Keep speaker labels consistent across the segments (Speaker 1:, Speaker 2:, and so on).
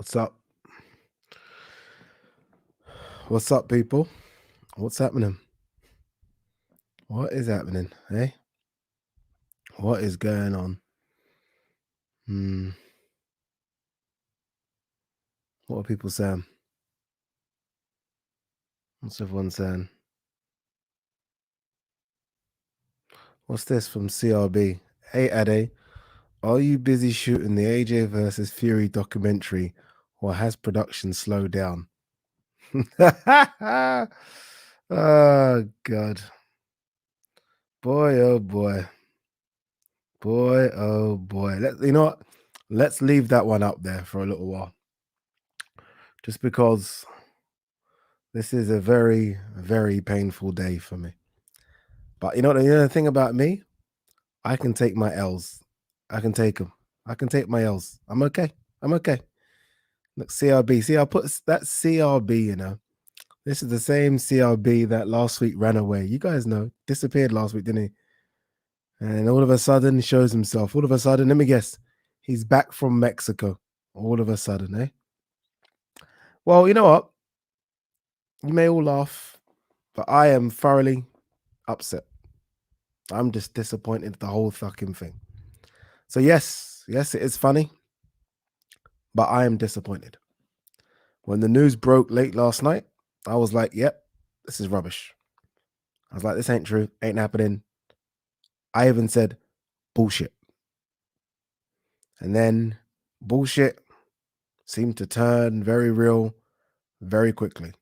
Speaker 1: What's up? What's up, people? What's happening? What is happening? Hey? What is going on? What are people saying? What's everyone saying? What's this from CRB? Hey, Ade, are you busy shooting the AJ versus Fury documentary, or has production slowed down? Oh, God. Boy, oh, boy. Boy, oh, boy. You know what? Let's leave that one up there for a little while. Just because this is a very, very painful day for me. But you know the thing about me? I can take my L's. I can take them. I can take my L's. I'm okay. I'm okay. Look, CRB. See, I put that CRB, you know. This is the same CRB that last week ran away. You guys know. Disappeared last week, didn't he? And all of a sudden, he shows himself. All of a sudden, let me guess. He's back from Mexico. All of a sudden, eh? Well, you know what? You may all laugh, but I am thoroughly upset. I'm just disappointed the whole fucking thing. So yes, it is funny, but I am disappointed. When the news broke late last night, I was like, yep, this is rubbish. I was like, this ain't true, ain't happening. I even said bullshit. And then bullshit seemed to turn very real very quickly.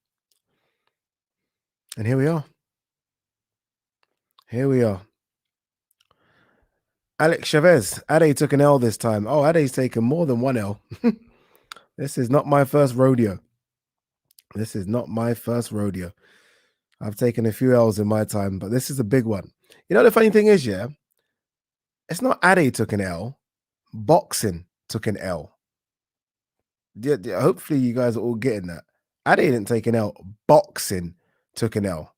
Speaker 1: And here we are. Here we are. Alex Chavez, Ade took an L this time. Oh, Ade's taken more than one L. This is not my first rodeo. This is not my first rodeo. I've taken a few L's in my time, but this is a big one. You know, the funny thing is, yeah, it's not Ade took an L. Boxing took an L. Yeah, hopefully you guys are all getting that. Ade didn't take an L. Boxing took an L.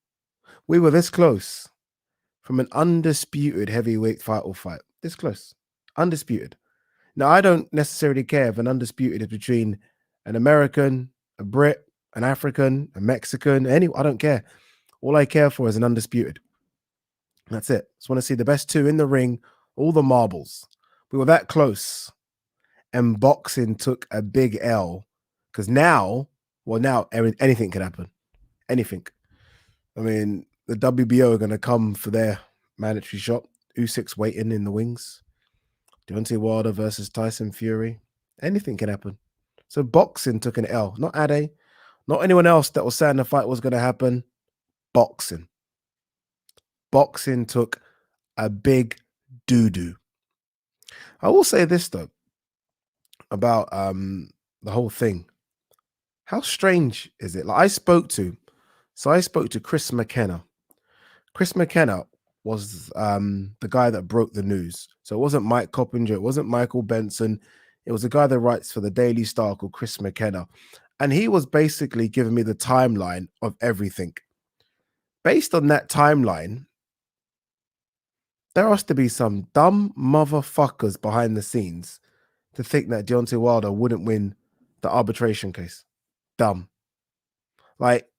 Speaker 1: We were this close from an undisputed heavyweight title fight. This close. Undisputed. Now, I don't necessarily care if an undisputed is between an American, a Brit, an African, a Mexican, I don't care. All I care for is an undisputed. That's it. Just want to see the best two in the ring, all the marbles. We were that close. And boxing took a big L. Because now anything can happen. Anything. I mean, the WBO are going to come for their mandatory shot. Usyk's waiting in the wings. Deontay Wilder versus Tyson Fury. Anything can happen. So boxing took an L. Not Ade. Not anyone else that was saying the fight was going to happen. Boxing. Boxing took a big doo-doo. I will say this, though, about the whole thing. How strange is it? Like I spoke to Chris McKenna. Chris McKenna was the guy that broke the news. So it wasn't Mike Coppinger, it wasn't Michael Benson. It was a guy that writes for the Daily Star called Chris McKenna. And he was basically giving me the timeline of everything. Based on that timeline, there has to be some dumb motherfuckers behind the scenes to think that Deontay Wilder wouldn't win the arbitration case. Dumb. Like,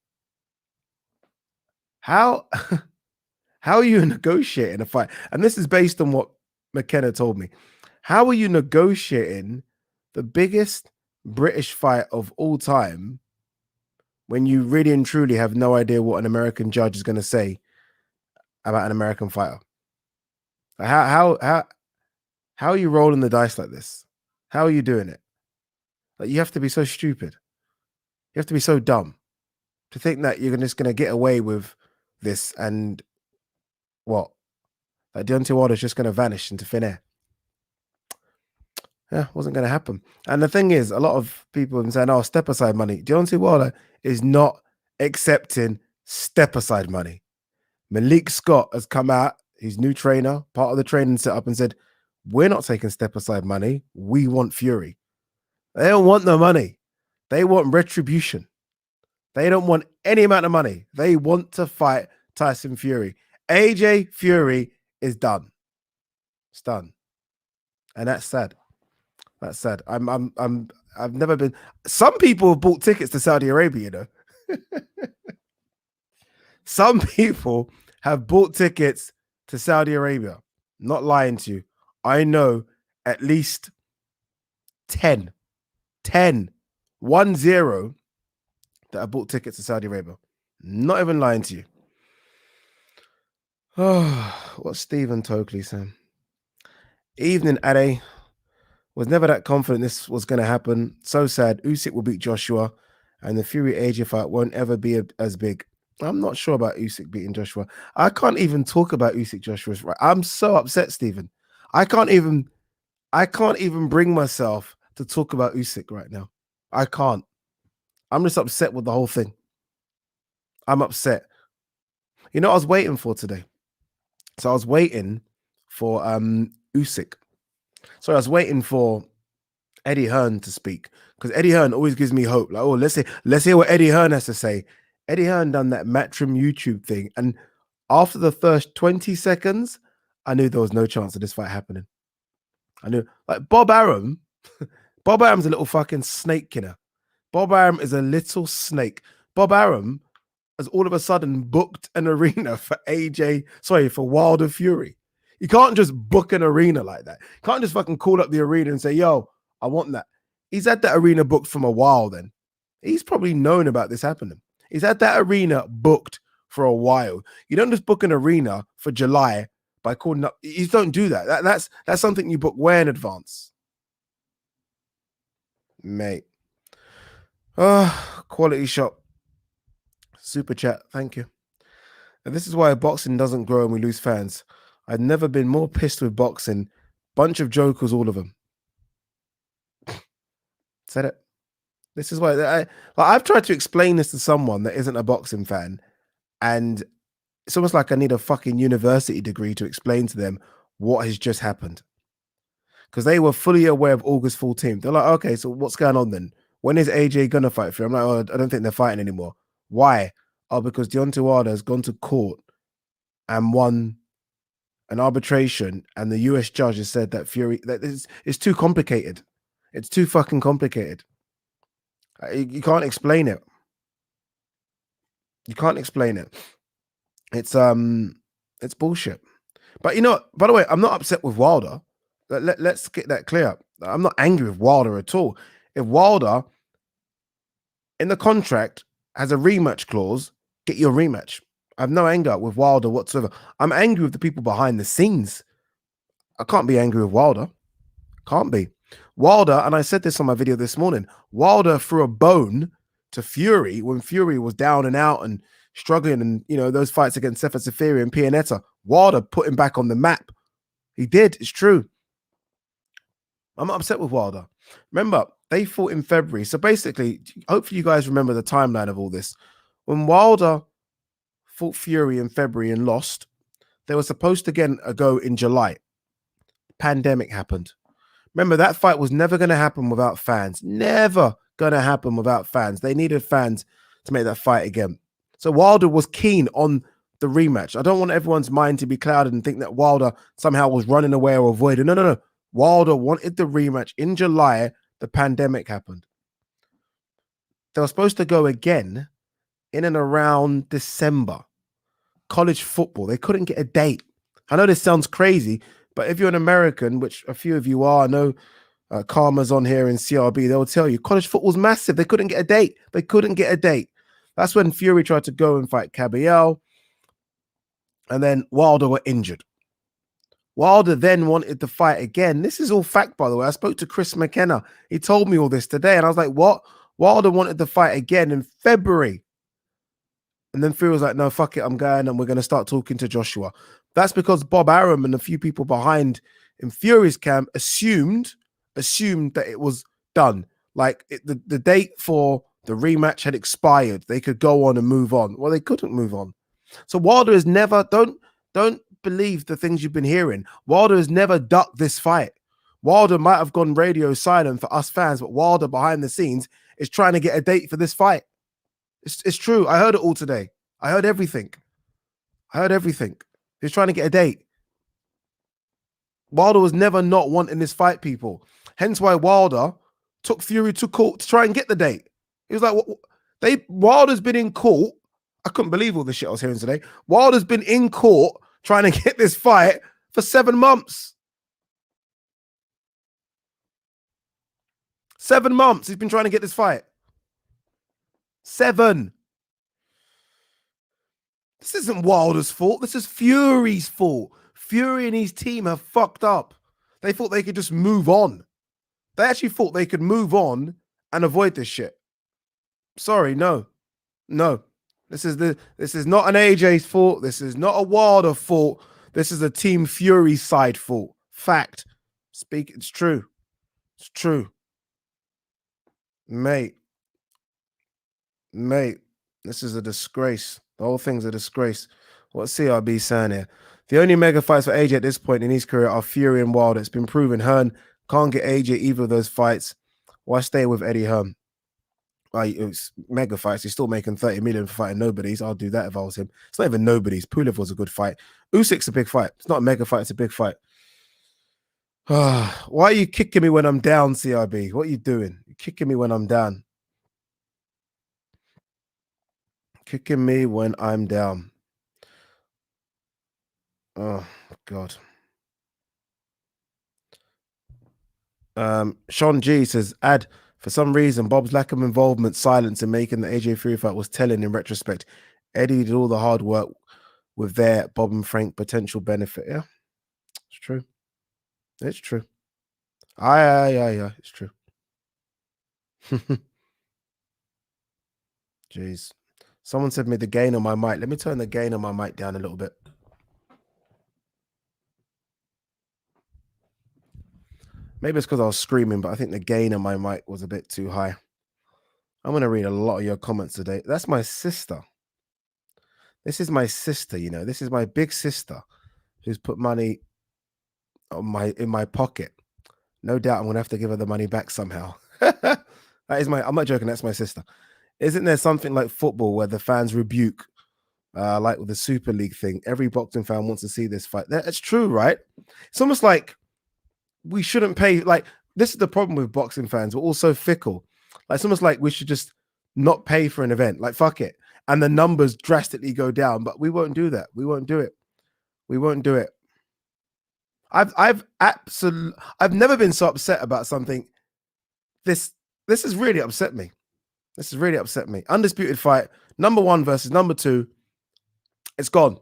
Speaker 1: how are you negotiating a fight? And this is based on what McKenna told me. How are you negotiating the biggest British fight of all time when you really and truly have no idea what an American judge is going to say about an American fighter? How are you rolling the dice like this? How are you doing it? Like, you have to be so stupid. You have to be so dumb to think that you're just going to get away with this and what? Like Deontay Wilder's just going to vanish into thin air. Yeah, wasn't going to happen. And the thing is, a lot of people have been saying, oh, step aside money. Deontay Wilder is not accepting step aside money. Malik Scott has come out, his new trainer, part of the training setup, and said, we're not taking step aside money. We want Fury. They don't want the money. They want retribution. They don't want any amount of money. They want to fight Tyson Fury. AJ Fury is done. It's done. And that's sad. That's sad. I've never been. Some people have bought tickets to Saudi Arabia, you know. Some people have bought tickets to Saudi Arabia. Not lying to you. I know at least 10, 10, 1-0 that have bought tickets to Saudi Arabia. Not even lying to you. Oh, what's Stephen Tokley saying? Evening, Ade. Was never that confident this was going to happen. So sad. Usyk will beat Joshua, and the Fury AJ fight won't ever be as big. I'm not sure about Usyk beating Joshua. I can't even talk about Usyk Joshua's right. I'm so upset, Stephen. I can't even bring myself to talk about Usyk right now. I can't. I'm just upset with the whole thing. I'm upset. You know what I was waiting for today? So I was waiting for Usyk. So I was waiting for Eddie Hearn to speak, because Eddie Hearn always gives me hope. Like, oh, let's hear what Eddie Hearn has to say. Eddie Hearn done that Matchroom YouTube thing, and after the first 20 seconds, I knew there was no chance of this fight happening. I knew, like Bob Arum. Bob Arum's a little fucking snake killer. Bob Arum is a little snake. Bob Arum has all of a sudden booked an arena for for Wilder Fury. You can't just book an arena like that. You can't just fucking call up the arena and say, yo, I want that. He's had that arena booked from a while then. He's probably known about this happening. He's had that arena booked for a while. You don't just book an arena for July by calling up. You don't do that. That's something you book way in advance. Mate. Quality shot. Super chat. Thank you. And this is why boxing doesn't grow and we lose fans. I've never been more pissed with boxing. Bunch of jokers, all of them. Said it. This is why I've tried to explain this to someone that isn't a boxing fan, and it's almost like I need a fucking university degree to explain to them what has just happened. Because they were fully aware of August 14th. They're like, okay, so what's going on then? When is AJ gonna fight for? I'm like, oh, I don't think they're fighting anymore. Why? Oh, because Deontay Wilder has gone to court and won an arbitration, and the US judge has said that it's too complicated. It's too fucking complicated. You can't explain it. You can't explain it. It's bullshit. But you know, by the way, I'm not upset with Wilder. Let's get that clear. I'm not angry with Wilder at all. If Wilder in the contract has a rematch clause, get your rematch. I have no anger with Wilder whatsoever. I'm angry with the people behind the scenes. I can't be angry with Wilder. Can't be. Wilder, and I said this on my video this morning, Wilder threw a bone to Fury when Fury was down and out and struggling, and you know, those fights against Sefa Safiri and Pianetta. Wilder put him back on the map. He did. It's true. I'm not upset with Wilder. Remember, they fought in February. So basically, hopefully you guys remember the timeline of all this. When Wilder fought Fury in February and lost, they were supposed to go in July. Pandemic happened. Remember, that fight was never going to happen without fans. Never going to happen without fans. They needed fans to make that fight again. So Wilder was keen on the rematch. I don't want everyone's mind to be clouded and think that Wilder somehow was running away or avoiding. No. Wilder wanted the rematch in July. The pandemic happened. They were supposed to go again in and around December. College football. They couldn't get a date. I know this sounds crazy, but if you're an American, which a few of you are, I know Karma's on here in CRB, they'll tell you college football's massive. They couldn't get a date. They couldn't get a date. That's when Fury tried to go and fight Cabiel, and then Wilder were injured. Wilder then wanted to fight again. This is all fact, by the way. I spoke to Chris McKenna. He told me all this today, and I was like, what? Wilder wanted to fight again in February. And then Fury was like, no, fuck it, I'm going, and we're going to start talking to Joshua. That's because Bob Arum and a few people behind in Fury's camp assumed that it was done. Like the date for the rematch had expired. They could go on and move on. Well, they couldn't move on. So Wilder has never, don't believe the things you've been hearing. Wilder has never ducked this fight. Wilder might have gone radio silent for us fans, but Wilder behind the scenes is trying to get a date for this fight. It's true. I heard it all today. I heard everything. He's trying to get a date. Wilder was never not wanting this fight, people. Hence why Wilder took Fury to court to try and get the date. He was like, Wilder's been in court. I couldn't believe all the shit I was hearing today. Wilder's been in court trying to get this fight for 7 months. 7 months he's been trying to get this fight. 7. This isn't Wilder's fault. This is Fury's fault. Fury and his team have fucked up. They thought they could just move on. They actually thought they could move on and avoid this shit. Sorry, no. This is not an AJ's fault. This is not a Wilder fault. This is a Team Fury side fault. Fact. It's true. It's true. Mate, this is a disgrace. The whole thing's a disgrace. What's CRB saying here? The only mega fights for AJ at this point in his career are Fury and Wilder. It's been proven Hearn can't get AJ either of those fights. Why stay with Eddie Hearn? It's mega fights. He's still making 30 million for fighting nobodies. I'll do that if I was him. It's not even nobodies. Pulev was a good fight. Usyk's a big fight. It's not a mega fight. It's a big fight. Why are you kicking me when I'm down, CRB? What are you doing? You're kicking me when I'm down. Kicking me when I'm down. Oh, God. Sean G says, for some reason, Bob's lack of involvement, silence in making the AJ Fury fight was telling in retrospect. Eddie did all the hard work with their Bob and Frank potential benefit. Yeah, it's true. It's true. Yeah, it's true. Jeez. Someone said me the gain on my mic. Let me turn the gain on my mic down a little bit. Maybe it's because I was screaming, but I think the gain on my mic was a bit too high. I'm going to read a lot of your comments today. That's my sister. This is my sister, you know. This is my big sister who's put money in my pocket. No doubt I'm going to have to give her the money back somehow. I'm not joking. That's my sister. Isn't there something like football where the fans rebuke, like with the Super League thing? Every boxing fan wants to see this fight. That's true, right? It's almost like we shouldn't pay. Like, this is the problem with boxing fans. We're all so fickle. Like, it's almost like we should just not pay for an event. Like, fuck it. And the numbers drastically go down. But we won't do that. We won't do it. We won't do it. I've never been so upset about something. This has really upset me. This has really upset me. Undisputed fight, number 1 versus number 2. It's gone.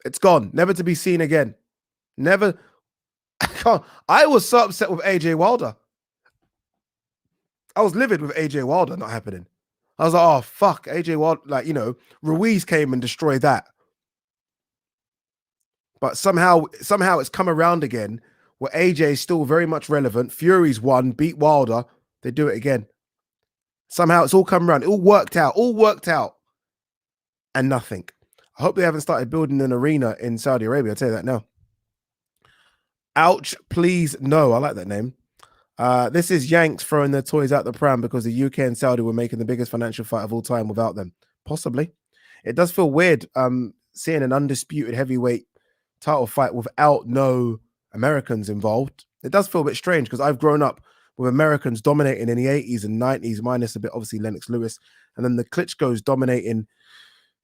Speaker 1: It's gone. Never to be seen again. Never. I was so upset with AJ Wilder. I was livid with AJ Wilder not happening. I was like, oh, fuck. AJ Wilder, like, you know, Ruiz came and destroyed that. But somehow it's come around again where AJ is still very much relevant. Fury's won, beat Wilder. They do it again. Somehow it's all come around. It all worked out. And nothing. I hope they haven't started building an arena in Saudi Arabia. I'll tell you that now. Ouch, please, no. I like that name. This is Yanks throwing their toys out the pram because the UK and Saudi were making the biggest financial fight of all time without them. Possibly. It does feel weird seeing an undisputed heavyweight title fight without no Americans involved. It does feel a bit strange because I've grown up with Americans dominating in the 80s and 90s, minus a bit, obviously, Lennox Lewis. And then the Klitschko's dominating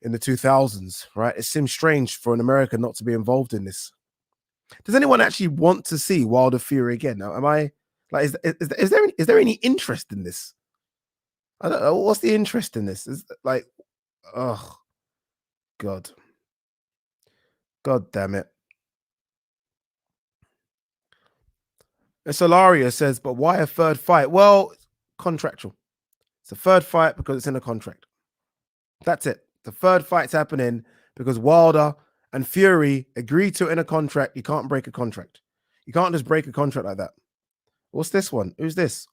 Speaker 1: in the 2000s, right? It seems strange for an American not to be involved in this. Does anyone actually want to see Wilder Fury again? Now, am I like, is there any interest in this? I don't know. What's the interest in this? Is like, oh, God damn it. Solaria says, but why a third fight? Well, contractual. It's a third fight because it's in a contract. That's it. The third fight's happening because Wilder and Fury agreed to it in a contract. You can't break a contract. You can't just break a contract like that. What's this one? Who's this?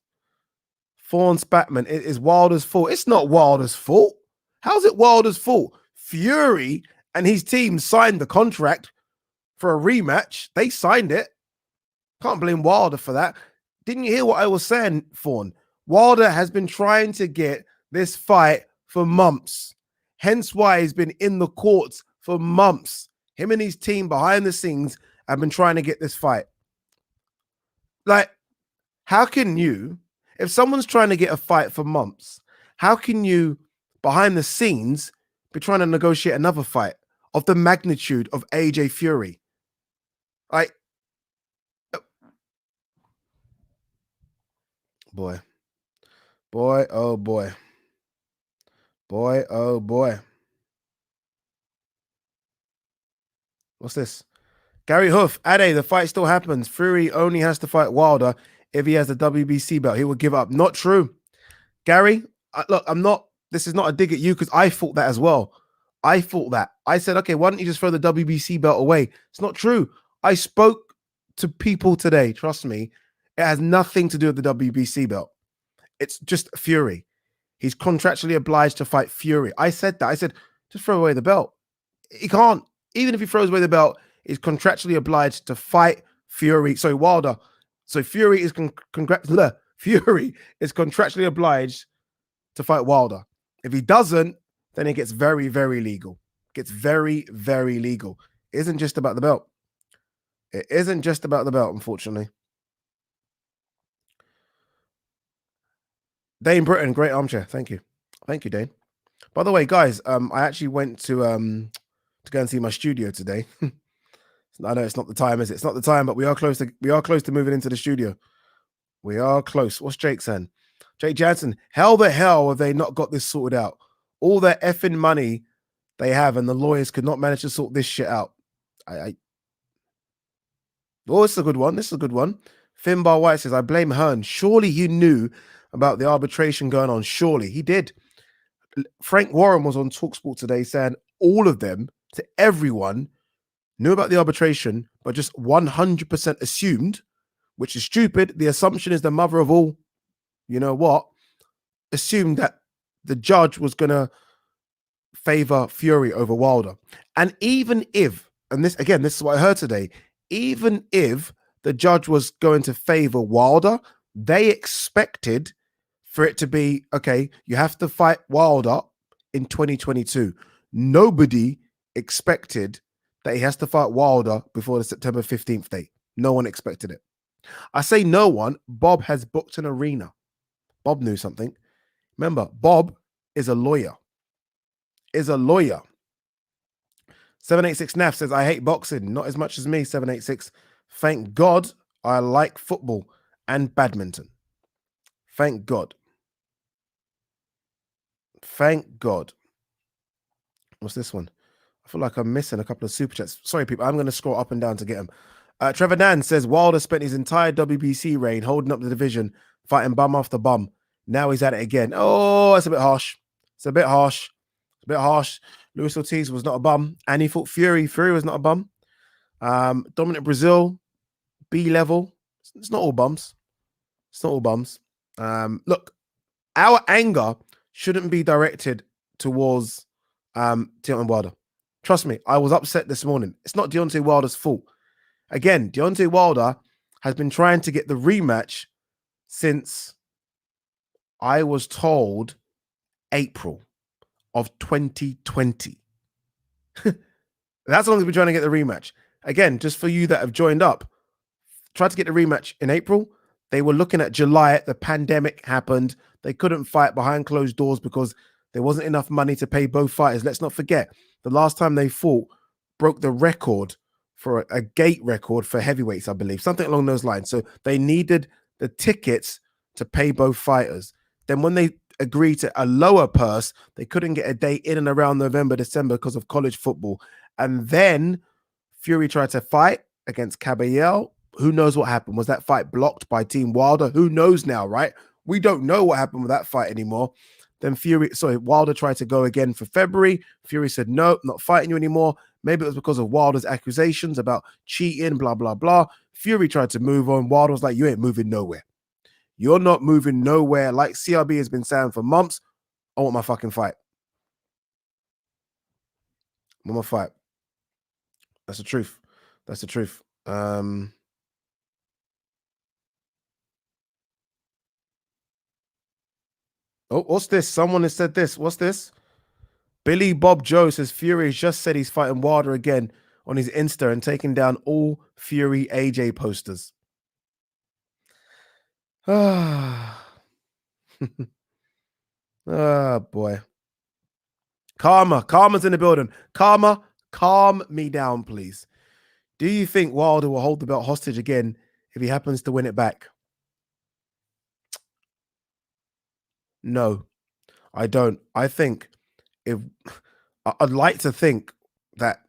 Speaker 1: Fawn Spatman. It is Wilder's fault. It's not Wilder's fault. How's it Wilder's fault? Fury and his team signed the contract for a rematch. They signed it. Can't blame Wilder for that. Didn't you hear what I was saying, Fawn? Wilder has been trying to get this fight for months. Hence why he's been in the courts for months. Him and his team behind the scenes have been trying to get this fight. Like, how can you, if someone's trying to get a fight for months, how can you, behind the scenes, be trying to negotiate another fight of the magnitude of AJ Fury? Like, boy, boy, oh boy, boy, oh boy. What's this? Gary Hoof, Ade, the fight still happens. Fury only has to fight Wilder if he has the WBC belt. He would give up. Not true. Gary, look, I'm not, this is not a dig at you because I thought that as well. I thought that. I said, okay, why don't you just throw the WBC belt away? It's not true. I spoke to people today. Trust me. It has nothing to do with the WBC belt. It's just Fury. He's contractually obliged to fight Fury. I said that. I said, just throw away the belt. He can't. Even if he throws away the belt, he's contractually obliged to fight Fury. Sorry, Wilder. So Fury is Fury is contractually obliged to fight Wilder. If he doesn't, then it gets very, very legal. Gets very, very legal. It isn't just about the belt. It isn't just about the belt, unfortunately. Dane Britton, great armchair. Thank you. Thank you, Dane. By the way, guys, I actually went to go and see my studio today. I know it's not the time, is it? It's not the time, but we are close to moving into the studio. We are close. What's Jake saying? Jake Jansen, how the hell have they not got this sorted out? All their effing money they have, and the lawyers could not manage to sort this shit out. Oh, this is a good one. This is a good one. Finbar White says, I blame Hearn. Surely he knew about the arbitration going on. Surely he did. Frank Warren was on TalkSport today saying all of them, to everyone, knew about the arbitration, but just 100% assumed, which is stupid. The assumption is the mother of all, you know what, assumed that the judge was going to favor Fury over Wilder. And even if, and this, again, this is what I heard today, even if the judge was going to favor Wilder, they expected for it to be, okay, you have to fight Wilder in 2022. Nobody expected that he has to fight Wilder before the September 15th date. No one expected it. I say no one. Bob has booked an arena. Bob knew something. Remember, Bob is a lawyer. 786 NAF says, I hate boxing. Not as much as me, 786. Thank God I like football and badminton. Thank God. Thank God. What's this one? I feel like I'm missing a couple of super chats. Sorry, people. I'm going to scroll up and down to get them. Trevor Dan says, Wilder spent his entire WBC reign holding up the division, fighting bum after bum. Now he's at it again. Oh, that's a bit harsh. It's a bit harsh. It's a bit harsh. Luis Ortiz was not a bum. And he fought Fury. Fury was not a bum. Dominic Brazil, B level. It's not all bums. It's not all bums. Look, our anger shouldn't be directed towards Deontay Wilder. Trust me, I was upset this morning. It's not Deontay Wilder's fault. Again, Deontay Wilder has been trying to get the rematch since I was told April of 2020. That's how long he's been trying to get the rematch. Again, just for you that have joined up, tried to get the rematch in April. They were looking at July. The pandemic happened. They couldn't fight behind closed doors because there wasn't enough money to pay both fighters. Let's not forget, the last time they fought broke the record for a gate record for heavyweights, I believe, something along those lines. So they needed the tickets to pay both fighters. Then when they agreed to a lower purse, they couldn't get a date in and around November, December because of college football. And then Fury tried to fight against Caballero. Who knows what happened? Was that fight blocked by Team Wilder? Who knows now, right? We don't know what happened with that fight anymore. Then Wilder tried to go again for February. Fury said, no, not fighting you anymore. Maybe it was because of Wilder's accusations about cheating, blah, blah, blah. Fury tried to move on. Wilder was like, you ain't moving nowhere. You're not moving nowhere. Like CRB has been saying for months, I want my fucking fight. I want my fight. That's the truth. That's the truth. Oh, what's this? Someone has said this. What's this? Billy Bob Joe says Fury has just said he's fighting Wilder again on his Insta and taking down all Fury AJ posters. Ah, oh boy. Karma's in the building. Karma, calm me down, please. Do you think Wilder will hold the belt hostage again if he happens to win it back? No, I don't. I think if I'd like to think that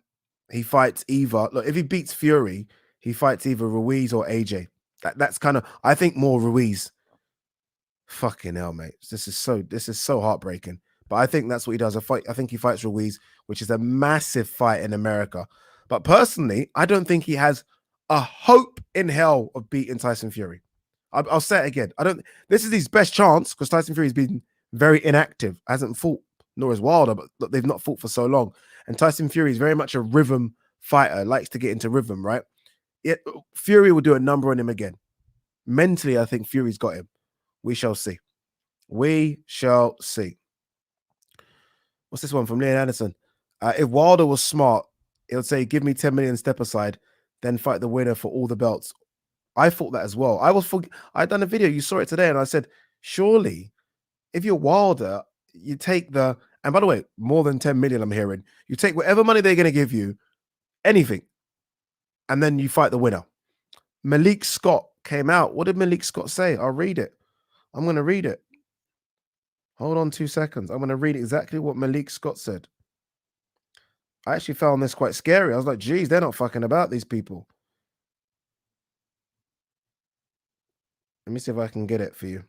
Speaker 1: he fights either. Look, if he beats Fury, he fights either Ruiz or AJ. That's kind of. I think more Ruiz. Fucking hell, mate. This is so heartbreaking. But I think that's what he does. I think he fights Ruiz, which is a massive fight in America. But personally, I don't think he has a hope in hell of beating Tyson Fury. I'll say it again. I don't. This is his best chance because Tyson Fury's been very inactive, hasn't fought, nor has Wilder, but look, they've not fought for so long. And Tyson Fury is very much a rhythm fighter, likes to get into rhythm, right? Yet Fury will do a number on him again. Mentally, I think Fury's got him. We shall see. We shall see. What's this one from Leon Anderson? If Wilder was smart, he would say, "Give me 10 million, step aside, then fight the winner for all the belts." I thought that as well. I'd done a video. You saw it today, and I said, surely, if you're Wilder, you take the. And by the way, more than 10 million. I'm hearing you take whatever money they're going to give you, anything, and then you fight the winner. Malik Scott came out. What did Malik Scott say? I'll read it. I'm going to read it. Hold on 2 seconds. I'm going to read exactly what Malik Scott said. I actually found this quite scary. I was like, geez, they're not fucking about, these people. Let me see if I can get it for you.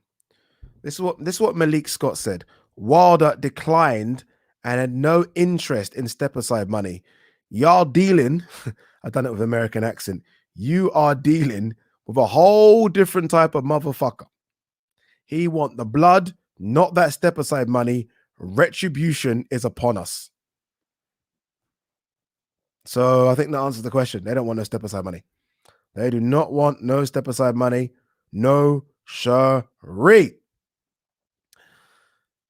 Speaker 1: This is what Malik Scott said. Wilder declined and had no interest in step aside money. Y'all dealing, I've done it with American accent. You are dealing with a whole different type of motherfucker. He want the blood, not that step aside money. Retribution is upon us. So I think that answers the question. They don't want no step aside money. They do not want no step aside money. No siree.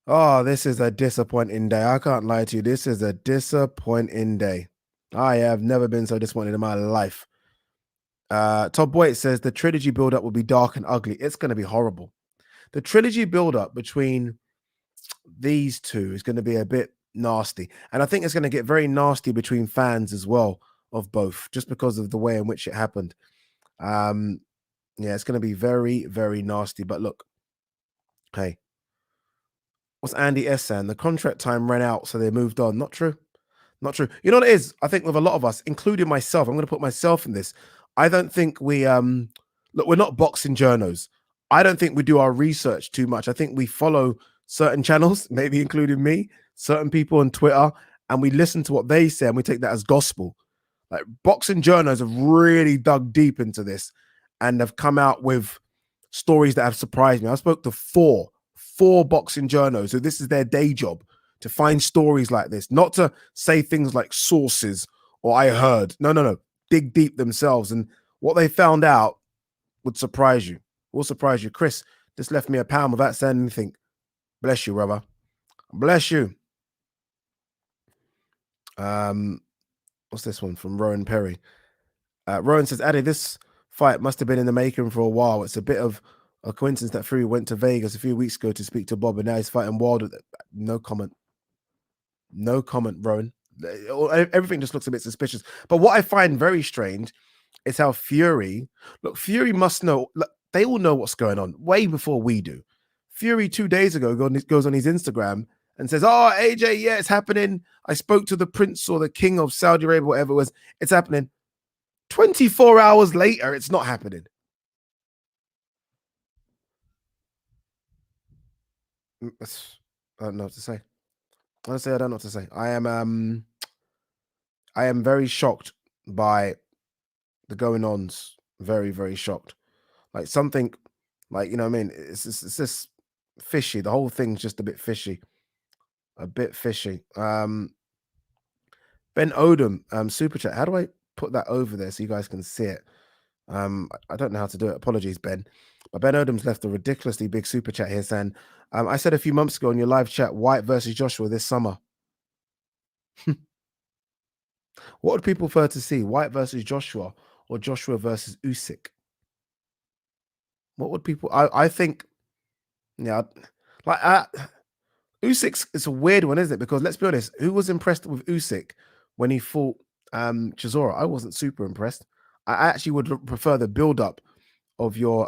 Speaker 1: Oh, this is a disappointing day. I can't lie to you. This is a disappointing day. I have never been so disappointed in my life. Todd Boyd says the trilogy build-up will be dark and ugly. It's going to be horrible. The trilogy build-up between these two is going to be a bit nasty. And I think it's going to get very nasty between fans as well of both, just because of the way in which it happened. Yeah, it's going to be very, very nasty. But look, hey, what's Andy S saying? The contract time ran out, so they moved on. Not true. Not true. You know what it is? I think with a lot of us, including myself, I'm going to put myself in this. I don't think we look, we're not boxing journos. I don't think we do our research too much. I think we follow certain channels, maybe including me, certain people on Twitter, and we listen to what they say and we take that as gospel. Like boxing journos have really dug deep into this and have come out with stories that have surprised me. I spoke to four boxing journos who this is their day job, to find stories like this, not to say things like sources or I heard. No. Dig deep themselves. And what they found out would surprise you. Will surprise you. Chris just left me a pound without saying anything. Bless you, brother. Bless you. What's this one from Rowan Perry? Rowan says, Addy, this fight must have been in the making for a while. It's a bit of a coincidence that Fury went to Vegas a few weeks ago to speak to Bob, and now he's fighting Wilder. No comment. No comment, Rowan. Everything just looks a bit suspicious. But what I find very strange is how Fury must know. Look, they all know what's going on way before we do. Fury 2 days ago goes on his Instagram and says, "Oh, AJ, yeah, it's happening. I spoke to the prince or the king of Saudi Arabia, whatever it was. It's happening." 24 hours later, it's not happening. I don't know what to say. Honestly, I don't know what to say. I am very shocked by the going ons. Very, very shocked. Like something, like, you know what I mean? It's just fishy. The whole thing's just a bit fishy. A bit fishy. Ben Odom, super chat. How do I put that over there so you guys can see it? I don't know how to do it. Apologies, Ben. But Ben Odom's left a ridiculously big super chat here saying, I said a few months ago in your live chat, White versus Joshua this summer. What would people prefer to see? White versus Joshua or Joshua versus Usyk? What would people? I think, yeah, like Usyk. It's a weird one, isn't it? Because let's be honest, who was impressed with Usyk when he fought Chisora? I wasn't super impressed. I actually would prefer the build up of your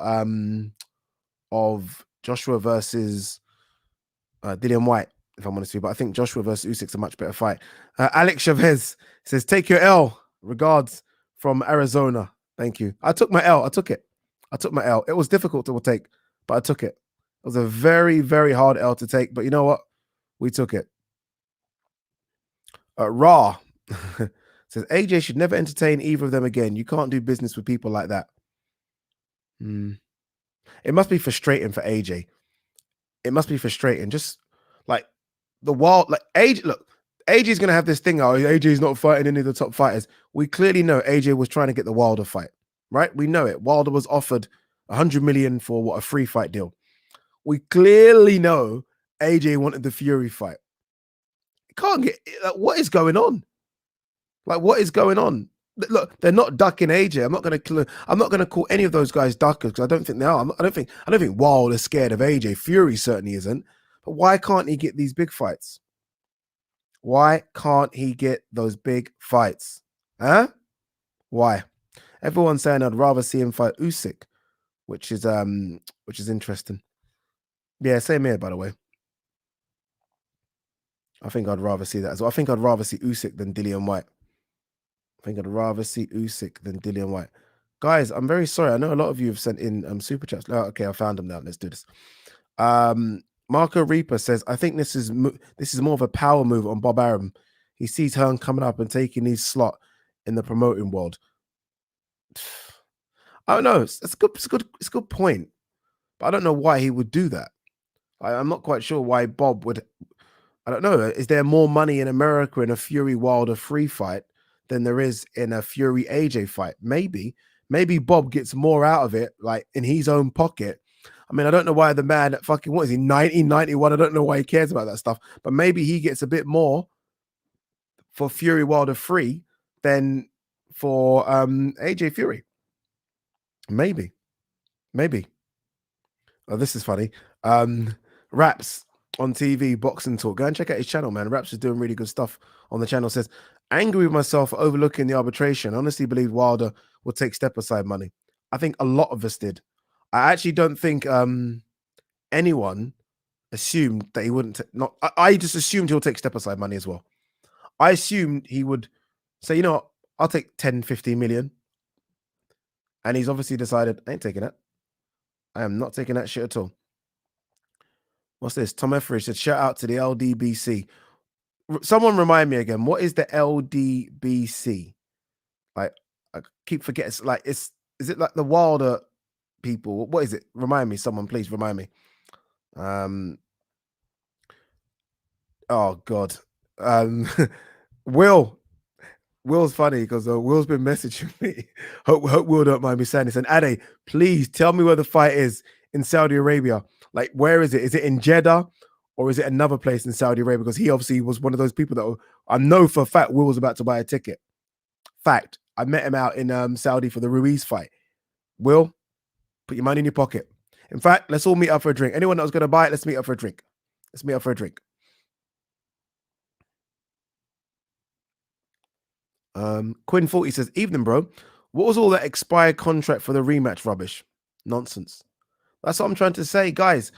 Speaker 1: of Joshua versus Dillian White, if I'm honest with you. But I think Joshua versus Usyk's a much better fight. Alex Chavez says, "Take your L. Regards from Arizona." Thank you. I took my L. I took it. I took my L. It was difficult to take, but I took it. It was a very, very hard L to take. But you know what? We took it. Raw says AJ should never entertain either of them again. You can't do business with people like that. It must be frustrating for AJ. It must be frustrating. Just like the wild, like AJ. Look, AJ's gonna have this thing. Oh, AJ's not fighting any of the top fighters. We clearly know AJ was trying to get the Wilder fight, right? We know it. Wilder was offered 100 million for what, a free fight deal. We clearly know AJ wanted the Fury fight. It can't get. Like, what is going on? Like, what is going on? Look, they're not ducking AJ. I'm not gonna call any of those guys duckers because I don't think they are. I don't think Wilder's scared of AJ. Fury certainly isn't. But why can't he get these big fights? Why can't he get those big fights? Huh? Why? Everyone's saying I'd rather see him fight Usyk, which is interesting. Yeah, same here, by the way. I think I'd rather see that as well. I think I'd rather see Usyk than Dillian White. I think I'd rather see Usyk than Dillian White. Guys, I'm very sorry. I know a lot of you have sent in super chats. Oh, okay, I found them now. Let's do this. Marco Reaper says, I think this is more of a power move on Bob Arum. He sees Hearn coming up and taking his slot in the promoting world. I don't know. It's a good point. But I don't know why he would do that. I'm not quite sure why Bob would. I don't know. Is there more money in America in a Fury Wilder free fight than there is in a Fury AJ fight? Maybe Bob gets more out of it, like in his own pocket. I mean, I don't know why the man at fucking, what is he, 1991? I don't know why he cares about that stuff, but maybe he gets a bit more for Fury Wilder free than for AJ Fury. Maybe. Oh, this is funny. Raps on TV, boxing talk. Go and check out his channel, man. Raps is doing really good stuff on the channel. Says, angry with myself for overlooking the arbitration. I honestly believe Wilder will take step aside money. I think a lot of us did. I actually don't think anyone assumed that he wouldn't. I just assumed he'll take step aside money as well. I assumed he would say, you know what, I'll take 10, 15 million. And he's obviously decided, I ain't taking that. I am not taking that shit at all. What's this? Tom Etheridge said, shout out to the LDBC. Someone remind me again, what is the LDBC? Like, I keep forgetting. Like, is it like the Wilder people? What is it? Remind me, someone, please remind me. Oh God. Will's funny because Will's been messaging me. Hope Will don't mind me saying this. And Ade, please tell me where the fight is in Saudi Arabia. Like, where is it? Is it in Jeddah or is it another place in Saudi Arabia? Because he obviously was one of those people that I know for a fact Will was about to buy a ticket. Fact, I met him out in Saudi for the Ruiz fight. Will, put your money in your pocket. In fact, let's all meet up for a drink. Anyone that was going to buy it, let's meet up for a drink. Let's meet up for a drink. Quinn 40 says, evening, bro. What was all that expired contract for the rematch rubbish? Nonsense. That's what I'm trying to say, guys.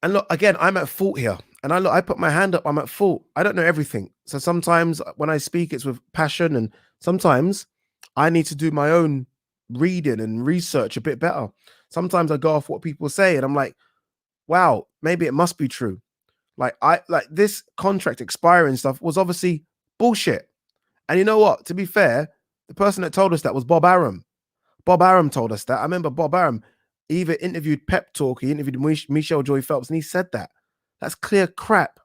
Speaker 1: And look, again, I'm at fault here. And I put my hand up, I'm at fault. I don't know everything. So sometimes when I speak, it's with passion. And sometimes I need to do my own reading and research a bit better. Sometimes I go off what people say and I'm like, wow, maybe it must be true. Like this contract expiring stuff was obviously bullshit. And you know what? To be fair, the person that told us that was Bob Arum. Bob Arum told us that. I remember Bob Arum either interviewed Pep Talk, he interviewed Michelle Joy Phelps, and he said that. That's clear crap.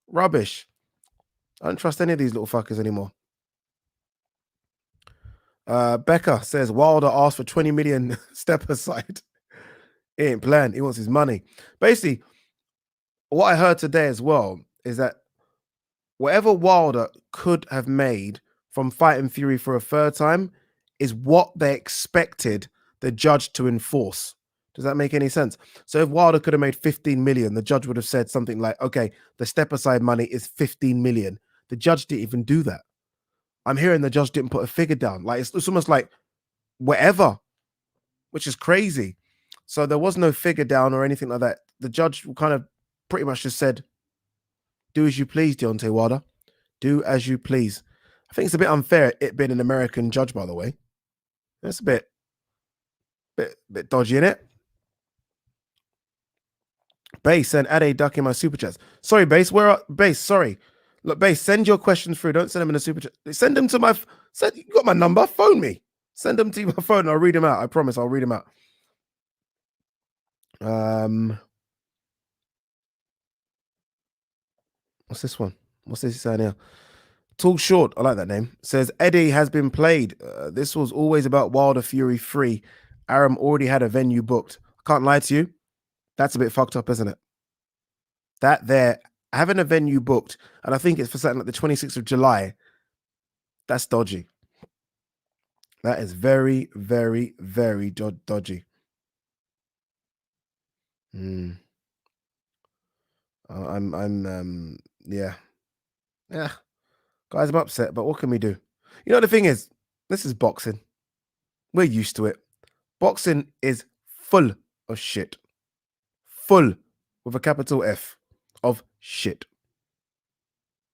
Speaker 1: Rubbish. I don't trust any of these little fuckers anymore. Becca says Wilder asked for 20 million step aside. He ain't playing. He wants his money. Basically, what I heard today as well is that whatever Wilder could have made from fighting Fury for a third time is what they expected the judge to enforce. Does that make any sense? So if Wilder could have made 15 million, the judge would have said something like, okay, the step aside money is 15 million. The judge didn't even do that. I'm hearing the judge didn't put a figure down. Like it's almost like whatever, which is crazy. So there was no figure down or anything like that. The judge kind of pretty much just said, do as you please, Deontay Wilder. Do as you please. I think it's a bit unfair, it being an American judge, by the way. That's a bit dodgy, innit? Base and Ade ducking my super chats. Sorry, Base. Where are Base? Sorry. Look, Base, send your questions through. Don't send them in a super chat. Send them to my you got my number. Phone me. Send them to my phone and I'll read them out. I promise I'll read them out. What's this one? What's this saying here? Tall Short, I like that name. Says Eddie has been played. This was always about Wilder Fury 3. ARUM already had a venue booked. Can't lie to you. That's a bit fucked up, isn't it? That there, having a venue booked, and I think it's for something like the 26th of July. That's dodgy. That is very, very, very dodgy. Yeah. Guys, I'm upset, but what can we do? You know, the thing is, this is boxing. We're used to it. Boxing is full of shit. Full, with a capital F, of shit.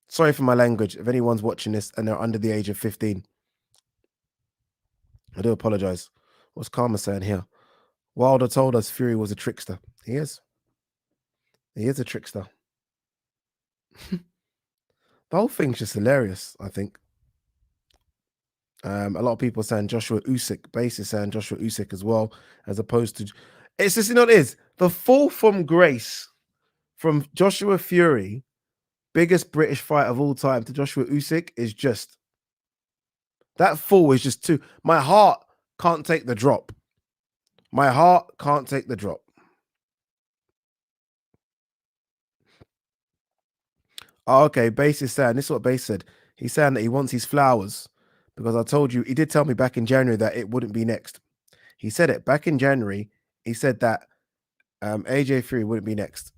Speaker 1: Sorry for my language. If anyone's watching this and they're under the age of 15, I do apologize. What's Karma saying here? Wilder told us Fury was a trickster. He is. He is a trickster. The whole thing's just hilarious, I think. A lot of people saying Joshua Usyk. Base is saying Joshua Usyk as well, as opposed to... It's just, you know what it is? The fall from grace from Joshua Fury, biggest British fight of all time, to Joshua Usyk is just... That fall is just too... My heart can't take the drop. My heart can't take the drop. Oh, okay, Base is saying... This is what Base said. He's saying that he wants his flowers because I told you... He did tell me back in January that it wouldn't be next. He said it back in January. He said that AJ Fury wouldn't be next.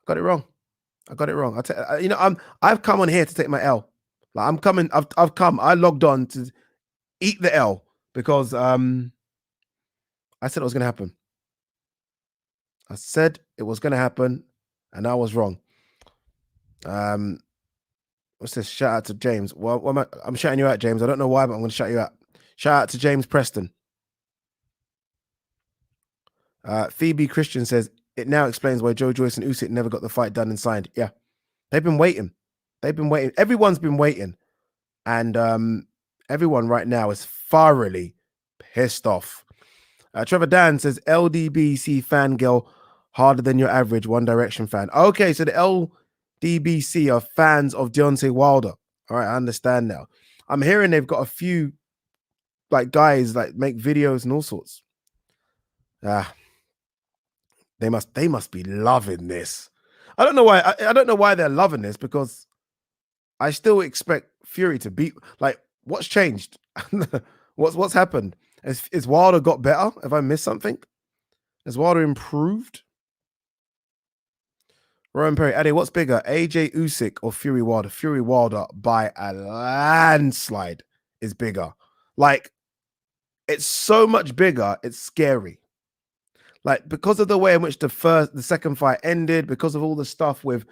Speaker 1: Got it wrong. I got it wrong. You know, I've come on here to take my L. Like I'm coming. I've come. I logged on to eat the L because I said it was going to happen. I said it was going to happen, and I was wrong. What's this? Shout out to James. Well, I'm shouting you out, James. I don't know why, but I'm going to shout you out. Shout out to James Preston. Phoebe Christian says, it now explains why Joe Joyce and Usyk never got the fight done and signed. Yeah, they've been waiting. They've been waiting. Everyone's been waiting. And everyone right now is thoroughly pissed off. Trevor Dan says, LDBC fangirl harder than your average One Direction fan. Okay, so the LDBC are fans of Deontay Wilder. All right, I understand now. I'm hearing they've got a few like guys like make videos and all sorts. They must be loving this. I don't know why. I don't know why they're loving this, because I still expect Fury to beat. Like, what's changed? What's happened? Is Wilder got better? Have I missed something? Has Wilder improved? Rowan Perry, Ade, what's bigger, AJ Usyk or Fury Wilder? Fury Wilder by a landslide is bigger. Like, it's so much bigger. It's scary. Like, because of the way in which the second fight ended, because of all the stuff with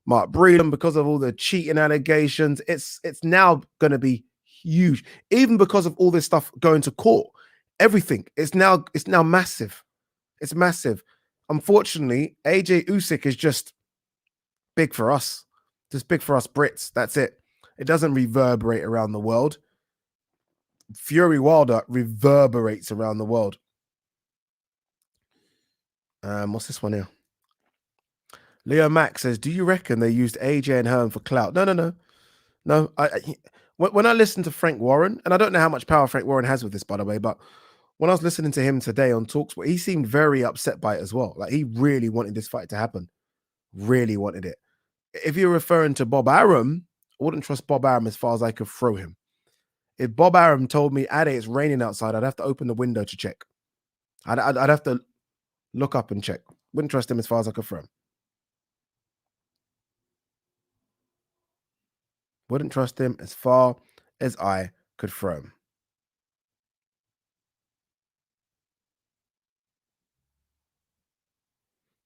Speaker 1: Mark Breland, because of all the cheating allegations, it's now going to be huge. Even because of all this stuff going to court, everything, it's now massive. It's massive. Unfortunately, AJ Usyk is just big for us. Just big for us Brits. That's it. It doesn't reverberate around the world. Fury Wilder reverberates around the world. What's this one here? Leo Max says, do you reckon they used AJ and Hearn for clout? No. When I listen to Frank Warren, and I don't know how much power Frank Warren has with this, by the way, but when I was listening to him today on Talksport, he seemed very upset by it as well. Like, he really wanted this fight to happen. Really wanted it. If you're referring to Bob Arum, I wouldn't trust Bob Arum as far as I could throw him. If Bob Arum told me, Ade, it's raining outside, I'd have to open the window to check. I'd have to look up and check. Wouldn't trust him as far as I could throw him. Wouldn't trust him as far as I could throw him.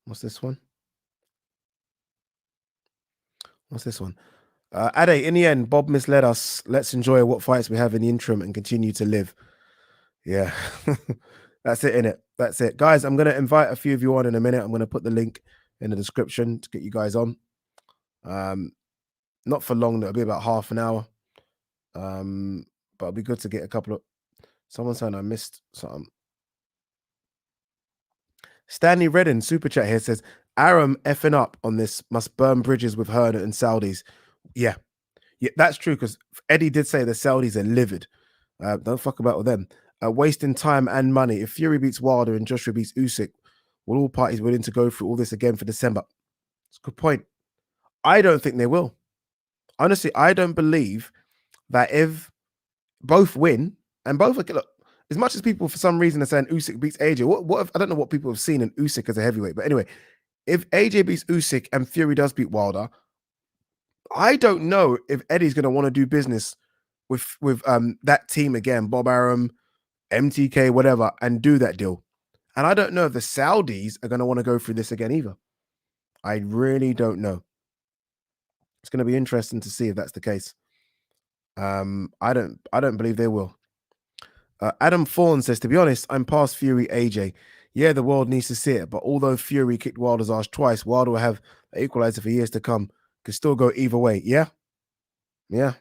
Speaker 1: What's this one? What's this one? Ade, in the end, Bob misled us. Let's enjoy what fights we have in the interim and continue to live. Yeah. That's it, innit? That's it. Guys, I'm going to invite a few of you on in a minute. I'm going to put the link in the description to get you guys on. Not for long, it'll be about half an hour. But it'll be good to get a couple of... Someone's saying I missed something. Stanley Redden, super chat here, says, Arum effing up on this, must burn bridges with Hearn and Saudis. Yeah, that's true, because Eddie did say the Saudis are livid. Don't fuck about with them. Wasting time and money. If Fury beats Wilder and Joshua beats Usyk, will all parties willing to go through all this again for December? It's a good point. I don't think they will. Honestly, I don't believe that if both win, and both look, as much as people for some reason are saying Usyk beats AJ, what if, I don't know what people have seen in Usyk as a heavyweight, but anyway, if AJ beats Usyk and Fury does beat Wilder, I don't know if Eddie's going to want to do business with that team again, Bob Arum, MTK, whatever, and do that deal. And I don't know if the Saudis are going to want to go through this again either. I really don't know. It's going to be interesting to see if that's the case. I don't believe they will. Adam Fawn says, to be honest, I'm past Fury AJ. Yeah, the world needs to see it, but although Fury kicked Wilder's ass twice, Wilder will have an equalizer for years to come. Could still go either way. Yeah. Yeah.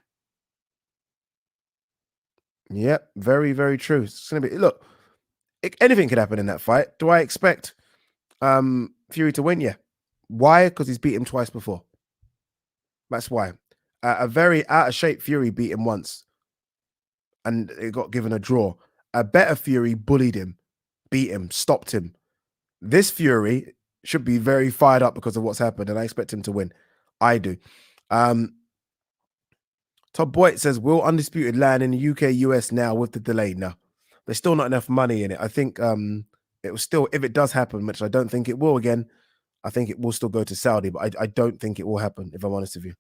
Speaker 1: Yeah. Very, very true. It's gonna be, look, anything could happen in that fight. Do I expect Fury to win? Yeah. Why? Because he's beat him twice before. That's why. A very out of shape Fury beat him once, and it got given a draw. A better Fury bullied him, beat him, stopped him. This Fury should be very fired up because of what's happened, and I expect him to win. I do. Todd Boyd says, will Undisputed land in the UK, US now with the delay? No. There's still not enough money in it. I think it will still, if it does happen, which I don't think it will again, I think it will still go to Saudi, but I don't think it will happen, if I'm honest with you.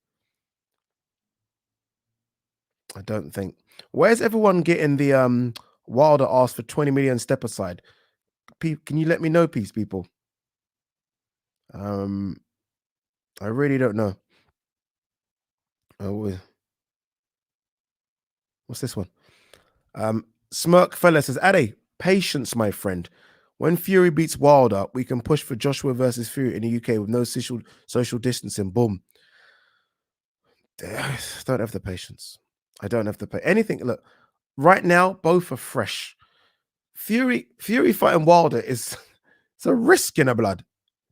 Speaker 1: I don't think. Where's everyone getting the Wilder asked for 20 million step aside? Can you let me know, please, people? I really don't know. What's this one? Smirk fella says, Ade, patience, my friend. When Fury beats Wilder, we can push for Joshua versus Fury in the UK with no social distancing. Boom. Don't have the patience. I don't have the anything. Look, right now, both are fresh. Fury fighting Wilder is it's a risk in the blood.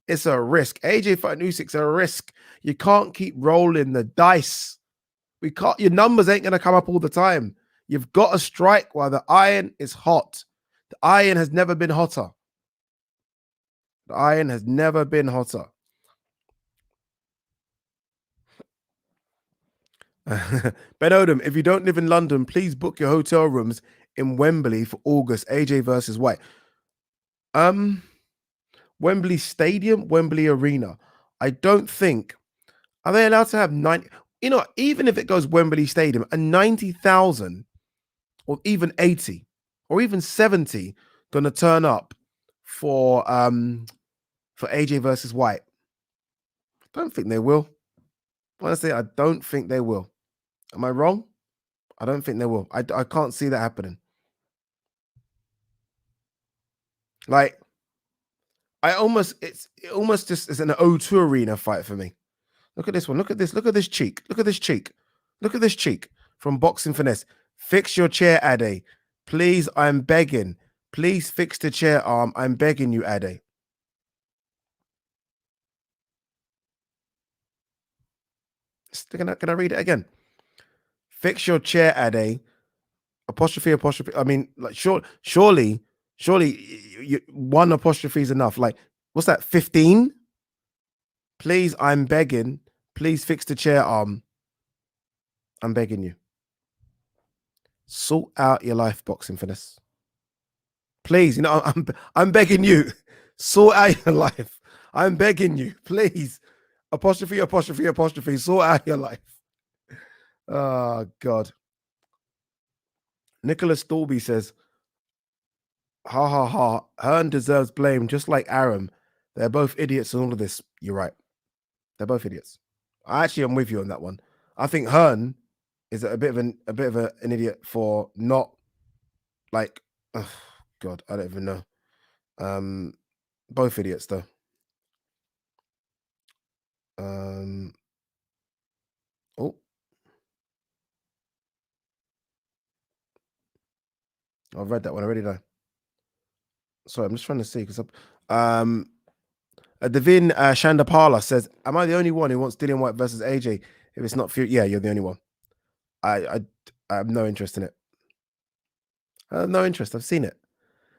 Speaker 1: It's a risk. AJ fighting Usyk's a risk. You can't keep rolling the dice. We can't. Your numbers ain't gonna come up all the time. You've got to strike while the iron is hot. The iron has never been hotter. The iron has never been hotter. Ben Odom, if you don't live in London, please book your hotel rooms in Wembley for August. AJ versus White. Wembley Stadium, Wembley Arena. I don't think. Are they allowed to have 90? You know, even if it goes Wembley Stadium, a 90,000 or even 80 or even 70 gonna turn up for AJ versus White. I don't think they will. Honestly, I don't think they will. Am I wrong? I don't think they will. I can't see that happening. Like, it almost just is an O2 Arena fight for me. Look at this one. Look at this. Look at this cheek. Look at this cheek. Look at this cheek from Boxing Finesse. Fix your chair, Ade. Please, I'm begging. Please fix the chair arm. I'm begging you, Ade. Can I read it again? Fix your chair, Ade. Apostrophe. I mean, like, surely, one apostrophe is enough. Like, what's that? 15? Please, I'm begging. Please fix the chair arm. I'm begging you. Sort out your life, boxing finesse. Please, you know, I'm begging you, sort out your life. I'm begging you, please. Apostrophe, apostrophe, apostrophe, sort out your life. Oh God. Nicholas Dolby says, ha ha ha, Hearn deserves blame just like Arum. They're both idiots and all of this. You're right. They're both idiots. I actually am with you on that one. I think Hearn is a bit of an idiot for not like oh, God, I don't even know. Both idiots though. Oh, I've read that one already though. Sorry, I'm just trying to see because Devin Shandapala says, "Am I the only one who wants Dillian White versus AJ? If it's not Fury, yeah, you're the only one. I have no interest in it. I have no interest. I've seen it.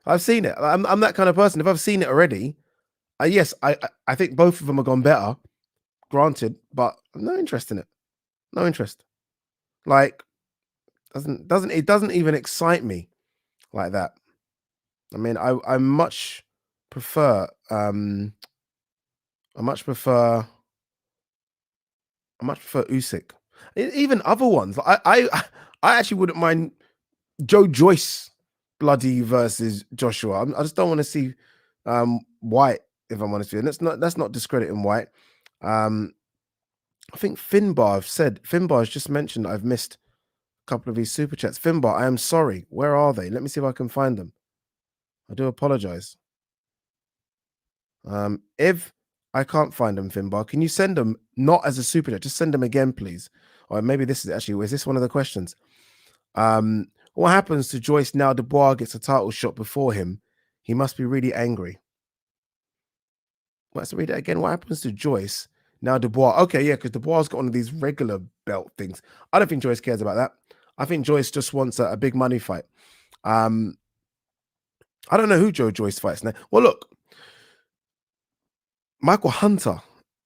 Speaker 1: I've seen it. I'm that kind of person. If I've seen it already, yes, I think both of them have gone better. Granted, but no interest in it. No interest. Like it doesn't even excite me like that. I mean, I much prefer I much prefer Usyk. Even other ones. I actually wouldn't mind Joe Joyce bloody versus Joshua. I just don't want to see White, if I'm honest with you. And that's not discrediting White. I think Finbar has just mentioned I've missed a couple of these super chats. Finbar, I am sorry. Where are they? Let me see if I can find them. I do apologize. If I can't find them, Finbar, can you send them not as a super chat? Just send them again, please. Or maybe this is this one of the questions? What happens to Joyce now Dubois gets a title shot before him? He must be really angry. Let's read it again. What happens to Joyce now Dubois? Okay, yeah, because Dubois got one of these regular belt things. I don't think Joyce cares about that. I think Joyce just wants a big money fight. I don't know who Joe Joyce fights now. Well, look, Michael Hunter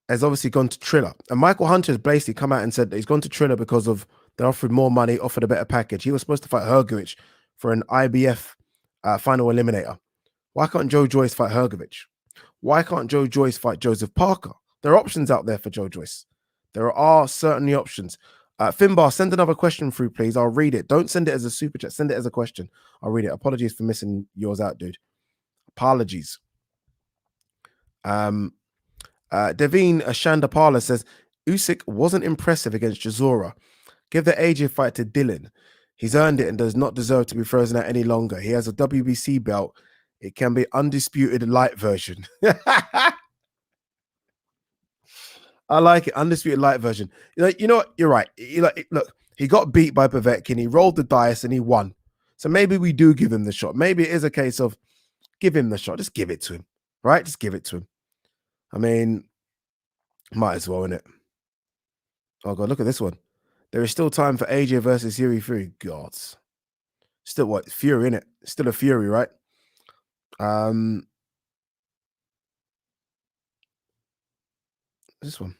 Speaker 1: has obviously gone to Triller, and Michael Hunter has basically come out and said that he's gone to Triller because of they offered more money, offered a better package. He was supposed to fight Hergovich for an IBF final eliminator. Why can't Joe Joyce fight Hergovich? Why can't Joe Joyce fight Joseph Parker? There are options out there for Joe Joyce. There are certainly options. Finbar, send another question through, please. I'll read it. Don't send it as a super chat. Send it as a question. I'll read it. Apologies for missing yours out, dude. Apologies. Devin Shandapala says, Usyk wasn't impressive against Chisora. Give the AJ fight to Dylan. He's earned it and does not deserve to be frozen out any longer. He has a WBC belt. It can be undisputed light version. I like it. Undisputed light version. You know what? You're right. Look, he got beat by Povetkin. He rolled the dice and he won. So maybe we do give him the shot. Maybe it is a case of give him the shot. Just give it to him. Right? Just give it to him. I mean, might as well, innit? Oh, God, look at this one. There is still time for AJ versus Fury. God. Still what? Fury, innit? Still a Fury, right? This one.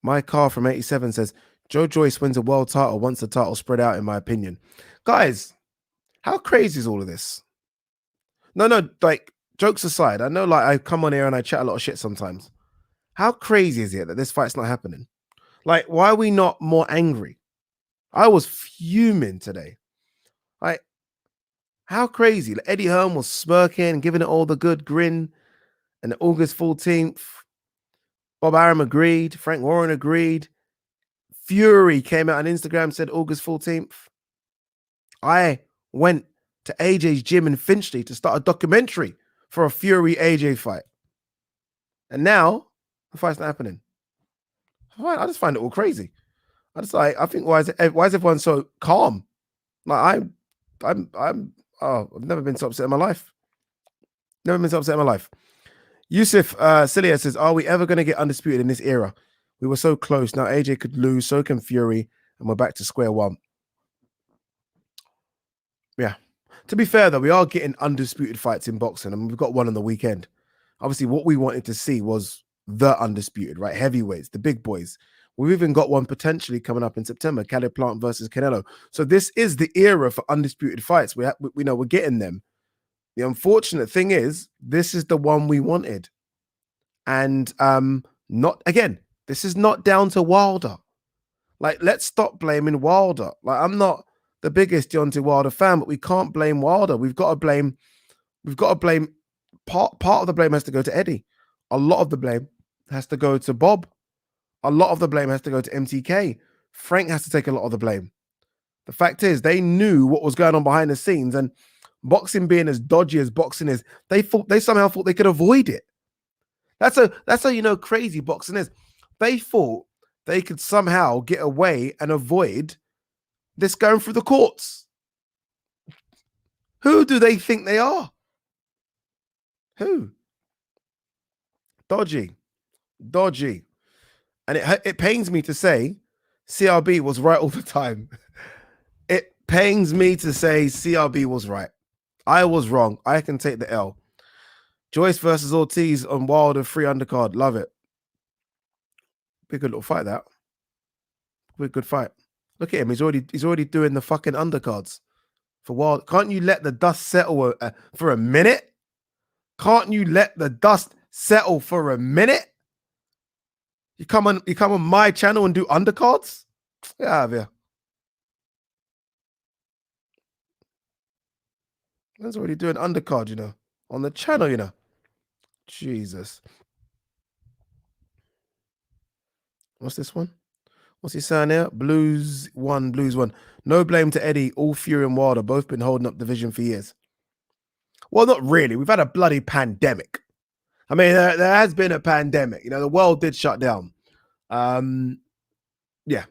Speaker 1: My car from 87 says, Joe Joyce wins a world title once the title spread out, in my opinion. Guys, how crazy is all of this? No, like, jokes aside, I know, like, I come on here and I chat a lot of shit sometimes. How crazy is it that this fight's not happening? Like, why are we not more angry? I was fuming today. Like, how crazy? Like, Eddie Hearn was smirking, giving it all the good grin. And August 14th, Bob Arum agreed. Frank Warren agreed. Fury came out on Instagram, said August 14th. I went to AJ's gym in Finchley to start a documentary for a Fury AJ fight. And now the fight's not happening. I just find it all crazy. I think why is everyone so calm? Like I've never been so upset in my life. Never been so upset in my life. Yusuf Cilia says, are we ever going to get undisputed in this era? We were so close. Now AJ could lose, so can Fury, and we're back to square one. Yeah. To be fair, though, we are getting undisputed fights in boxing, and we've got one on the weekend. Obviously, what we wanted to see was the undisputed, right? Heavyweights, the big boys. We've even got one potentially coming up in September, Caleb Plant versus Canelo. So this is the era for undisputed fights. We know we're getting them. The unfortunate thing is, this is the one we wanted. And not again, this is not down to Wilder. Like, let's stop blaming Wilder. Like, I'm not the biggest Deontay Wilder fan, but we can't blame Wilder. We've got to blame part of the blame has to go to Eddie. A lot of the blame has to go to Bob. A lot of the blame has to go to MTK. Frank has to take a lot of the blame. The fact is, they knew what was going on behind the scenes, and boxing being as dodgy as boxing is, they somehow thought they could avoid it. That's how crazy boxing is. They thought they could somehow get away and avoid this going through the courts. Who do they think they are? Who? Dodgy. And it pains me to say CRB was right all the time. It pains me to say CRB was right. I was wrong. I can take the L. Joyce versus Ortiz on Wilder 3 undercard. Love it. Be a good little fight, that. Be a good fight. Look at him. He's already doing the fucking undercards for Wilder. Can't you let the dust settle for a minute? Can't you let the dust settle for a minute? You come on my channel and do undercards? Get out of here. Man's already doing undercard, on the channel, Jesus. What's this one? What's he saying here? Blues one. No blame to Eddie. All Fury and Wilder both been holding up division for years. Well, not really. We've had a bloody pandemic. I mean, there has been a pandemic. The world did shut down. Yeah,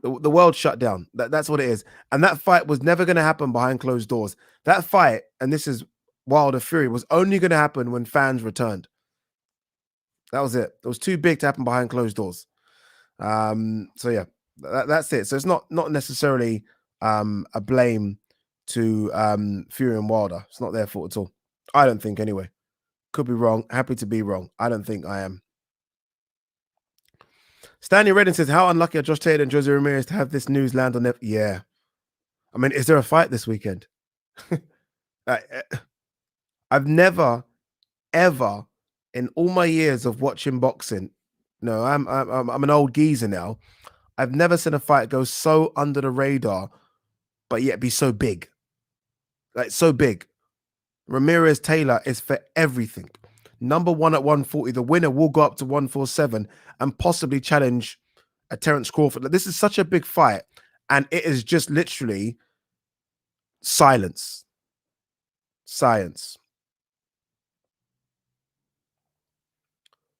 Speaker 1: the world shut down. That's what it is. And that fight was never going to happen behind closed doors. That fight, and this is Wilder Fury, was only going to happen when fans returned. That was it. It was too big to happen behind closed doors. So yeah, that's it. So it's not necessarily a blame to Fury and Wilder. It's not their fault at all. I don't think, anyway. Could be wrong. Happy to be wrong. I don't think I am. Stanley Redden says, how unlucky are Josh Taylor and Jose Ramirez to have this news land on their... Yeah. I mean, is there a fight this weekend? I've never, ever, in all my years of watching boxing, no, I'm an old geezer now, I've never seen a fight go so under the radar, but yet be so big. Like, so big. Ramirez Taylor is for everything. Number 1 at 140. The winner will go up to 147 and possibly challenge a Terence Crawford. This is such a big fight, and it is just literally silence. Science.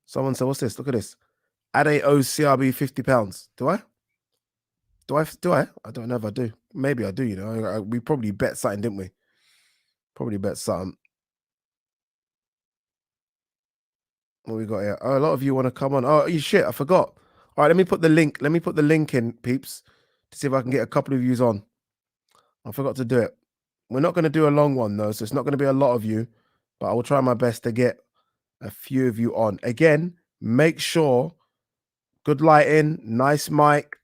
Speaker 1: Someone said, what's this? Look at this. Ade owes CRB £50. Do I? I don't know if I do. Maybe I do, we probably bet something, didn't we? Probably bet something. What we got here? Oh, a lot of you want to come on. Oh, you shit, I forgot. All right, let me put the link in, peeps, to see if I can get a couple of yous on. I forgot to do it. We're not going to do a long one, though, so it's not going to be a lot of you, but I will try my best to get a few of you on. Again, make sure, good lighting, nice mic.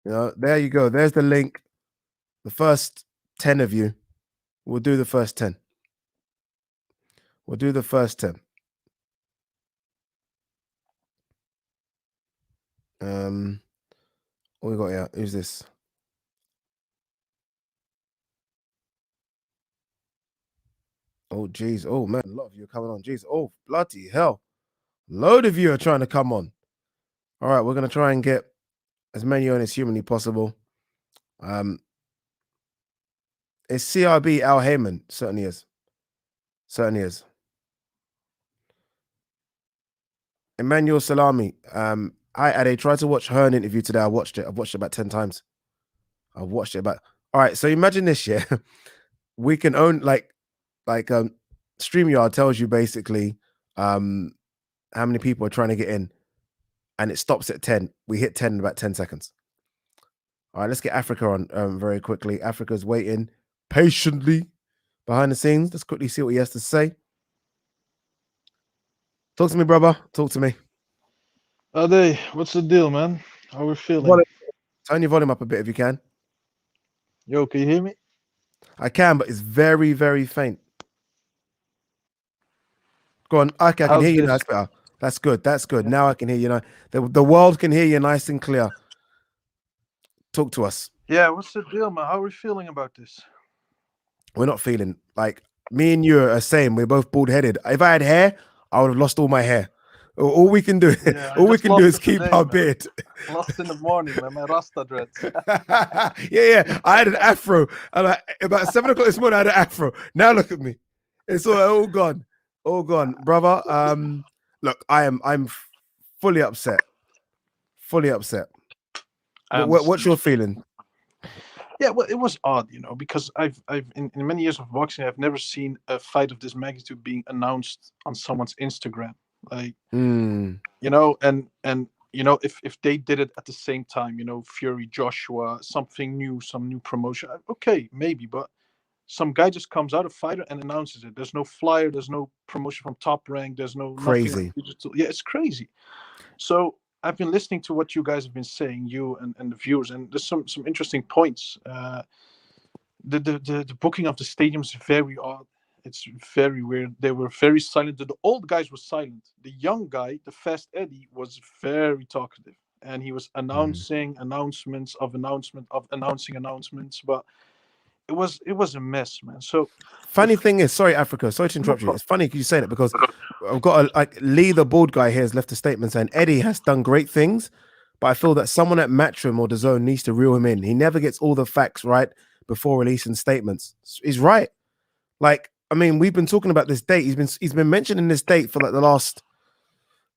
Speaker 1: There you go. There's the link. The first 10 of you, we'll do the first 10. We'll do the first 10. What we got here? Who's this? Oh, geez. Oh, man. A lot of you are coming on. Jeez. Oh, bloody hell. Load of you are trying to come on. All right. We're going to try and get as many on as humanly possible. Is CRB Al Heyman? Certainly is. Certainly is. Emmanuel Salami. Hi, Ade. Tried to watch her interview today. I watched it. I've watched it about 10 times. I've watched it about... All right. So imagine this, yeah. We can own like StreamYard tells you basically how many people are trying to get in, and it stops at 10. We hit 10 in about 10 seconds. All right, let's get Africa on very quickly. Africa's waiting patiently behind the scenes. Let's quickly see what he has to say. Talk to me, brother. Talk to me.
Speaker 2: Ade, what's the deal, man? How we feeling?
Speaker 1: Turn your volume up a bit if you can.
Speaker 2: Yo, can you hear me?
Speaker 1: I can, but it's very, very faint. Go on. Okay, I can hear
Speaker 2: How's
Speaker 1: you now.
Speaker 2: this?
Speaker 1: That's better. That's good. That's good.
Speaker 2: Yeah.
Speaker 1: Now I can hear you now. The world can hear you nice and clear. Talk to us.
Speaker 2: Yeah, what's the deal, man? How are we feeling about this?
Speaker 1: We're not feeling like me and you are same. We're both bald headed. If I had hair, I would have lost all my hair. All we can do,
Speaker 2: Yeah, I
Speaker 1: all we
Speaker 2: just
Speaker 1: can do
Speaker 2: lost
Speaker 1: is
Speaker 2: it
Speaker 1: keep
Speaker 2: today,
Speaker 1: our
Speaker 2: man.
Speaker 1: beard.
Speaker 2: Lost in the morning, man. My Rasta dreads.
Speaker 1: Yeah. I had an afro. And about 7 o'clock this morning, I had an afro. Now look at me. It's all gone. All gone. Brother. Look, I'm fully upset. Fully upset.
Speaker 2: I
Speaker 1: What's
Speaker 2: understand.
Speaker 1: your feeling?
Speaker 2: Yeah, well, it was odd, because I've in many years of boxing, I've never seen a fight of this magnitude being announced on someone's Instagram. Like,
Speaker 1: Mm,
Speaker 2: and if they did it at the same time, Fury, Joshua, something new, some new promotion, okay, maybe, but some guy just comes out, a fighter, and announces it. There's no flyer, there's no promotion from Top Rank, there's no nothing on
Speaker 1: crazy.
Speaker 2: digital. Yeah, it's crazy. So I've been listening to what you guys have been saying, you and the viewers, and there's some interesting points. The booking of the stadium is very odd. It's very weird. They were very silent. The old guys were silent. The young guy, the Fast Eddie, was very talkative, and he was
Speaker 1: Mm.
Speaker 2: announcing announcements of announcement of announcing announcements. But it was a mess, man. So the
Speaker 1: Funny thing is, sorry, Africa, sorry to
Speaker 2: no
Speaker 1: interrupt you. It's
Speaker 2: problem.
Speaker 1: funny you say that because I've got like Lee, the bald guy here, has left a statement saying Eddie has done great things, but I feel that someone at Matchroom or the Zone needs to reel him in. He never gets all the facts right before releasing statements. He's right. Like, I mean, we've been talking about this date. He's been mentioning this date for like the last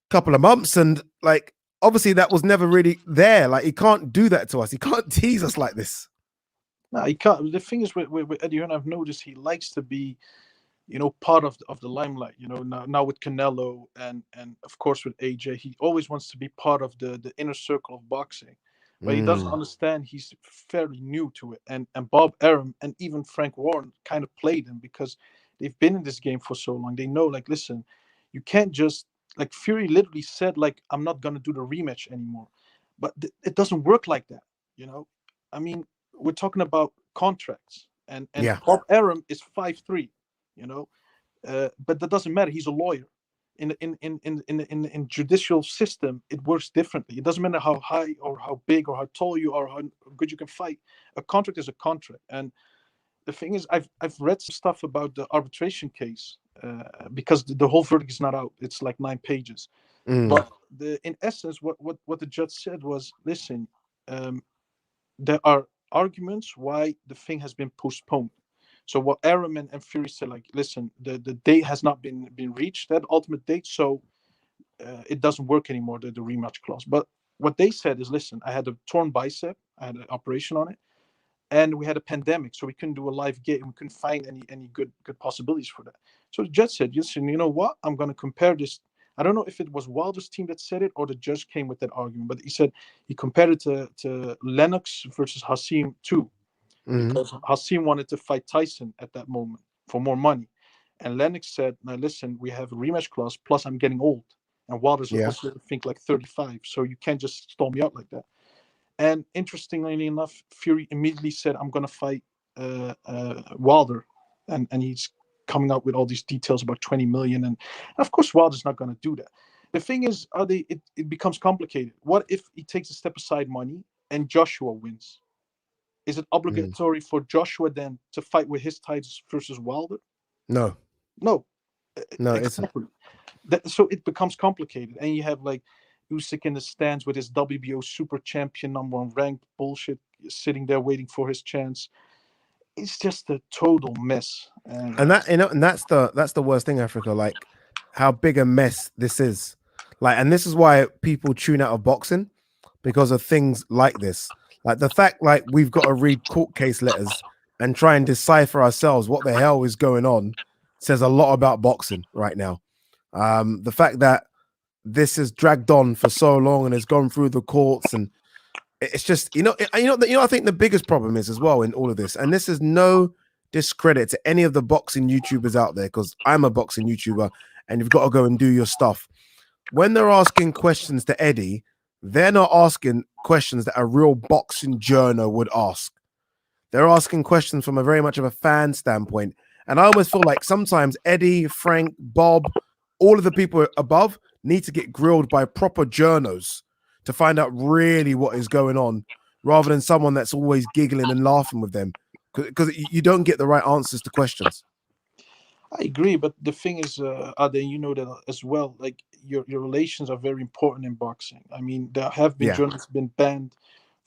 Speaker 1: couple of months, and like obviously that was never really there. Like, he can't do that to us. He can't tease us like this.
Speaker 2: No, he can't. The thing is with Eddie Hearn, I've noticed he likes to be, part of the limelight. Now with Canelo and of course with AJ, he always wants to be part of the inner circle of boxing, but he doesn't
Speaker 1: Mm,
Speaker 2: understand he's fairly new to it. And Bob Arum and even Frank Warren kind of played him because they've been in this game for so long. They know, like, listen, you can't just, like, Fury literally said, like, I'm not gonna do the rematch anymore, but it doesn't work like that. You know, I mean, we're talking about contracts, and
Speaker 1: yeah.
Speaker 2: Bob Arum is 5'3". You know, but that doesn't matter. He's a lawyer. In judicial system, it works differently. It doesn't matter how high or how big or how tall you are, how good you can fight. A contract is a contract. And the thing is, I've read some stuff about the arbitration case, because the whole verdict is not out. It's like 9 pages.
Speaker 1: Mm,
Speaker 2: But in essence, what the judge said was, listen, um, there are arguments why the thing has been postponed. So what Arum and Fury said, like, listen, the date has not been reached, that ultimate date, so it doesn't work anymore, the rematch clause. But what they said is, listen, I had a torn bicep, I had an operation on it, and we had a pandemic, so we couldn't do a live game. We couldn't find any good possibilities for that. So the judge said, listen, you know what? I'm going to compare this. I don't know if it was Wilder's team that said it or the judge came with that argument, but he said he compared it to Lennox versus Hassim too,
Speaker 1: mm,
Speaker 2: because Hassim wanted to fight Tyson at that moment for more money. And Lennox said, now listen, we have a rematch clause, plus I'm getting old. And Wilder's
Speaker 1: yeah.
Speaker 2: also, I think, like 35. So you can't just stall me out like that. And interestingly enough, Fury immediately said, "I'm going to fight Wilder," and he's coming out with all these details about 20 million, and of course Wilder's not going to do that. The thing is, are they? It becomes complicated. What if he takes a step aside money and Joshua wins? Is it
Speaker 1: Mm.
Speaker 2: obligatory for Joshua then to fight with his titles versus Wilder?
Speaker 1: No,
Speaker 2: No,
Speaker 1: no, it isn't.
Speaker 2: exactly. So it becomes complicated, and you have like Usyk in the stands with his WBO super champion number one ranked bullshit, sitting there waiting for his chance. It's just a total mess. And
Speaker 1: And and that's the worst thing, Africa. Like how big a mess this is. Like, and this is why people tune out of boxing because of things like this. Like the fact, like we've got to read court case letters and try and decipher ourselves what the hell is going on says a lot about boxing right now. The fact that this has dragged on for so long and has gone through the courts, and it's just I think the biggest problem is as well in all of this, and this is no discredit to any of the boxing YouTubers out there because I'm a boxing YouTuber and you've got to go and do your stuff. When they're asking questions to Eddie, they're not asking questions that a real boxing journo would ask. They're asking questions from a very much of a fan standpoint. And I almost feel like sometimes Eddie, Frank, Bob, all of the people above need to get grilled by proper journos to find out really what is going on, rather than someone that's always giggling and laughing with them, because you don't get the right answers to questions.
Speaker 2: I agree, but the thing is, Ade, you know that as well. Like your relations are very important in boxing. I mean, there have been
Speaker 1: Yeah.
Speaker 2: journalists been banned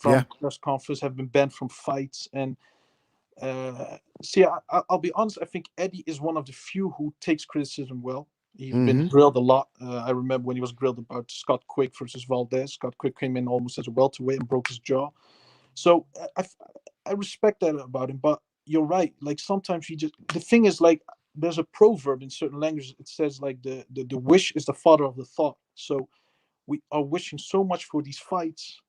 Speaker 1: Yeah.
Speaker 2: from press conference, have been banned from fights, and see, I'll be honest. I think Eddie is one of the few who takes criticism well. He's been
Speaker 1: Mm-hmm.
Speaker 2: grilled a lot. I remember when he was grilled about Scott Quick versus Valdez. Scott Quick came in almost as a welterweight and broke his jaw. So I respect that about him. But you're right. Like sometimes he just the thing is like there's a proverb in certain languages. It says like the wish is the father of the thought. So we are wishing so much for these fights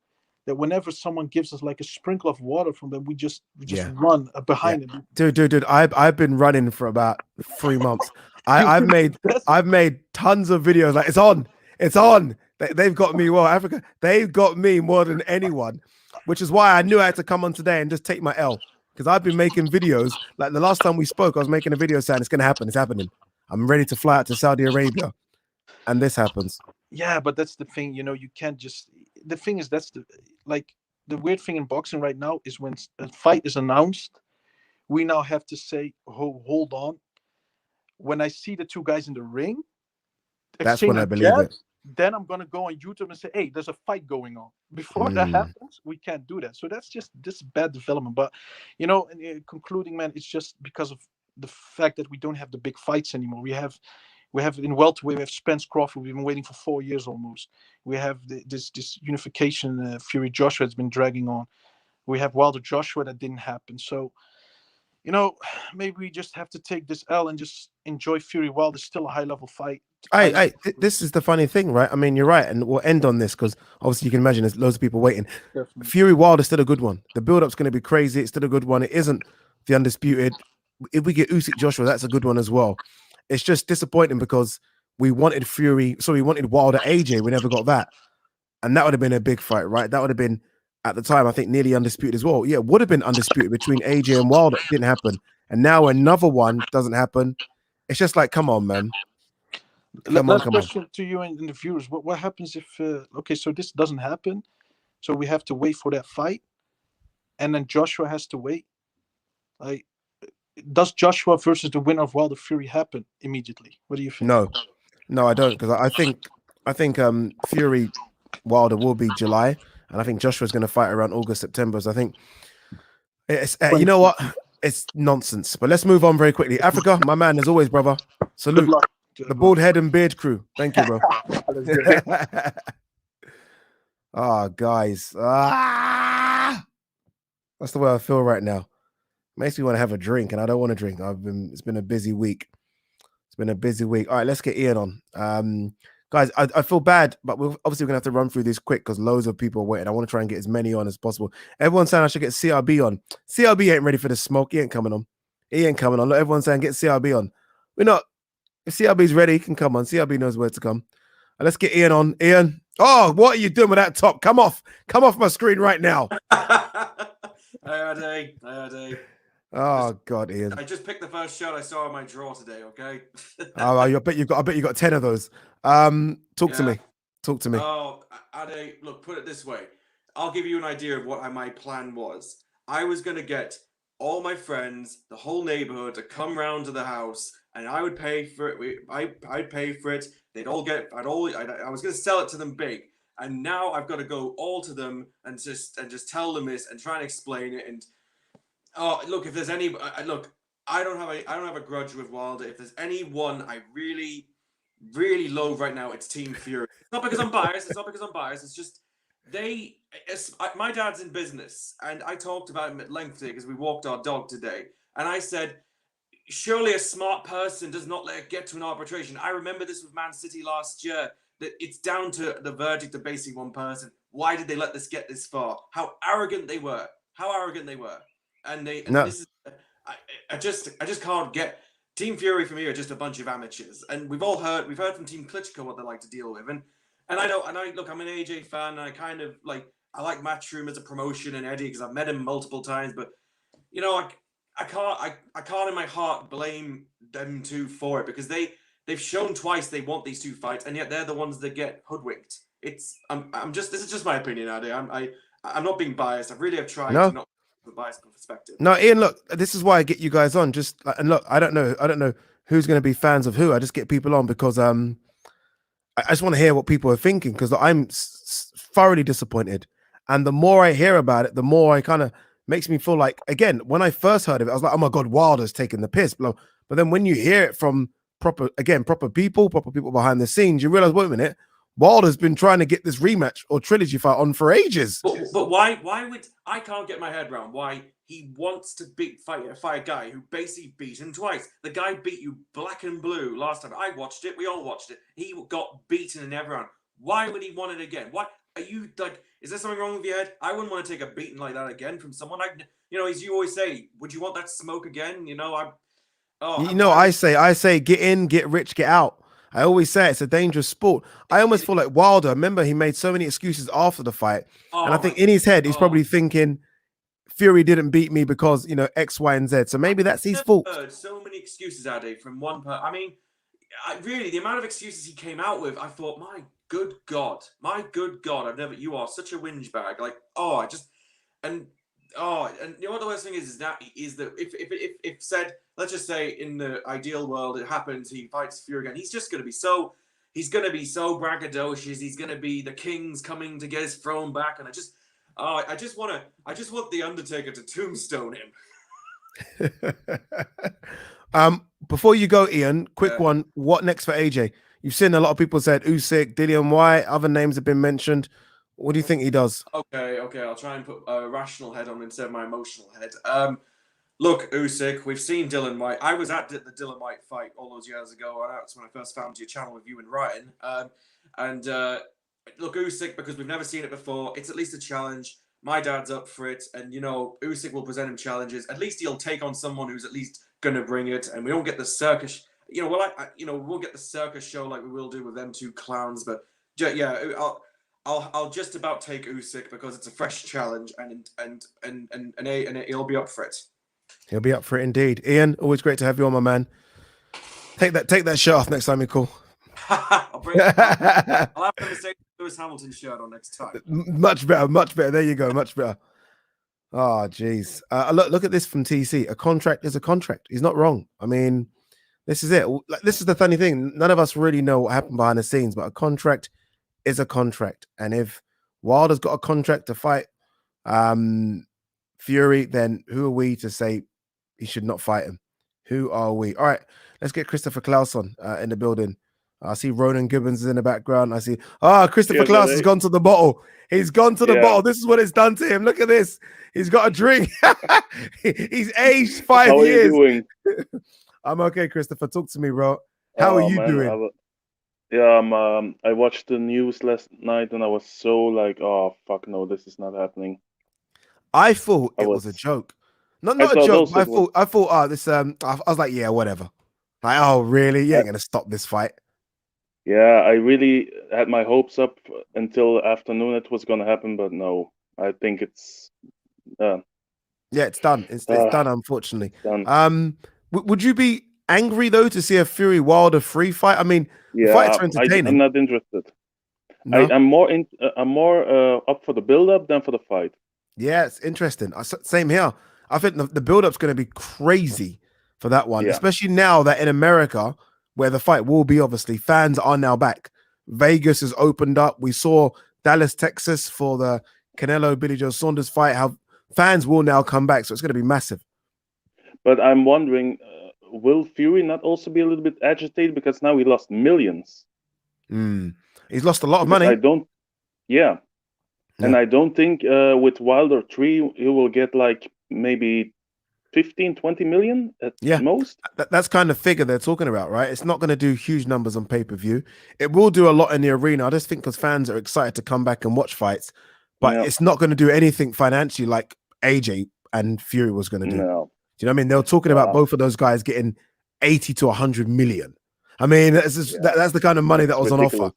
Speaker 2: that whenever someone gives us like a sprinkle of water from them, we just
Speaker 1: Yeah.
Speaker 2: run
Speaker 1: Yeah.
Speaker 2: behind it.
Speaker 1: Dude. I've been running for about 3 months. I've made
Speaker 2: That's
Speaker 1: I've made tons of videos. Like it's on. It's on. They've got me well. Africa, they've got me more than anyone, which is why I knew I had to come on today and just take my L. Because I've been making videos. Like the last time we spoke, I was making a video saying it's gonna happen. It's happening. I'm ready to fly out to Saudi Arabia. And this happens.
Speaker 2: yeah, but that's the thing. You can't just. The thing is, that's the like the weird thing in boxing right now is when a fight is announced, we now have to say, "Oh, hold on." When I see the two guys in the ring
Speaker 1: That's when I
Speaker 2: exchanging
Speaker 1: believe it.
Speaker 2: jabs, then I'm gonna go on YouTube and say, "Hey, there's a fight going on." Before that
Speaker 1: Mm,
Speaker 2: happens, we can't do that. So that's just this bad development. But and, concluding, man, it's just because of the fact that we don't have the big fights anymore. We have in welterweight, we have Spence Crawford. We've been waiting for 4 years almost. We have this unification. Fury Joshua has been dragging on. We have Wilder Joshua that didn't happen. So you know, maybe we just have to take this L and just enjoy Fury Wilder. Still a high level fight. High level.
Speaker 1: this is the funny thing, right? I mean, you're right, and we'll end on this because obviously you can imagine there's loads of people waiting.
Speaker 2: Definitely.
Speaker 1: Fury Wilder is still a good one. The build-up's going to be crazy. It's still a good one. It isn't the undisputed. If we get Usyk Joshua, that's a good one as well. It's just disappointing because we wanted Fury, so we wanted Wilder AJ. We never got that, and that would have been a big fight, right? That would have been at the time, I think, nearly undisputed as well. Yeah, it would have been undisputed between AJ and Wilder. It didn't happen, and now another one doesn't happen. It's just like, come on, man. Come on,
Speaker 2: Last
Speaker 1: come on.
Speaker 2: question to you and the viewers. What happens if okay, so this doesn't happen, so we have to wait for that fight, and then Joshua has to wait. Like, does Joshua versus the winner of Wilder Fury happen immediately? What do you think?
Speaker 1: No, no, I don't, because I think Fury Wilder will be July, and I think Joshua's going to fight around August, September. So I think it's you know what, it's nonsense. But let's move on very quickly. Africa, my man, as always, brother.
Speaker 2: Good
Speaker 1: Salute
Speaker 2: luck.
Speaker 1: the bald head and beard crew. Thank you, bro.
Speaker 2: Let's go.
Speaker 1: Ah, guys, that's the way I feel right now. Makes me want to have a drink, and I don't want to drink. It's been a busy week. It's been a busy week. All right, let's get Ian on. Guys, I feel bad, but we're obviously gonna have to run through this quick because loads of people are waiting. I want to try and get as many on as possible. Everyone's saying I should get CRB on. CRB ain't ready for the smoke. He ain't coming on. He ain't coming on. Look, everyone's saying get CRB on. We're not. If CRB's ready, he can come on. CRB knows where to come. Let's get Ian on. Ian. Oh, what are you doing with that top? Come off. Come off my screen right now.
Speaker 3: Hey, Ade.
Speaker 1: Oh God, Ian.
Speaker 3: I just picked the first shot I saw in my drawer today. Okay.
Speaker 1: Oh, I bet you got 10 of those. Talk to me. Talk to me.
Speaker 3: Oh, Ade, look, put it this way. I'll give you an idea of what my plan was. I was gonna get all my friends, the whole neighborhood, to come round to the house, and I would pay for it. I'd pay for it. They'd all get. I was gonna sell it to them big, and now I've got to go all to them and just tell them this and try and explain it. And oh, look, if there's any, look, I don't have a grudge with Wilder. If there's anyone I really, really loathe right now, it's Team Fury. It's not because I'm biased. It's just my dad's in business, and I talked about him at length today because we walked our dog today, and I said, surely a smart person does not let it get to an arbitration. I remember this with Man City last year, that it's down to the verdict of basically one person. Why did they let this get this far? How arrogant they were. And this is, I just can't get. Team Fury for me are just a bunch of amateurs, and we've heard from Team Klitschko what they like to deal with, and And I know, look, I'm an AJ fan, and I kind of I like Matchroom as a promotion and Eddie because I've met him multiple times, but you know, I can't in my heart blame them two for it because they've shown twice they want these two fights, and yet they're the ones that get hoodwinked. I'm just this is just my opinion, Eddie. I'm not being biased. I really have tried
Speaker 1: No.
Speaker 3: to not have a biased perspective.
Speaker 1: No, Ian, look, this is why I get you guys on. Just and look, I don't know who's going to be fans of who. I just get people on because I just want to hear what people are thinking because I'm thoroughly disappointed, and the more I hear about it, the more I kind of makes me feel like again when I first heard of it, I was like, oh my god, Wilder's taking the piss, bro. But then when you hear it from proper people behind the scenes, you realize, wait a minute, Wilder's been trying to get this rematch or trilogy fight on for ages.
Speaker 3: But why would I can't get my head around why he wants to fight a guy who basically beat him twice. The guy beat you black and blue last time. I watched it. We all watched it. He got beaten in every round. Why would he want it again? Why are you like? Is there something wrong with your head? I wouldn't want to take a beating like that again from someone. As you always say, would you want that smoke again? I
Speaker 1: say, get in, get rich, get out. I always say it's a dangerous sport. I almost feel like Wilder. Remember, he made so many excuses after the fight, and I think in his head he's probably thinking, Fury didn't beat me because X, Y, and Z. So maybe that's his fault.
Speaker 3: Heard so many excuses, Addy, from one person. I mean, really, the amount of excuses he came out with, I thought, my good God, you are such a whinge bag. And you know what the worst thing is that if said, let's just say in the ideal world it happens, he fights Fury again, he's going to be so braggadocious. He's going to be the king's coming to get his throne back, and I just want the Undertaker to tombstone him.
Speaker 1: Before you go, Ian, quick one. What next for AJ? You've seen a lot of people said Usyk, Dillian White, other names have been mentioned. What do you think he does?
Speaker 3: Okay. I'll try and put a rational head on instead of my emotional head. Look, Usyk, we've seen Dillian White. I was at the Dillian White fight all those years ago, and that's when I first found your channel with you and Ryan. Look, Usyk, because we've never seen it before, it's at least a challenge. My dad's up for it, and Usyk will present him challenges. At least he'll take on someone who's at least gonna bring it, and we don't get the circus. We won't get the circus show like we will do with them two clowns. But yeah, I'll just about take Usyk because it's a fresh challenge, and he'll be up for it.
Speaker 1: He'll be up for it indeed. Ian, always great to have you on, my man. Take that shirt off next time you call.
Speaker 3: I'll have to say Lewis Hamilton shirt on next time.
Speaker 1: Much better. There you go, much better. Oh, geez. Look at this from TC. A contract is a contract. He's not wrong. I mean, this is it. This is the funny thing. None of us really know what happened behind the scenes, but a contract is a contract. And if Wilder's got a contract to fight Fury, then who are we to say he should not fight him? Who are we? All right, let's get Christopher Klaus on in the building. I see Ronan Gibbons is in the background. I see, Christopher Klaus has gone to the bottle. He's gone to the bottle. This is what it's done to him. Look at this. He's got a drink. He's aged 5 years.
Speaker 4: How are you doing?
Speaker 1: I'm okay, Christopher. Talk to me, bro. How are you doing?
Speaker 4: I watched the news last night and I was so like, oh, fuck no, this is not happening.
Speaker 1: I thought it was a joke. Not a joke. I thought, this, I was like, yeah, whatever. Like, oh, really? You ain't going to stop this fight.
Speaker 4: Yeah, I really had my hopes up until afternoon it was going to happen, but no, I think it's...
Speaker 1: yeah, it's done. It's done, unfortunately. Done. Would you be angry, though, to see a Fury Wilder free fight? I mean, fights are entertaining.
Speaker 4: I'm not interested.
Speaker 1: No?
Speaker 4: I'm more up for the build-up than for the fight.
Speaker 1: Yeah, it's interesting. Same here. I think the build-up's going to be crazy for that one, especially now that in America, where the fight will be, obviously, fans are now back. Vegas has opened up. We saw Dallas, Texas for the Canelo Billy Joe Saunders fight. How fans will now come back, so it's going to be massive.
Speaker 4: But I'm wondering, will Fury not also be a little bit agitated because now he lost millions?
Speaker 1: He's lost a lot of money.
Speaker 4: And I don't think with Wilder 3 he will get like maybe 15-20 million at most.
Speaker 1: That's kind of figure they're talking about, right? It's not going to do huge numbers on pay-per-view. It will do a lot in the arena. I just think because fans are excited to come back and watch fights, but it's not going to do anything financially like AJ and Fury was going to do.
Speaker 4: No.
Speaker 1: Do you know what I mean? They were talking about both of those guys getting 80 to 100 million. I mean, that's the kind of money that was on offer.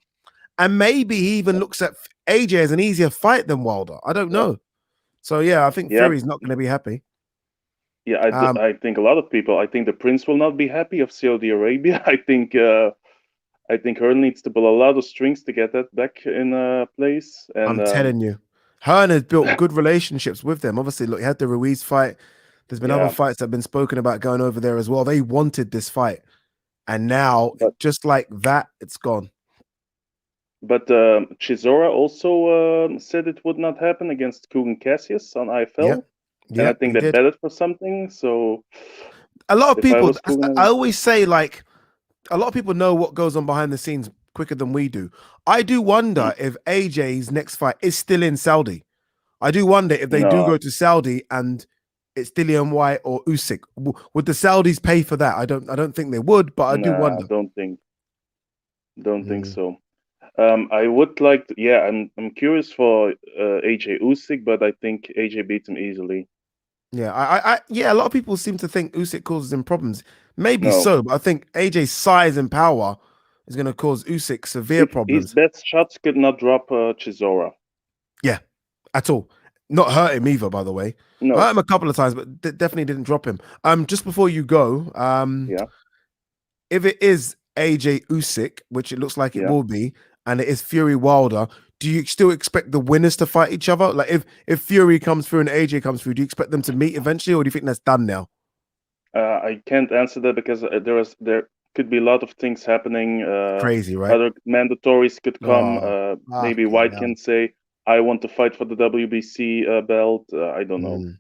Speaker 1: And maybe he even looks at AJ as an easier fight than Wilder. I don't know. So yeah, I think Fury's not going to be happy.
Speaker 4: Yeah, I think a lot of people. I think the Prince will not be happy of Saudi Arabia. I think Hearn needs to pull a lot of strings to get that back in place. And
Speaker 1: I'm telling you, Hearn has built good relationships with them. Obviously, look, he had the Ruiz fight. There's been other fights that have been spoken about going over there as well. They wanted this fight, and now just like that, it's gone.
Speaker 4: But Chisora also said it would not happen against Kugan Cassius on IFL.
Speaker 1: Yeah,
Speaker 4: and I think they bet it for something. So
Speaker 1: a lot of people, I always say, like, a lot of people know what goes on behind the scenes quicker than we do. I do wonder if AJ's next fight is still in Saudi. I do wonder if they do go to Saudi and it's Dillian White or Usyk. Would the Saudis pay for that? I don't think they would, but I do wonder.
Speaker 4: Don't think so. I would like to, I'm curious for AJ Usyk, but I think AJ beats him easily.
Speaker 1: Yeah, a lot of people seem to think Usyk causes him problems. Maybe so, but I think AJ's size and power is going to cause Usyk severe problems.
Speaker 4: His best shots could not drop Chisora.
Speaker 1: Yeah, at all. Not hurt him either, by the way.
Speaker 4: No.
Speaker 1: Hurt him a couple of times, but definitely didn't drop him. Just before you go, if it is AJ Usyk, which it looks like it will be, and it is Fury Wilder, do you still expect the winners to fight each other? Like if Fury comes through and AJ comes through, do you expect them to meet eventually, or do you think that's done now?
Speaker 4: I can't answer that because there could be a lot of things happening.
Speaker 1: Crazy, right?
Speaker 4: Other mandatories could come. Maybe White can say, "I want to fight for the WBC belt." I don't know.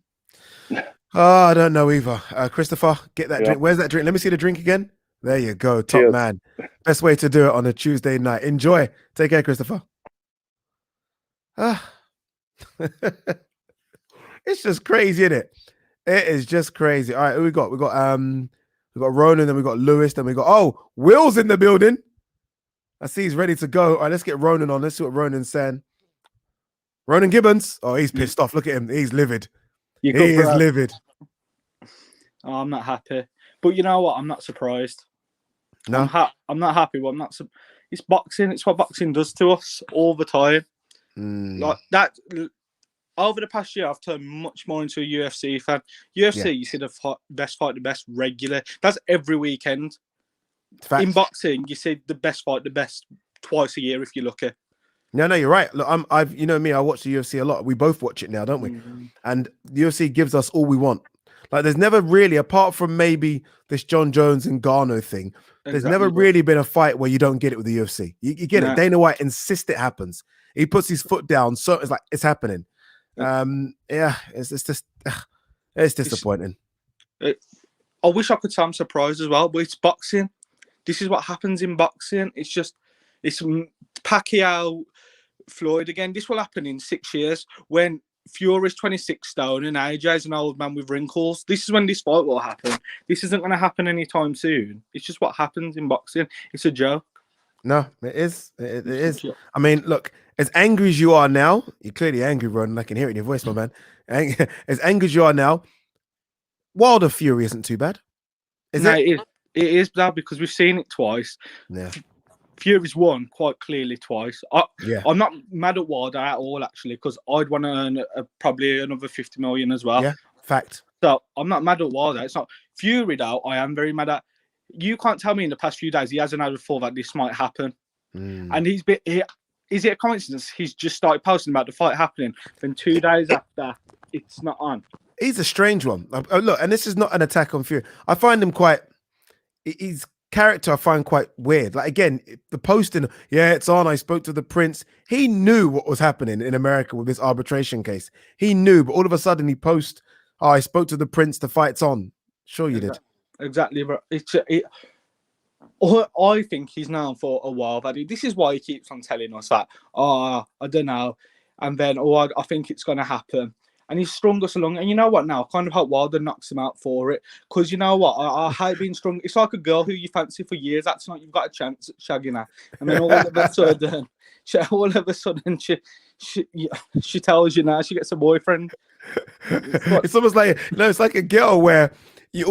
Speaker 1: I don't know either. Christopher, get that drink. Where's that drink? Let me see the drink again. There you go. Top
Speaker 4: Cheers.
Speaker 1: Man. Best way to do it on a Tuesday night. Enjoy. Take care, Christopher. It's just crazy, isn't it? It is just crazy. All right, who we got? We got Ronan, then we got Lewis, then we got Will's in the building. I see he's ready to go. All right, let's get Ronan on. Let's see what Ronan's saying. Ronan Gibbons. Oh, he's pissed off. Look at him. He's livid. He is livid.
Speaker 5: Oh, I'm not happy. But you know what? I'm not surprised.
Speaker 1: No,
Speaker 5: I'm not happy. But I'm not. It's boxing. It's what boxing does to us all the time. Like that. Over the past year, I've turned much more into a UFC fan. UFC, you see the best fight the best regular. That's every weekend.
Speaker 1: Fact.
Speaker 5: In boxing, you see the best fight the best twice a year if you're lucky.
Speaker 1: No, you're right. Look, I've you know me, I watch the UFC a lot. We both watch it now, don't we? And the UFC gives us all we want. Like, there's never really, apart from maybe this John Jones and Garno thing, there's never really been a fight where you don't get it with the UFC. You get it. Dana White insists it happens. He puts his foot down, so it's like it's happening. It's just it's disappointing.
Speaker 5: I wish I could say I'm surprised as well, but it's boxing. This is what happens in boxing. It's Pacquiao, Floyd again. This will happen in 6 years when Fury's 26 stone and AJ's an old man with wrinkles. This is when this fight will happen. This isn't going to happen anytime soon. It's just what happens in boxing. It's a joke.
Speaker 1: No, it is. It is. I mean, look, as angry as you are now, you're clearly angry, Ronan. I can hear it in your voice, my man. As angry as you are now, Wilder Fury isn't too bad.
Speaker 5: It is bad because we've seen it twice.
Speaker 1: Yeah.
Speaker 5: Fury's won quite clearly twice. I'm not mad at Wilder at all, actually, because I'd want to earn probably another 50 million as well.
Speaker 1: Yeah, fact.
Speaker 5: So I'm not mad at Wilder. It's not Fury, though. I am very mad at. You can't tell me in the past few days he hasn't had a thought that this might happen. And is it a coincidence he's just started posting about the fight happening, then 2 days after it's not on?
Speaker 1: He's a strange one. Look, and this is not an attack on Fury. I find him his character I find quite weird. Like, again, the posting, it's on. I spoke to the Prince. He knew what was happening in America with this arbitration case. He knew, but all of a sudden he posts, I spoke to the Prince, the fight's on. Sure you did.
Speaker 5: Exactly, but I think he's known for a while that this is why he keeps on telling us that, I don't know, and then, I think it's going to happen. And he's strung us along. And you know what now? I kind of hope Wilder knocks him out for it. Because you know what? I hate being strung. It's like a girl who you fancy for years. That's not, you've got a chance at shagging her. And then all of a sudden, she tells you now she gets a boyfriend.
Speaker 1: It's almost like, it's like a girl where you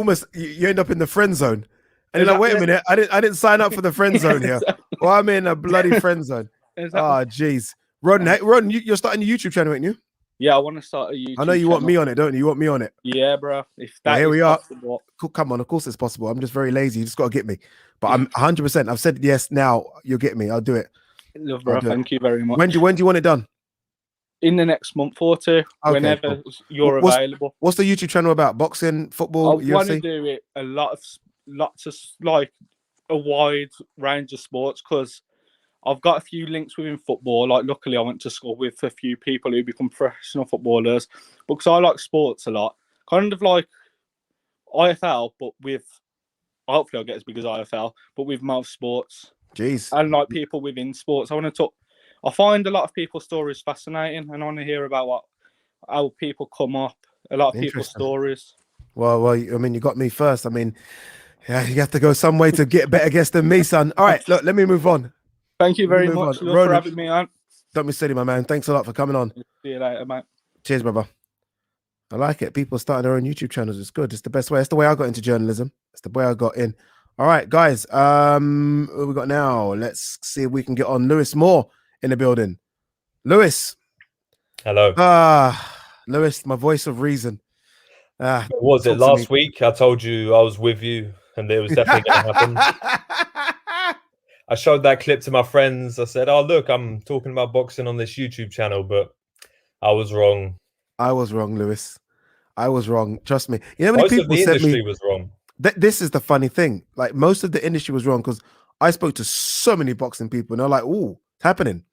Speaker 1: end up in the friend zone. And you're like, wait a minute, I didn't sign up for the friend zone here. Well, I'm in a bloody friend zone. Oh, jeez. Ron, you're starting a YouTube channel, ain't you?
Speaker 5: Yeah, I want to start a YouTube
Speaker 1: I know you want
Speaker 5: channel.
Speaker 1: me on it, don't you? You want me on it?
Speaker 5: Yeah, bro. If that
Speaker 1: Well, here
Speaker 5: is
Speaker 1: we are.
Speaker 5: possible.
Speaker 1: Cool, come on, of course it's possible. I'm just very lazy. You just got to get me. But I'm 100%. I've said yes now. You'll get me. I'll do it.
Speaker 5: Love, bro. Thank you very much.
Speaker 1: When do you want it done?
Speaker 5: In the next month or two,
Speaker 1: Okay,
Speaker 5: whenever
Speaker 1: cool.
Speaker 5: you're available.
Speaker 1: What's the YouTube channel about? Boxing, football,
Speaker 5: I want to
Speaker 1: UFC?
Speaker 5: do it lots of like a wide range of sports because I've got a few links within football. Like, luckily, I went to school with a few people who become professional footballers. But because I like sports a lot, kind of like IFL, but with hopefully I'll get as big as IFL, but with mouth sports.
Speaker 1: Jeez.
Speaker 5: And like people within sports. I find a lot of people's stories fascinating, and I want to hear about how people come up. A lot of people's stories.
Speaker 1: Well, I mean, you got me first. I mean, yeah, you have to go some way to get better guests than me, son. All right, look, let me move on.
Speaker 5: Thank you very much for having me on.
Speaker 1: Don't be silly, my man. Thanks a lot for coming on.
Speaker 5: See you later, mate.
Speaker 1: Cheers, brother. I like it. People starting their own YouTube channels. It's good. It's the best way. It's the way I got into journalism. It's the way I got in. All right, guys. What we got now? Let's see if we can get on Lewis Moore in the building. Lewis.
Speaker 6: Hello.
Speaker 1: Lewis, my voice of reason.
Speaker 6: What was it last week? I told you I was with you and it was definitely going to happen. I showed that clip to my friends. I said, oh, look, I'm talking about boxing on this YouTube channel, but I was wrong.
Speaker 1: I was wrong, Lewis. I was wrong. Trust me. You know how many
Speaker 6: most
Speaker 1: people
Speaker 6: of the
Speaker 1: said
Speaker 6: industry was wrong.
Speaker 1: This is the funny thing. Like, most of the industry was wrong because I spoke to so many boxing people and they're like, oh, it's happening.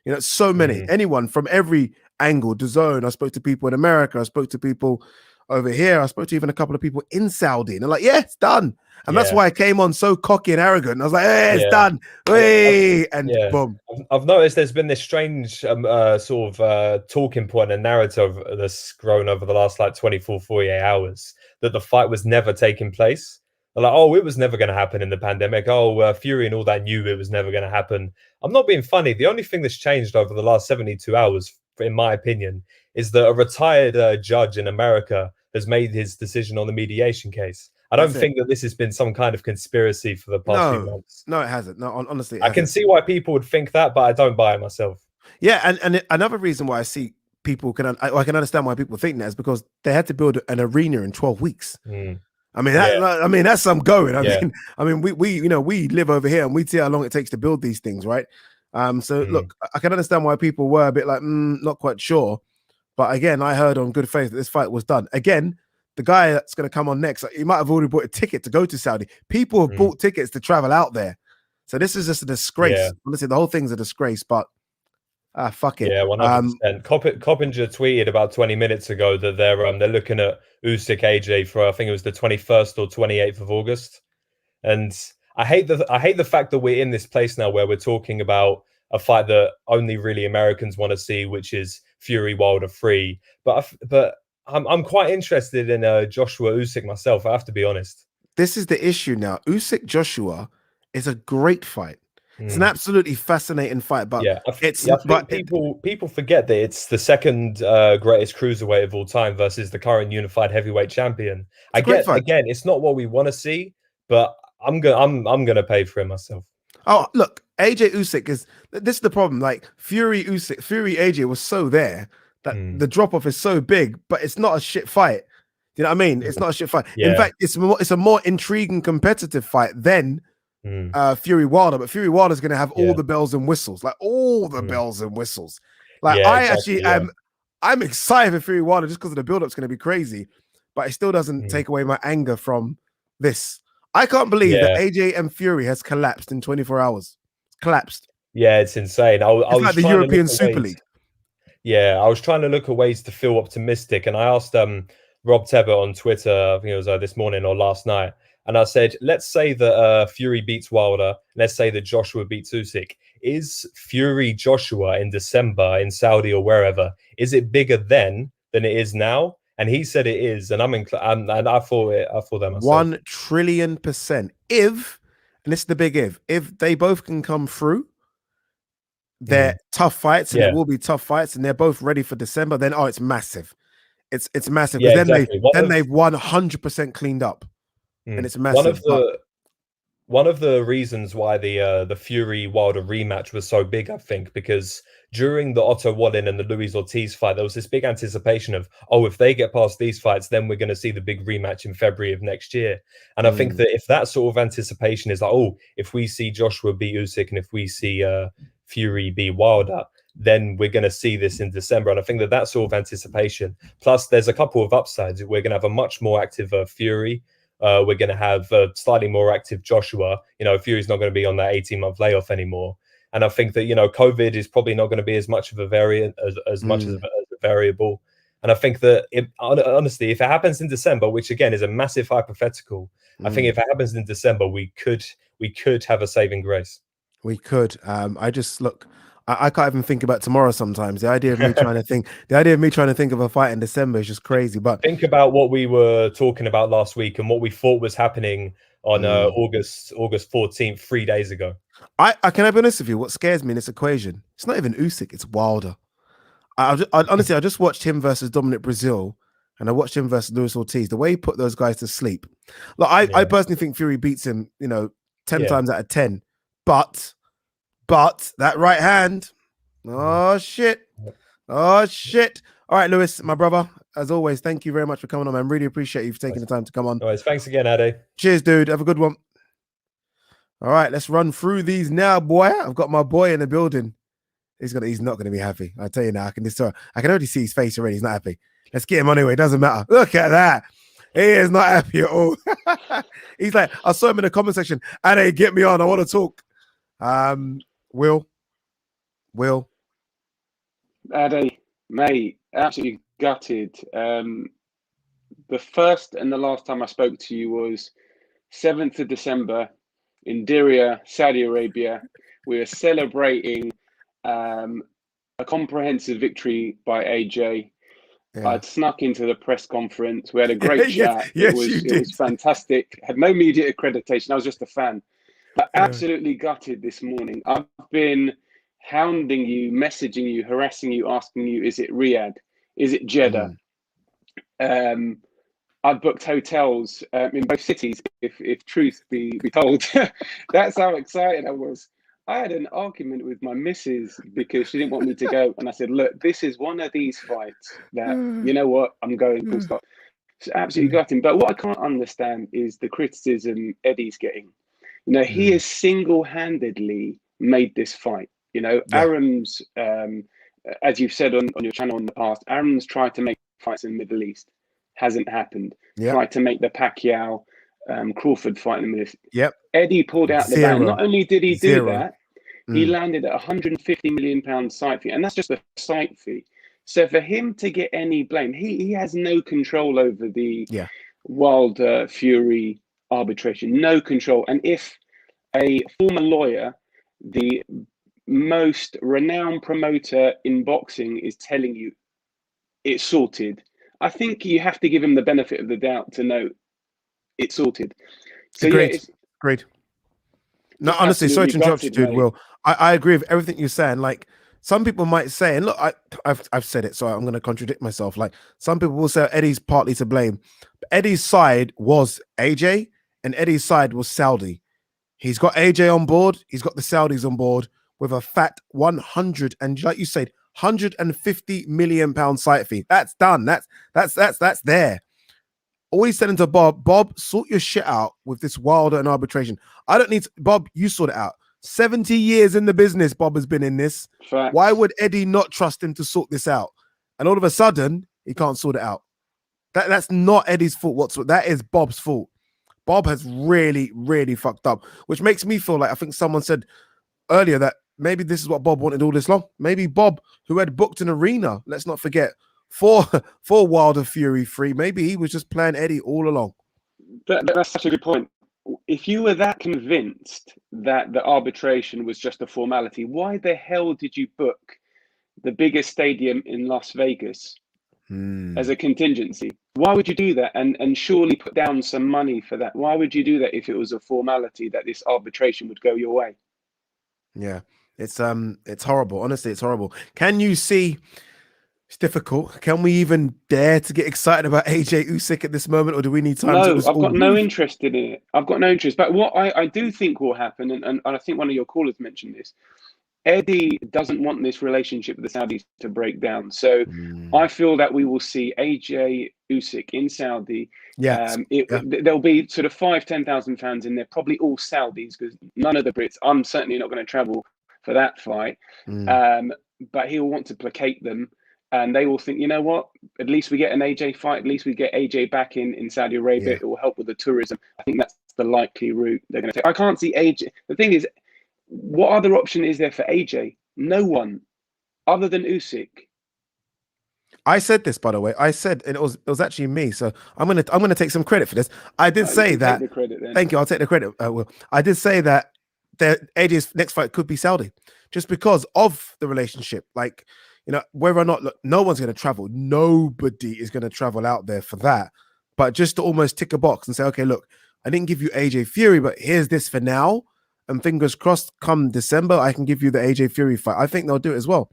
Speaker 1: You know, so many. Anyone from every angle, DAZN. I spoke to people in America. I spoke to people over here. I spoke to even a couple of people in Saudi. And they're like, yeah, it's done. And that's why I came on so cocky and arrogant. I was like, hey, it's done. Hey, and boom.
Speaker 6: I've noticed there's been this strange sort of talking point and narrative that's grown over the last like 24, 48 hours that the fight was never taking place. They're like, oh, it was never going to happen in the pandemic. Oh, Fury and all that knew it was never going to happen. I'm not being funny. The only thing that's changed over the last 72 hours, in my opinion, is that a retired judge in America has made his decision on the mediation case. I don't think that this has been some kind of conspiracy for the past few months.
Speaker 1: No, it hasn't. No, honestly,
Speaker 6: I can see why people would think that, but I don't buy it myself.
Speaker 1: Yeah, and another reason why I see people I can understand why people think that is because they had to build an arena in 12 weeks. I mean, that's some going. I mean, we live over here and we see how long it takes to build these things, right? So look, I can understand why people were a bit like, not quite sure. But again, I heard on good faith that this fight was done. Again, the guy that's going to come on next, he might have already bought a ticket to go to Saudi. People have bought tickets to travel out there. So this is just a disgrace.
Speaker 6: Yeah.
Speaker 1: Honestly, the whole thing's a disgrace, but fuck it.
Speaker 6: Yeah, 100%. Coppinger tweeted about 20 minutes ago that they're looking at Usyk AJ for, I think it was the 21st or 28th of August. And I hate the fact that we're in this place now where we're talking about a fight that only really Americans want to see, which is Fury Wilder 3. But I'm quite interested in Joshua Usyk myself. I have to be honest.
Speaker 1: This is the issue now. Usyk Joshua is a great fight. It's an absolutely fascinating fight, but
Speaker 6: people forget that it's the second greatest cruiserweight of all time versus the current unified heavyweight champion. Again, it's not what we want to see, but I'm gonna pay for it myself.
Speaker 1: Oh, look, AJ Usyk this is the problem. Like Fury AJ was so there that the drop off is so big, but it's not a shit fight. You know what I mean? It's not a shit fight. In fact, it's a more intriguing, competitive fight than Fury Wilder. But Fury Wilder is going to have all the bells and whistles, like all the bells and whistles. Like I'm excited for Fury Wilder just because of the build up is going to be crazy, but it still doesn't take away my anger from this. I can't believe that AJ and Fury has collapsed in 24 hours. Collapsed.
Speaker 6: Yeah, it's insane. I was
Speaker 1: like the European Super League.
Speaker 6: Yeah, I was trying to look at ways to feel optimistic, and I asked Rob Tebbett on Twitter, I think it was this morning or last night, and I said, let's say that Fury beats Wilder, let's say that Joshua beats Usyk. Is Fury Joshua in December in Saudi or wherever, is it bigger then than it is now? And he said it is, and and I thought that myself.
Speaker 1: 1 trillion%. If, and this is the big if they both can come through, they're tough fights, and it will be tough fights, and they're both ready for December, then it's massive. It's massive.
Speaker 6: Yeah,
Speaker 1: then
Speaker 6: exactly.
Speaker 1: they've 100% cleaned up. And it's massive.
Speaker 6: one of the reasons why the Fury Wilder rematch was so big, I think, because during the Otto Wallin and the Luis Ortiz fight, there was this big anticipation of, oh, if they get past these fights, then we're going to see the big rematch in February of next year. And I think that if that sort of anticipation is like, oh, if we see Joshua beat Usyk and if we see Fury beat Wilder, then we're going to see this in December. And I think that sort of anticipation, plus there's a couple of upsides. We're going to have a much more active Fury. We're going to have a slightly more active Joshua. You know, Fury's not going to be on that 18-month layoff anymore. And I think that, you know, COVID is probably not going to be as much of a variant, as much as a variable. And I think that, honestly, if it happens in December, which again is a massive hypothetical, I think if it happens in December, we could have a saving grace.
Speaker 1: We could. I just look. I can't even think about tomorrow sometimes. The idea of me trying to think of a fight in December is just crazy. But
Speaker 6: think about what we were talking about last week and what we thought was happening on August 14th, 3 days ago.
Speaker 1: I can I be honest with you? What scares me in this equation, it's not even Usyk, it's Wilder. Honestly, I just watched him versus Dominic Brazil, and I watched him versus Luis Ortiz. The way he put those guys to sleep. Like I personally think Fury beats him, 10 times out of 10. But that right hand, oh shit. All right, Lewis, my brother, as always, thank you very much for coming on, man. Really appreciate you for taking the time to come on.
Speaker 6: Always, thanks again, Ade.
Speaker 1: Cheers, dude. Have a good one. All right, let's run through these now, boy. I've got my boy in the building. He's not gonna be happy. I tell you now, I can already see his face already. He's not happy. Let's get him anyway. It doesn't matter. Look at that. He is not happy at all. He's like, I saw him in the comment section. Ade, get me on. I want to talk. Will.
Speaker 7: Ade, mate, absolutely gutted. The first and the last time I spoke to you was 7th of December in Diriyah, Saudi Arabia. We were celebrating a comprehensive victory by AJ. Yeah. I'd snuck into the press conference. We had a great chat.
Speaker 1: Yes,
Speaker 7: it was fantastic. Had no media accreditation. I was just a fan. But absolutely gutted this morning. I've been hounding you, messaging you, harassing you, asking you, is it Riyadh? Is it Jeddah? I've booked hotels in both cities, if truth be told. That's how excited I was. I had an argument with my missus because she didn't want me to go. And I said, look, this is one of these fights that, you know what, I'm going full stop. It's absolutely gutting. But what I can't understand is the criticism Eddie's getting. He has single-handedly made this fight. ARUM's, as you've said on your channel in the past, ARUM's tried to make fights in the Middle East. Hasn't happened. Tried to make the Pacquiao Crawford fight in the Middle East. Eddie pulled out the bag. Not only did he do that, he landed at £150 million site fee, and that's just a site fee. So for him to get any blame, he has no control over the Wilder Fury arbitration. No control. And if a former lawyer, the most renowned promoter in boxing, is telling you it's sorted, I think you have to give him the benefit of the doubt to know it's sorted. So
Speaker 1: Agreed. No, honestly, sorry to interrupt you, dude. Mate. Will, I agree with everything you're saying. Like, some people might say, and look, I've said it, so I'm going to contradict myself. Like, some people will say Eddie's partly to blame. But Eddie's side was AJ, and Eddie's side was Saudi. He's got AJ on board. He's got the Saudis on board with a fat 100 and, like you said, £150 million site fee. That's done. That's there. Always said to Bob, sort your shit out with this Wilder and arbitration. I don't need to, Bob, you sort it out. 70 years in the business, Bob has been in this.
Speaker 7: Fact.
Speaker 1: Why would Eddie not trust him to sort this out? And all of a sudden, he can't sort it out. That's not Eddie's fault whatsoever. That is Bob's fault. Bob has really, really fucked up, which makes me feel like, I think someone said earlier that maybe this is what Bob wanted all this long. Maybe Bob, who had booked an arena, let's not forget, for Wilder Fury 3, maybe he was just playing Eddie all along.
Speaker 7: That's such a good point. If you were that convinced that the arbitration was just a formality, why the hell did you book the biggest stadium in Las Vegas as a contingency? Why would you do that and surely put down some money for that? Why would you do that if it was a formality that this arbitration would go your way?
Speaker 1: Yeah, it's horrible. Honestly, it's horrible. Can you see It's difficult. Can we even dare to get excited about AJ Usyk at this moment, or do we need time to
Speaker 7: No,
Speaker 1: just
Speaker 7: I've
Speaker 1: all
Speaker 7: got no
Speaker 1: breathe?
Speaker 7: interest in it. I've got no interest. But what I do think will happen, and I think one of your callers mentioned this, Eddie doesn't want this relationship with the Saudis to break down. So I feel that we will see AJ Usyk in Saudi.
Speaker 1: Yeah.
Speaker 7: There'll be sort of 5,000-10,000 fans in there, probably all Saudis, because none of the Brits. I'm certainly not going to travel for that fight. But he'll want to placate them. And they will think, you know what? At least we get an AJ fight. At least we get AJ back in Saudi Arabia. It will help with the tourism. I think that's the likely route they're going to take. I can't see AJ. The thing is, what other option is there for AJ? No one, other than Usyk.
Speaker 1: I said this, by the way. I said, and it was actually me. So I'm gonna take some credit for this. I did say that.
Speaker 7: Take the credit, then.
Speaker 1: Thank you. I'll take the credit. Will. I did say that AJ's next fight could be Saudi, just because of the relationship. Like, you know, whether or not, look, no one's going to travel. Nobody is going to travel out there for that. But just to almost tick a box and say, okay, look, I didn't give you AJ Fury, but here's this for now. And fingers crossed, come December, I can give you the AJ Fury fight. I think they'll do it as well.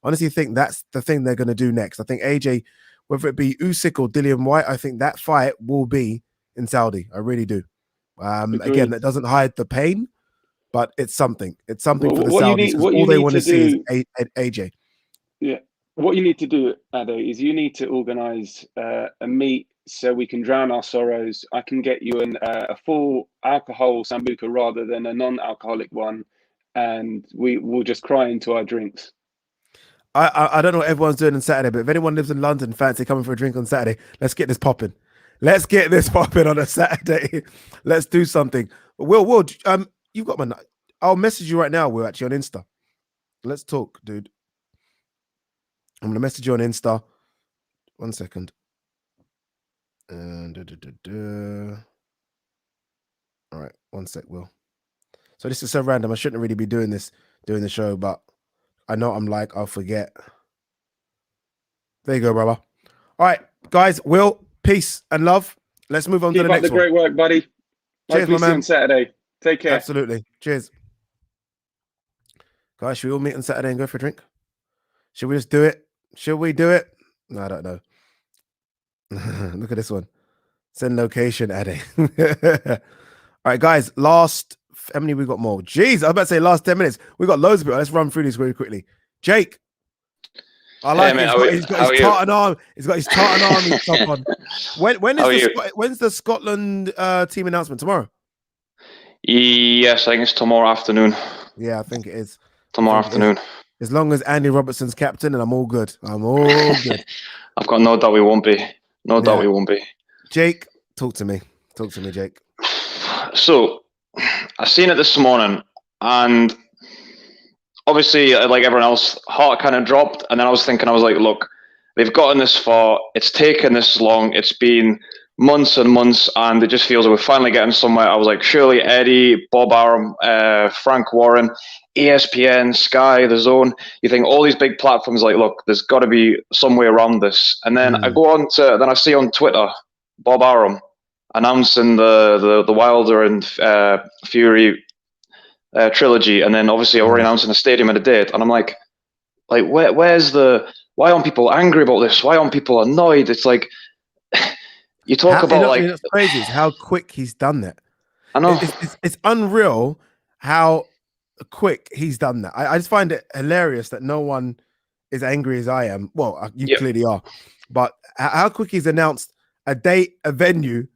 Speaker 1: Honestly, think that's the thing they're going to do next. I think AJ, whether it be Usyk or Dillian White, I think that fight will be in Saudi. I really do. Again, that doesn't hide the pain, but it's something. It's something for the Saudis. All they want to see is AJ.
Speaker 7: Yeah. What you need to do, Ado, is you need to organise a meet so we can drown our sorrows. I can get you a full alcohol sambuca rather than a non-alcoholic one, and we will just cry into our drinks.
Speaker 1: I don't know what everyone's doing on Saturday, but if anyone lives in London, fancy coming for a drink on Saturday, let's get this popping. Let's get this popping on a Saturday. Let's do something. Will, you've got my. I'll message you right now. We're actually on Insta. Let's talk, dude. I'm gonna message you on Insta. 1 second. All right, 1 sec, Will. So this is so random. I shouldn't really be doing the show, but I know I'm like, I'll forget. There you go, brother. All right, guys. Will, peace and love. Let's move on to the next one.
Speaker 7: Keep up the great work, buddy.
Speaker 1: Cheers, my man.
Speaker 7: On Saturday. Take care.
Speaker 1: Absolutely. Cheers. Guys, should we all meet on Saturday and go for a drink? Should we just do it? Should we do it? No, I don't know. Look at this one. Send location, Addy. All right, guys. Last, how many we got more? Jeez, I was about to say last 10 minutes. We got loads of it. Let's run through these really quickly. Jake. I like it. He's got his tartan arm. He's got his tartan army top on. When's the Scotland team announcement? Tomorrow?
Speaker 8: Yes, I think it's tomorrow afternoon.
Speaker 1: Yeah, I think it is.
Speaker 8: Tomorrow afternoon.
Speaker 1: As long as Andy Robertson's captain, and I'm all good. I'm all good.
Speaker 8: I've got no doubt we won't be. No doubt we won't be.
Speaker 1: Jake, talk to me. Talk to me, Jake.
Speaker 8: So, I seen it this morning, and obviously, like everyone else, heart kind of dropped. And then I was like, look, they've gotten this far. It's taken this long. It's been months and months, and it just feels like we're finally getting somewhere. I was like, surely Eddie, Bob Arum, Frank Warren, ESPN, Sky, The Zone. You think all these big platforms, like, look, there's got to be some way around this. And then I go on to, then I see on Twitter, Bob Arum announcing the Wilder and Fury trilogy, and then obviously already announcing the stadium and the date. And I'm like, where's why aren't people angry about this? Why aren't people annoyed? It's like, you talk about
Speaker 1: it's crazy. It's how quick he's done that.
Speaker 8: I know.
Speaker 1: It's unreal how quick he's done that. I just find it hilarious that no one is angry as I am. Well, you clearly are, but how quick he's announced a date, a venue.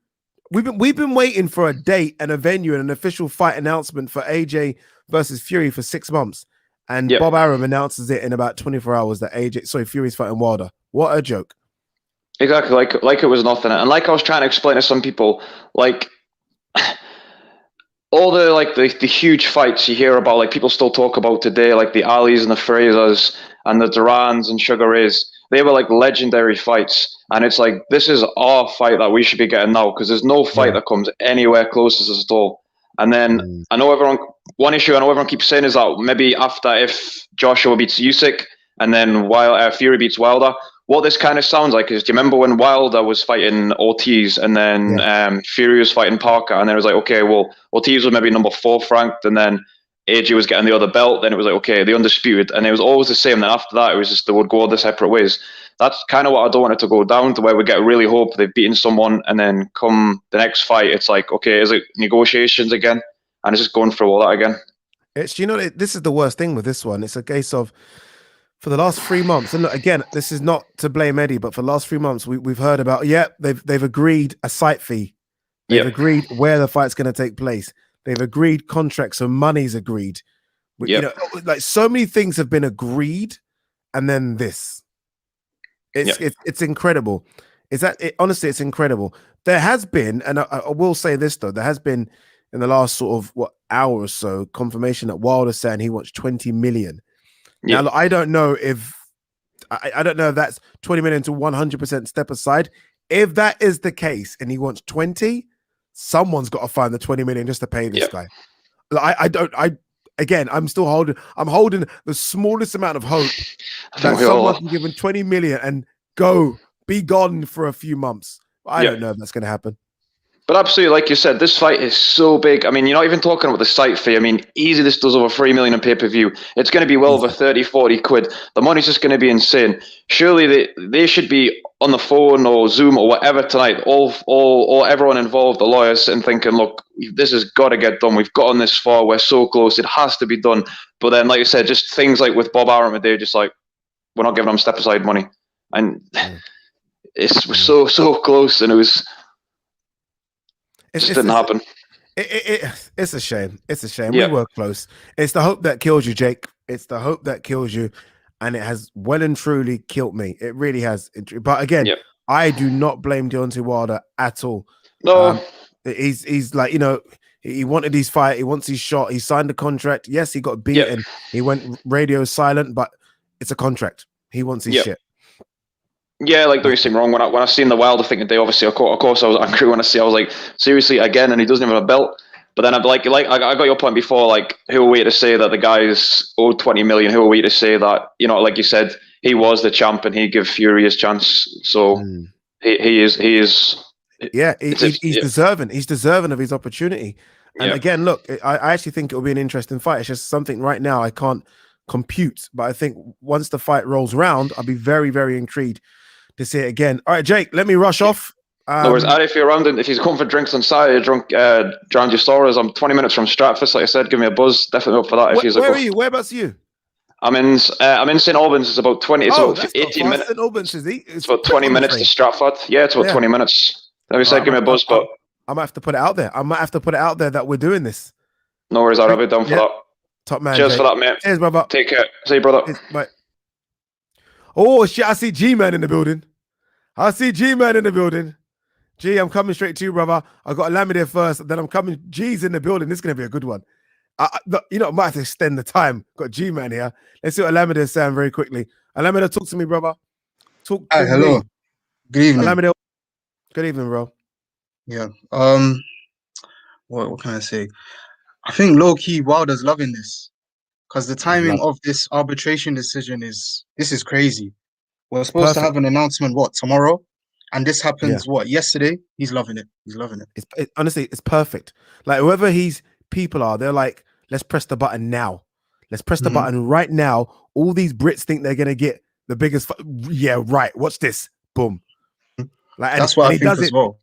Speaker 1: We've been waiting for a date and a venue and an official fight announcement for AJ versus Fury for 6 months, and Bob Arum announces it in about 24 hours that Fury's fighting Wilder. What a joke!
Speaker 8: Exactly, like it was nothing. And like I was trying to explain to some people, like all the huge fights you hear about, like people still talk about today, like the Alis and the Frasers and the Durans and Sugar Rays, they were like legendary fights. And it's like, this is our fight that we should be getting now, because there's no fight that comes anywhere close to this at all. And then I know one issue I know everyone keeps saying is that maybe after, if Joshua beats Usyk and then Fury beats Wilder, what this kind of sounds like is, do you remember when Wilder was fighting Ortiz and then Fury was fighting Parker, and then it was like, okay, well, Ortiz was maybe number 4 ranked, and then AJ was getting the other belt, then it was like, okay, the undisputed, and it was always the same. Then after that, it was just they would go all the separate ways. That's kind of what I don't want it to go down to, where we get really hope they've beaten someone, and then come the next fight, it's like, okay, is it negotiations again? And it's just going through all that again.
Speaker 1: It's, you know, this is the worst thing with this one. It's a case of, for the last 3 months, and look, again, this is not to blame Eddie, but for the last 3 months, we've heard about, they've agreed a site fee. They've agreed where the fight's going to take place. They've agreed contracts, so money's agreed. You know, like so many things have been agreed, and then this. It's incredible. Honestly, it's incredible. There has been, and I will say this though, there has been in the last sort of hour or so confirmation that Wilder's saying he wants 20 million. Now, look, I don't know if that's 20 million to 100% step aside. If that is the case and he wants 20, someone's got to find the 20 million just to pay this guy. Again, I'm holding the smallest amount of hope that someone can give him 20 million and be gone for a few months. I don't know if that's going to happen.
Speaker 8: But absolutely, like you said, this fight is so big. I mean, you're not even talking about the site fee. I mean, easy, this does over 3 million in pay-per-view. It's going to be well over 30, 40 quid. The money's just going to be insane. Surely they should be on the phone or Zoom or whatever tonight, all everyone involved, the lawyers, and thinking, look, this has got to get done. We've gotten this far. We're so close. It has to be done. But then, like you said, just things like with Bob Arum, they're just like, we're not giving them step-aside money. And we're so close, and it didn't happen.
Speaker 1: It's a shame. It's a shame. We were close. It's the hope that kills you, Jake. It's the hope that kills you, and it has well and truly killed me. It really has. But again, I do not blame Deontay Wilder at all.
Speaker 8: No,
Speaker 1: he's like, you know, he wanted his fight. He wants his shot. He signed the contract. Yes, he got beaten. He went radio silent, but it's a contract. He wants his shit.
Speaker 8: Yeah, like, don't get me wrong. When I seen the Wilder thing today, obviously, of course, I was angry when I was like, seriously, again, and he doesn't have a belt. But then I got your point before, like, who are we to say that the guy's owed 20 million? Who are we to say that, you know, like you said, he was the champ and he gave Fury his chance. So he is.
Speaker 1: Yeah, he's deserving. He's deserving of his opportunity. And again, look, I actually think it will be an interesting fight. It's just something right now I can't compute, but I think once the fight rolls around, I'll be very, very intrigued to see it again. All right, Jake, let me rush off.
Speaker 8: No worries. If you're around, if he's coming for drinks on Saturday, around your stores, I'm 20 minutes from Stratford. Like I said, give me a buzz. Definitely up for that.
Speaker 1: Where are you? Whereabouts are you?
Speaker 8: I'm in St Albans. It's about 20. It's about 18 minutes.
Speaker 1: St Albans,
Speaker 8: it's about 20 minutes to Stratford. Yeah, it's about 20 minutes. Let me say, give me a buzz. But
Speaker 1: I might have to put it out there. I might have to put it out there that we're doing this.
Speaker 8: No worries. I'll have it done for that.
Speaker 1: Top man.
Speaker 8: Cheers for that, mate.
Speaker 1: Cheers, brother.
Speaker 8: Take care. See you, brother.
Speaker 1: Cheers, bye. Oh shit! I see G-Man in the building. G-Man in the building. G, I'm coming straight to you, brother. I got Alameda first, then I'm coming. G's in the building. This is gonna be a good one. You know, I might have to extend the time. Got G-Man here. Let's see what Alameda is saying very quickly. Alameda, talk to me, brother. Talk to
Speaker 9: hello.
Speaker 1: me.
Speaker 9: Good evening.
Speaker 1: Alameda. Good evening, bro.
Speaker 9: Yeah. What can I say? I think low key Wilder's loving this because the timing of this arbitration decision is crazy. We're supposed to have an announcement tomorrow, and this happens yesterday. He's loving it. He's loving it.
Speaker 1: Honestly, it's perfect. Like whoever people are, they're like, let's press the button now. Let's press the button right now. All these Brits think they're gonna get the biggest. Yeah, right. Watch this. Boom. Like
Speaker 9: that's what I think as well.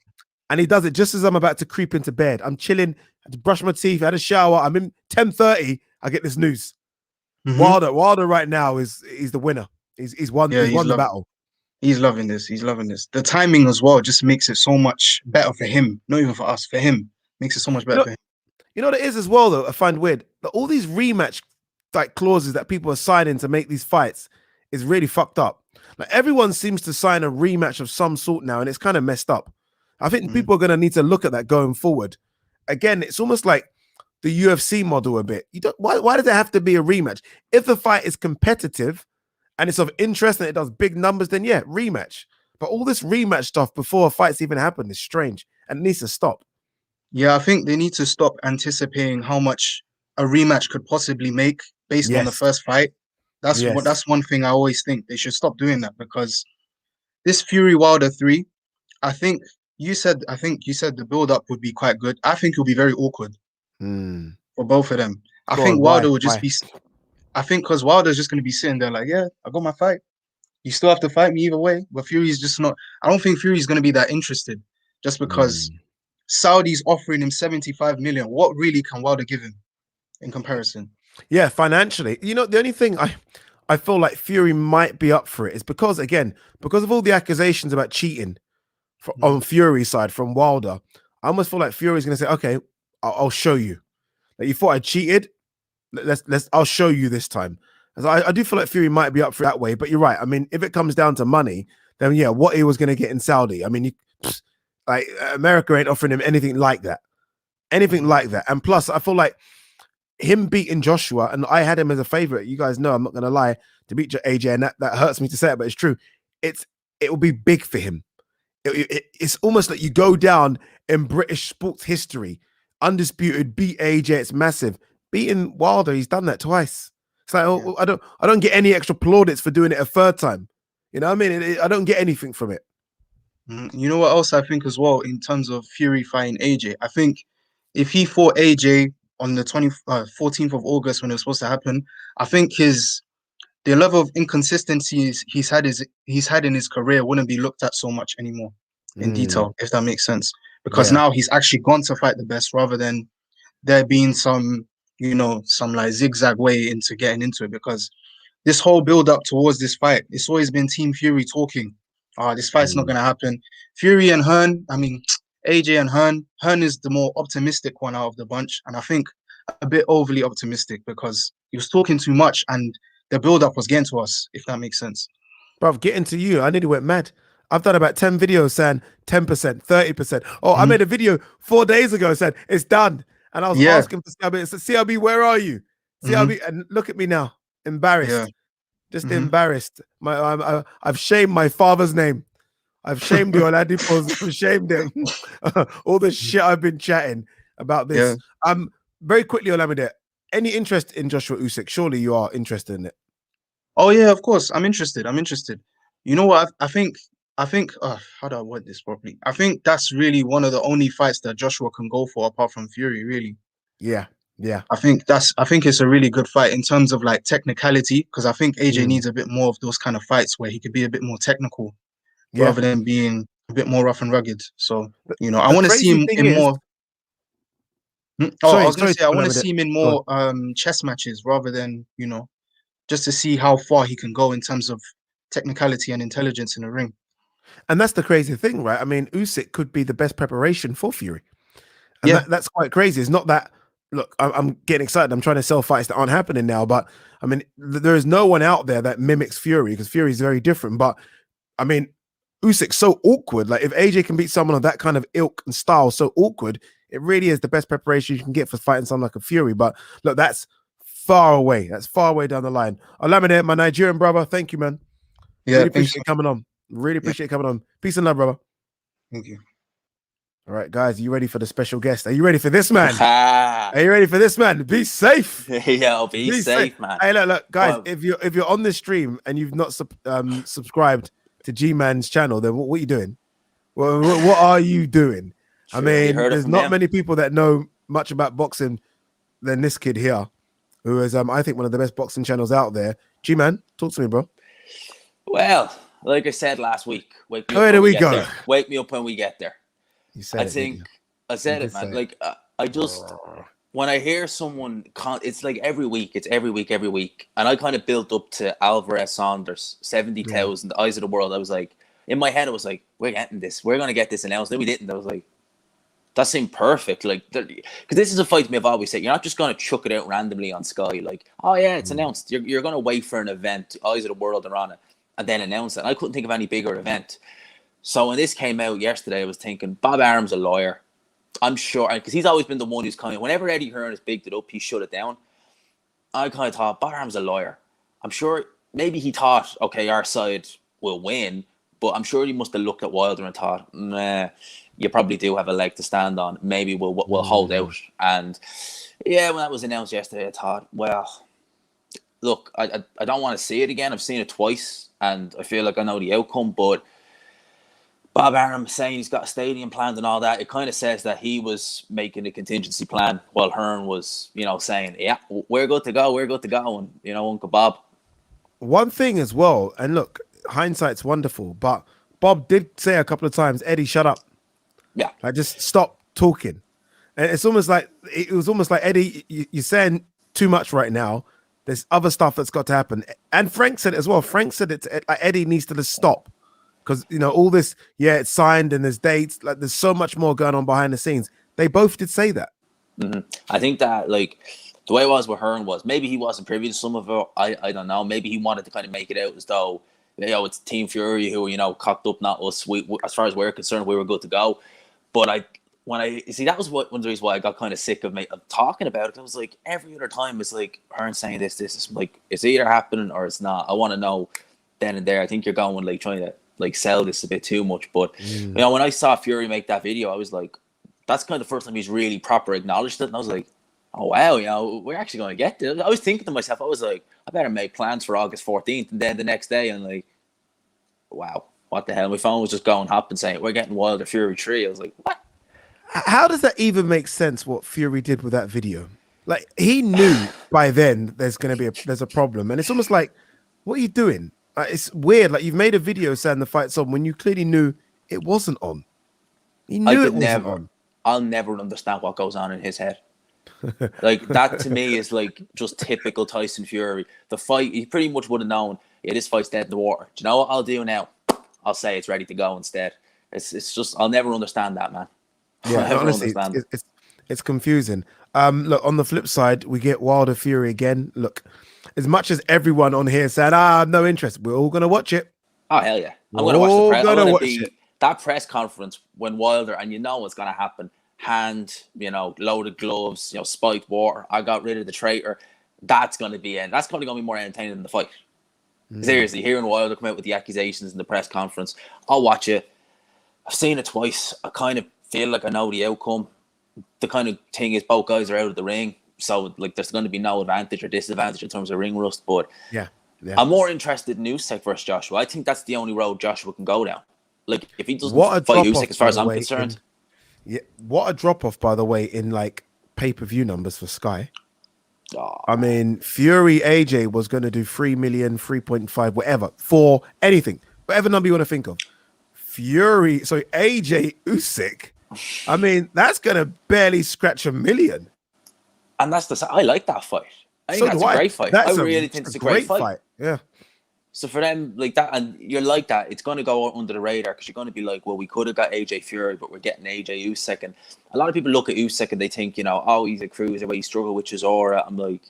Speaker 1: And he does it just as I'm about to creep into bed. I'm chilling. I had to brush my teeth. I had a shower. I'm in 10:30. I get this news. Wilder right now he's the winner. He's won the battle.
Speaker 9: He's loving this. He's loving this. The timing as well just makes it so much better for him. Not even for us. For him, makes it so much better for him.
Speaker 1: You know what it is as well, though. I find weird that all these rematch like clauses that people are signing to make these fights is really fucked up. Like everyone seems to sign a rematch of some sort now, and it's kind of messed up. I think people are going to need to look at that going forward. Again, it's almost like the UFC model a bit. Why does it have to be a rematch? If the fight is competitive and it's of interest and it does big numbers, then yeah, rematch. But all this rematch stuff before a fight's even happened is strange and it needs to stop.
Speaker 9: Yeah, I think they need to stop anticipating how much a rematch could possibly make based on the first fight. That's one thing I always think. They should stop doing that because this Fury Wilder 3, I think you said the build-up would be quite good. I think it'll be very awkward for both of them. I
Speaker 1: Go
Speaker 9: think
Speaker 1: on,
Speaker 9: Wilder
Speaker 1: why?
Speaker 9: would just be. I think because Wilder's just going to be sitting there like, yeah, I got my fight. You still have to fight me either way. But Fury's just not. I don't think Fury's going to be that interested, just because Saudi's offering him 75 million. What really can Wilder give him in comparison?
Speaker 1: Yeah, financially. You know, the only thing I feel like Fury might be up for it is because, again, because of all the accusations about cheating on Fury's side from Wilder, I almost feel like Fury's going to say, okay, I'll show you. Like, you thought I cheated? I'll show you this time. So I do feel like Fury might be up for it that way, but you're right. I mean, if it comes down to money, then yeah, what he was going to get in Saudi. I mean, like America ain't offering him anything like that. Anything like that. And plus, I feel like him beating Joshua, and I had him as a favorite. You guys know I'm not going to lie, to beat AJ, and that hurts me to say it, but it's true. It will be big for him. It's almost like you go down in British sports history. Undisputed, beat AJ, it's massive. Beating Wilder, he's done that twice. It's like, oh, I don't get any extra plaudits for doing it a third time. You know what I mean? I don't get anything from it.
Speaker 9: You know what else I think as well in terms of Fury fighting AJ? I think if he fought AJ on the 14th of August when it was supposed to happen, I think the level of inconsistencies he's had in his career wouldn't be looked at so much anymore in detail, if that makes sense. Because now he's actually gone to fight the best rather than there being some like zigzag way into getting into it. Because this whole build up towards this fight, it's always been Team Fury talking. This fight's not going to happen. Fury and Hearn, I mean, AJ and Hearn. Hearn is the more optimistic one out of the bunch. And I think a bit overly optimistic because he was talking too much and the build-up was getting to us, if that makes sense.
Speaker 1: Bruv, getting to you, I nearly went mad. I've done about 10 videos saying 10%, 30%. Oh, I made a video 4 days ago saying it's done. And I was asking for CRB. I said, CRB, where are you? CRB, and look at me now, embarrassed. Just embarrassed. I've shamed my father's name. I've shamed the Oladipos. I've shamed them. All the shit I've been chatting about this. Very quickly, Olamide, any interest in Joshua Usyk? Surely you are interested in it.
Speaker 9: Oh yeah, of course. I'm interested. You know what? I think how do I word this properly? I think that's really one of the only fights that Joshua can go for apart from Fury, really.
Speaker 1: Yeah.
Speaker 9: I think it's a really good fight in terms of like technicality, because I think AJ needs a bit more of those kind of fights where he could be a bit more technical rather than being a bit more rough and rugged. So, I want to see him in more. I was going to say I want to see him in more chess matches rather than, just to see how far he can go in terms of technicality and intelligence in the ring.
Speaker 1: And that's the crazy thing, right? I mean, Usyk could be the best preparation for Fury. And that's quite crazy. It's not that, look, I'm getting excited. I'm trying to sell fights that aren't happening now. But, I mean, there is no one out there that mimics Fury because Fury is very different. But, I mean, Usyk's so awkward. Like, if AJ can beat someone of that kind of ilk and style so awkward, it really is the best preparation you can get for fighting someone like a Fury. But, look, that's far away. That's far away down the line. Olamide, my Nigerian brother, thank you, man.
Speaker 9: Yeah,
Speaker 1: really appreciate you coming on. Really appreciate you coming on. Peace and love, brother.
Speaker 9: Thank you.
Speaker 1: All right, guys, you ready for the special guest? Are you ready for this, man? Are you ready for this, man? Be safe.
Speaker 10: Yeah, I'll be safe, man.
Speaker 1: Hey, look, guys, if you're on this stream and you've not subscribed to G-Man's channel, then what are you doing? What are you doing? I mean, there's not many people that know much about boxing than this kid here, who is, I think, one of the best boxing channels out there. G-Man, talk to me, bro.
Speaker 10: Well, like I said last week, wake me up
Speaker 1: Where do we go?
Speaker 10: there. Wake me up when we get there.
Speaker 1: You said
Speaker 10: I said it, man. Like, I just, when I hear someone, it's like every week. And I kind of built up to Alvarez Saunders, 70,000, the eyes of the world. I was like, in my head, I was like, we're getting this. We're going to get this announced. Then we didn't. I was like, that seemed perfect. Like, because this is a fight to me, I've always said, you're not just going to chuck it out randomly on Sky. Like, oh yeah, it's announced. You're going to wait for an event, eyes of the world are on it, and then announce it. And I couldn't think of any bigger event. So when this came out yesterday, I was thinking, Bob Arum's a lawyer. I'm sure, because he's always been the one who's kind of, whenever Eddie Hearn has bigged it up, he shut it down. I kind of thought, Bob Arum's a lawyer. I'm sure, maybe he thought, okay, our side will win, but I'm sure he must have looked at Wilder and thought, nah, you probably do have a leg to stand on. Maybe we'll hold out. And yeah, when that was announced yesterday, I thought, well, look, I don't want to see it again. I've seen it twice, and I feel like I know the outcome, but Bob Arum saying he's got a stadium planned and all that, it kind of says that he was making a contingency plan while Hearn was, you know, saying, yeah, we're good to go, and, you know, Uncle Bob.
Speaker 1: One thing as well, and look, hindsight's wonderful, but Bob did say a couple of times, Eddie, shut up.
Speaker 10: Yeah.
Speaker 1: Like, just stop talking. And it's almost like, it was almost like, Eddie, you're saying too much right now. There's other stuff that's got to happen. And Frank said it as well. Frank said it, like, Eddie needs to just stop. Because, you know, all this, yeah, it's signed and there's dates. Like, there's so much more going on behind the scenes. They both did say that.
Speaker 10: Mm-hmm. I think that, like, the way it was with Hearn was maybe he wasn't privy to some of it. I don't know. Maybe he wanted to kind of make it out as though, you know, it's Team Fury who, you know, cocked up, not us. As far as we're concerned, we were good to go. But when I see, that was one of the reasons why I got kind of sick of talking about it. I was like, every other time it's like Hearn saying this is like, it's either happening or it's not. I want to know then and there. I think you're going like trying to like sell this a bit too much. But you know, when I saw Fury make that video, I was like, that's kind of the first time he's really proper acknowledged it. And I was like, oh wow, you know, we're actually going to get this. I was thinking to myself, I was like, I better make plans for August 14th. And then the next day, I'm like, wow, what the hell? My phone was just going up and saying, we're getting Wilder Fury 3. I was like, what?
Speaker 1: How does that even make sense? What Fury did with that video? Like, he knew by then there's going to be there's a problem, and it's almost like, what are you doing? It's weird. Like, you've made a video saying the fight's on when you clearly knew it wasn't on. He knew it wasn't on.
Speaker 10: I'll never understand what goes on in his head. Like, that to me is like just typical Tyson Fury. The fight, he pretty much would have known, yeah, this fight's dead in the water. Do you know what I'll do now? I'll say it's ready to go instead. It's just, I'll never understand that, man.
Speaker 1: Yeah, honestly, it's confusing. Look, on the flip side, we get Wilder Fury again. Look, as much as everyone on here said, no interest, we're all gonna watch it.
Speaker 10: Oh hell yeah, I'm gonna watch the press. I'm gonna be that press conference when Wilder, and you know what's gonna happen. Hand, you know, loaded gloves, you know, spiked water. I got rid of the traitor. That's gonna be that's probably gonna be more entertaining than the fight. Seriously, hearing Wilder come out with the accusations in the press conference, I'll watch it. I've seen it twice. I kind of feel like I know the outcome. The kind of thing is both guys are out of the ring, so like there's going to be no advantage or disadvantage in terms of ring rust. But
Speaker 1: yeah.
Speaker 10: I'm more interested in Usyk versus Joshua. I think that's the only road Joshua can go down. Like, if he doesn't fight Usyk, as far as I'm concerned.
Speaker 1: What a drop off, by the way, in like pay-per-view numbers for Sky. I mean, Fury AJ was going to do 3 million, 3.5, whatever, for anything, whatever number you want to think of. AJ Usyk, I mean, that's going to barely scratch 1 million.
Speaker 10: And I like that fight. I think that's a great fight. I really think it's a great fight.
Speaker 1: Yeah.
Speaker 10: So for them, like that, and you're like that, it's going to go under the radar because you're going to be like, well, we could have got AJ Fury, but we're getting AJ Usyk. And a lot of people look at Usyk and they think, you know, oh, he's a cruiser, but he struggled with his aura. I'm like,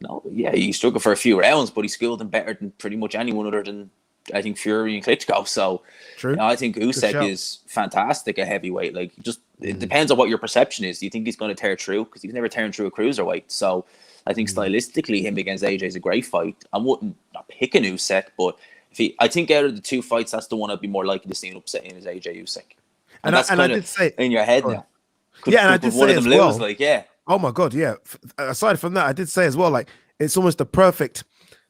Speaker 10: no, yeah, he struggled for a few rounds, but he skilled him better than pretty much anyone other than, I think, Fury and Klitschko. So
Speaker 1: true.
Speaker 10: You know, I think Usyk is fantastic at heavyweight. Like, just it depends on what your perception is. Do you think he's going to tear through? Because he's never tearing through a cruiserweight. So I think stylistically, him against AJ is a great fight. I wouldn't pick an Usyk, but I think out of the two fights, that's the one I'd be more likely to see an upset in is AJ Usyk. And that's kind of in your head now.
Speaker 1: And I did say as well.
Speaker 10: Like, yeah.
Speaker 1: Oh my God, yeah. Aside from that, I did say as well, like, it's almost the perfect.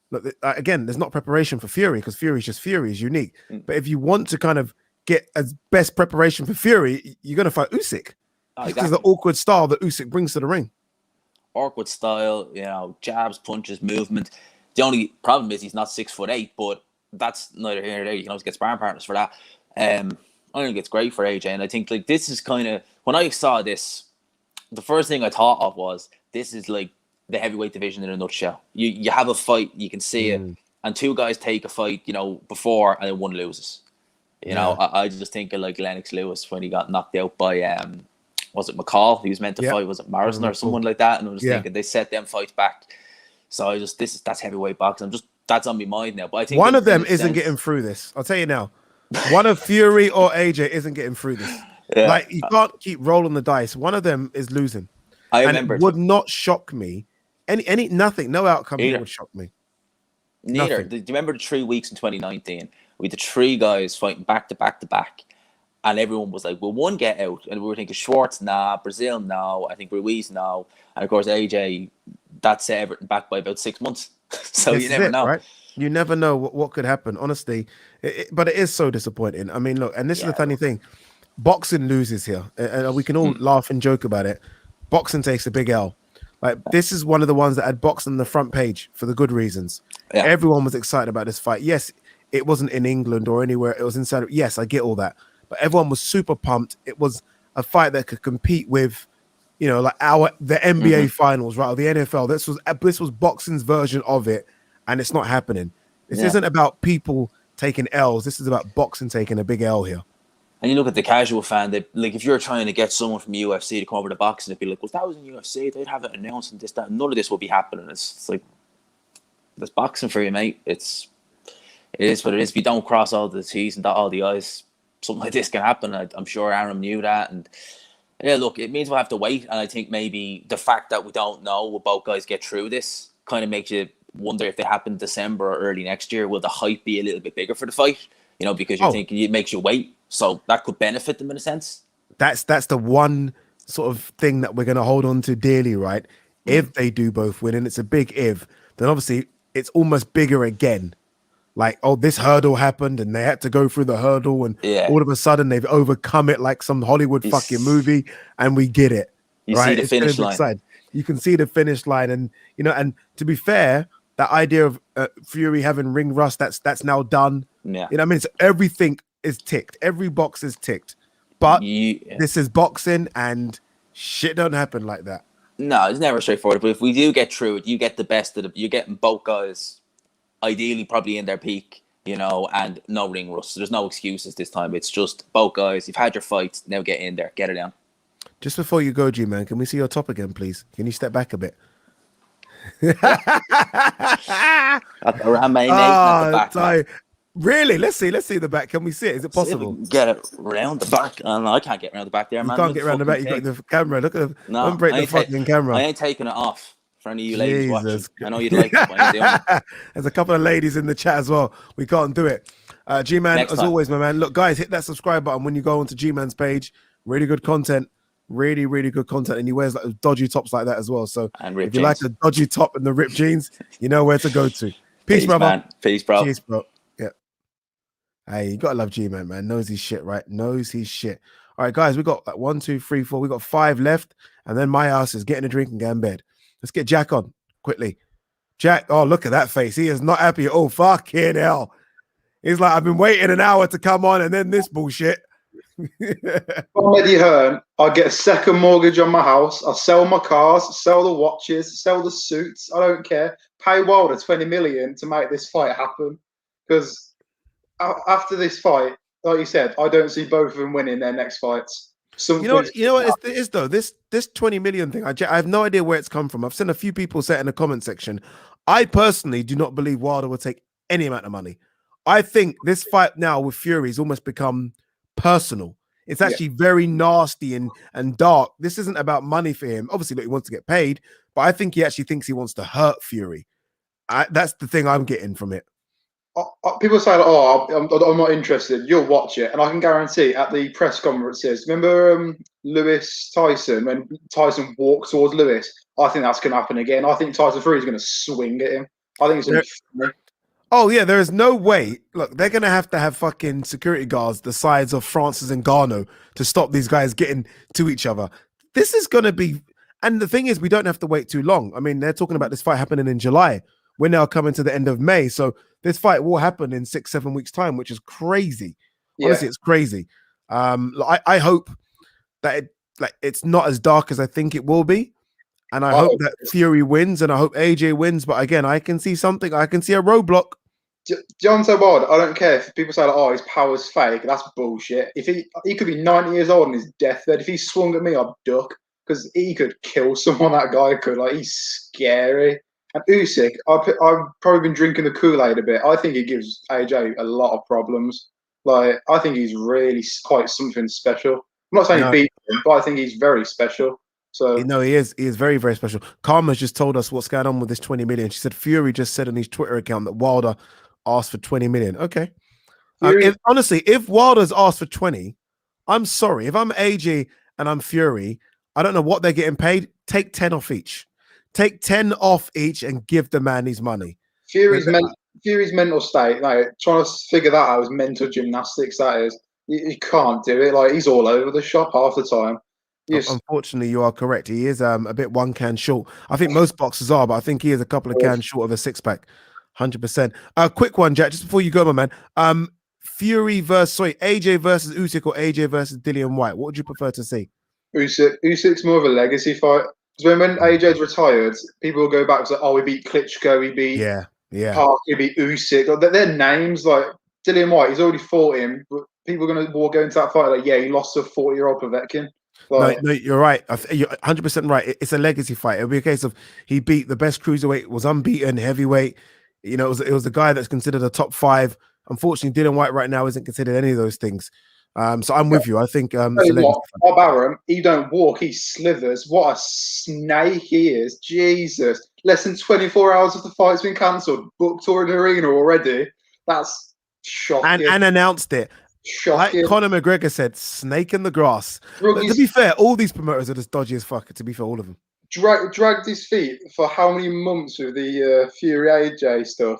Speaker 1: Look, again, there's not preparation for Fury because Fury is just Fury, is unique. But if you want to kind of get as best preparation for Fury, you're going to fight Usyk. Because of the awkward style that Usyk brings to the ring.
Speaker 10: Awkward style, you know, jabs, punches, movement. The only problem is he's not 6'8", but that's neither here nor there. You can always get sparring partners for that. I think it's great for AJ, and I think like this is kind of when I saw this, the first thing I thought of was this is like the heavyweight division in a nutshell. You have a fight, you can see it, and two guys take a fight, you know, before, and then one loses. You know, I just think of like Lennox Lewis when he got knocked out by was it McCall? He was meant to fight, was it Morrison or someone like that? And I was thinking they set them fights back. So I just that's heavyweight boxing. That's on my mind now. But I think
Speaker 1: one of them isn't getting through this. I'll tell you now. One of Fury or AJ isn't getting through this.
Speaker 10: Yeah.
Speaker 1: Like, you can't keep rolling the dice. One of them is losing.
Speaker 10: I remember.
Speaker 1: It would not shock me. Nothing. No outcome here would shock me.
Speaker 10: Neither. Do you remember the 3 weeks in 2019? We had the three guys fighting back to back to back. And everyone was like, will one get out? And we were thinking Schwartz, nah. Brazil, no. I think Ruiz, no. And of course, AJ, that set everything back by about 6 months. So you never know.
Speaker 1: Right? You never know what could happen, honestly. But it is so disappointing. I mean, look, and this is the funny thing. Boxing loses here, and we can all laugh and joke about it. Boxing takes a big L. Like, this is one of the ones that had boxing on the front page for the good reasons. Yeah. Everyone was excited about this fight. Yes, it wasn't in England or anywhere. It was inside. Yes, I get all that. But everyone was super pumped. It was a fight that could compete with, you know, like the NBA finals, right? Or the NFL. This was boxing's version of it. And it's not happening. This isn't about people taking L's. This is about boxing taking a big L here.
Speaker 10: And you look at the casual fan, that, like, if you're trying to get someone from UFC to come over to boxing, they'd be like, well, if that was in UFC, they'd have it announced and this, that. None of this will be happening. It's like, there's boxing for you, mate. It is what it is. If you don't cross all the T's and dot all the I's, something like this can happen. I'm sure Arum knew that. And yeah, look, it means we'll have to wait. And I think maybe the fact that we don't know will both guys get through this kind of makes you wonder if they happen December or early next year, will the hype be a little bit bigger for the fight? You know, because you're thinking it makes you wait. So that could benefit them in a sense.
Speaker 1: That's the one sort of thing that we're going to hold on to dearly, right? If they do both win, and it's a big if, then obviously it's almost bigger again. Like, oh, this hurdle happened and they had to go through the hurdle, and all of a sudden they've overcome it like some Hollywood fucking movie, and we get it.
Speaker 10: You see the finish line.
Speaker 1: You can see the finish line, and you know, and to be fair, that idea of Fury having ring rust, that's now done.
Speaker 10: Yeah.
Speaker 1: You know what I mean? So everything is ticked. Every box is ticked. But this is boxing, and shit don't happen like that.
Speaker 10: No, it's never straightforward. But if we do get through it, you get the best of you're getting both guys, ideally probably in their peak, you know, and no ring rust. So there's no excuses this time. It's just both guys. You've had your fight. Now get in there. Get it down.
Speaker 1: Just before you go, G-Man, can we see your top again, please? Can you step back a bit?
Speaker 10: Around my name at the back.
Speaker 1: Really? Let's see the back. Can we see it? Is it possible?
Speaker 10: Get it around the back. No, I can't get around the back there, man.
Speaker 1: You can't get around the back. You got the camera. Look at don't break the fucking camera.
Speaker 10: I ain't taking it off for any of you ladies watching. I know you'd like it, but I ain't doing it.
Speaker 1: There's a couple of ladies in the chat as well. We can't do it. G-Man, as always, my man. Look, guys, hit that subscribe button when you go onto G-Man's page. Really good content. Really, really good content. And he wears like dodgy tops like that as well. So if you like a dodgy top and the ripped jeans, you know where to go to. Peace, brother.
Speaker 10: Man. Peace, bro.
Speaker 1: Peace, bro. Yeah. Hey, you gotta love G-Man, man. Knows his shit, right? Knows his shit. All right, guys, we got like 1, 2, 3, 4. We got 5 left, and then my ass is getting a drink and go in bed. Let's get Jack on quickly. Jack, oh, look at that face. He is not happy at all. Fucking hell. He's like, I've been waiting an hour to come on, and then this bullshit.
Speaker 11: I'm Eddie Hearn. I'll get a second mortgage on my house. I'll sell my cars, sell the watches, sell the suits. I don't care. Pay Wilder 20 million to make this fight happen. Because after this fight, like you said, I don't see both of them winning their next fights. You
Speaker 1: know what it is though? This 20 million thing, I have no idea where it's come from. I've seen a few people say it in the comment section. I personally do not believe Wilder will take any amount of money. I think this fight now with Fury has almost become personal. It's actually very nasty and dark. This isn't about money for him. Obviously, look, he wants to get paid, but I think he actually thinks he wants to hurt Fury. That's the thing I'm getting from it.
Speaker 11: People say, "Oh, I'm not interested." You'll watch it, and I can guarantee at the press conferences. Remember Lewis Tyson when Tyson walked towards Lewis? I think that's going to happen again. I think Tyson Fury is going to swing at him. I think it's going to be funny.
Speaker 1: Oh, yeah, there is no way. Look, they're going to have fucking security guards the size of Francis and Ngannou to stop these guys getting to each other. This is going to be... And the thing is, we don't have to wait too long. I mean, they're talking about this fight happening in July. We're now coming to the end of May. So this fight will happen in 6-7 weeks' time, which is crazy. Honestly, it's crazy. I hope that it's not as dark as I think it will be. And I hope that Fury wins, and I hope AJ wins. But again, I can see something. I can see a roadblock.
Speaker 11: Deontay Wilder, I don't care if people say, "Oh, his power's fake." That's bullshit. If he could be 90 years old on his deathbed, if he swung at me, I'd duck because he could kill someone. That guy could. Like, he's scary. And Usyk, I've probably been drinking the Kool-Aid a bit. I think he gives AJ a lot of problems. Like, I think he's really quite something special. I'm not saying he beat him, but I think he's very special. So
Speaker 1: no, he is very, very special. Karma's just told us what's going on with this 20 million. She said Fury just said on his Twitter account that Wilder asked for 20 million. Okay. Honestly, if Wilder's asked for 20, I'm sorry. If I'm AJ and I'm Fury, I don't know what they're getting paid. Take 10 off each. Take 10 off each and give the man his money.
Speaker 11: Fury's Fury's mental state, like trying to figure that out is mental gymnastics. That is, you can't do it. Like he's all over the shop half the time.
Speaker 1: Unfortunately, you are correct. He is a bit one can short. I think most boxers are, but I think he is a couple of cans short of a 6-pack. 100%. Quick one, Jack, just before you go, my man. AJ versus Usyk or AJ versus Dillian White. What would you prefer to see?
Speaker 11: Usyk's more of a legacy fight. Because when AJ's retired, people will go back to, oh, he beat Klitschko, he beat Park, he beat Usyk. Their names, like Dillian White, he's already fought him, but people are going to go into that fight like, yeah, he lost to a 40-year-old Povetkin. Like,
Speaker 1: no, you're right. You're 100% right. It's a legacy fight. It'll be a case of he beat the best cruiserweight, was unbeaten heavyweight. You know, it was a guy that's considered a top 5. Unfortunately, Dillian White right now isn't considered any of those things. So I'm with you. I think it's a legacy fight.
Speaker 11: Bob Arum, he don't walk, he slithers. What a snake he is. Jesus. Less than 24 hours of the fight's been cancelled. Booked or an arena already. That's shocking.
Speaker 1: And announced it.
Speaker 11: Shocking.
Speaker 1: Like Conor McGregor said, snake in the grass. To be fair, all these promoters are just dodgy as fuck, to be fair, all of them.
Speaker 11: Dragged his feet for how many months with the Fury AJ stuff.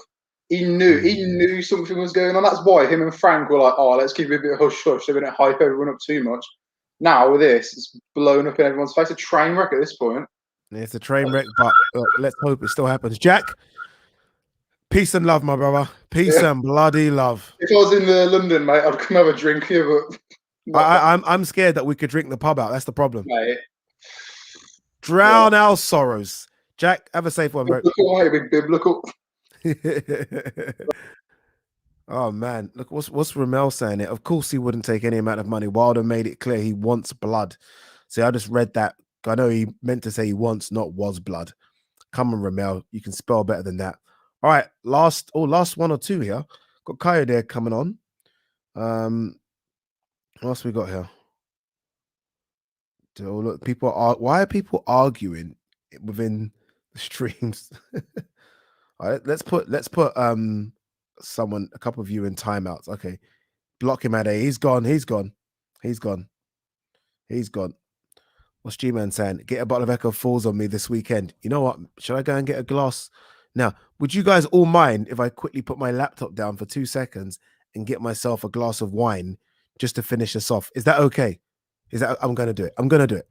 Speaker 11: He knew something was going on. That's why him and Frank were like, oh, let's keep it a bit hush-hush. They're going to hype everyone up too much. Now with this, it's blown up in everyone's face. A train wreck at this point.
Speaker 1: It's a train wreck, but let's hope it still happens. Jack, peace and love, my brother. Peace and bloody love.
Speaker 11: If I was in London, mate, I'd come have a drink here, but
Speaker 1: I'm scared that we could drink the pub out. That's the problem.
Speaker 11: Mate.
Speaker 1: Drown our sorrows. Jack, have a safe one, bro.
Speaker 11: Biblical.
Speaker 1: Oh man, look, what's Ramel saying it? Of course he wouldn't take any amount of money. Wilder made it clear he wants blood. See, I just read that. I know he meant to say he wants, not was blood. Come on, Ramel, you can spell better than that. All right, last 1 or 2 here. Got Kaya there coming on. What else we got here? So look, why are people arguing within the streams? All right, let's put a couple of you in timeouts. Okay, block him at A. He's gone. What's G-Man saying? Get a bottle of Echo Falls on me this weekend. You know what? Should I go and get a glass? Now, would you guys all mind if I quickly put my laptop down for 2 seconds and get myself a glass of wine just to finish this off? Is that okay? I'm going to do it. I'm going to do it.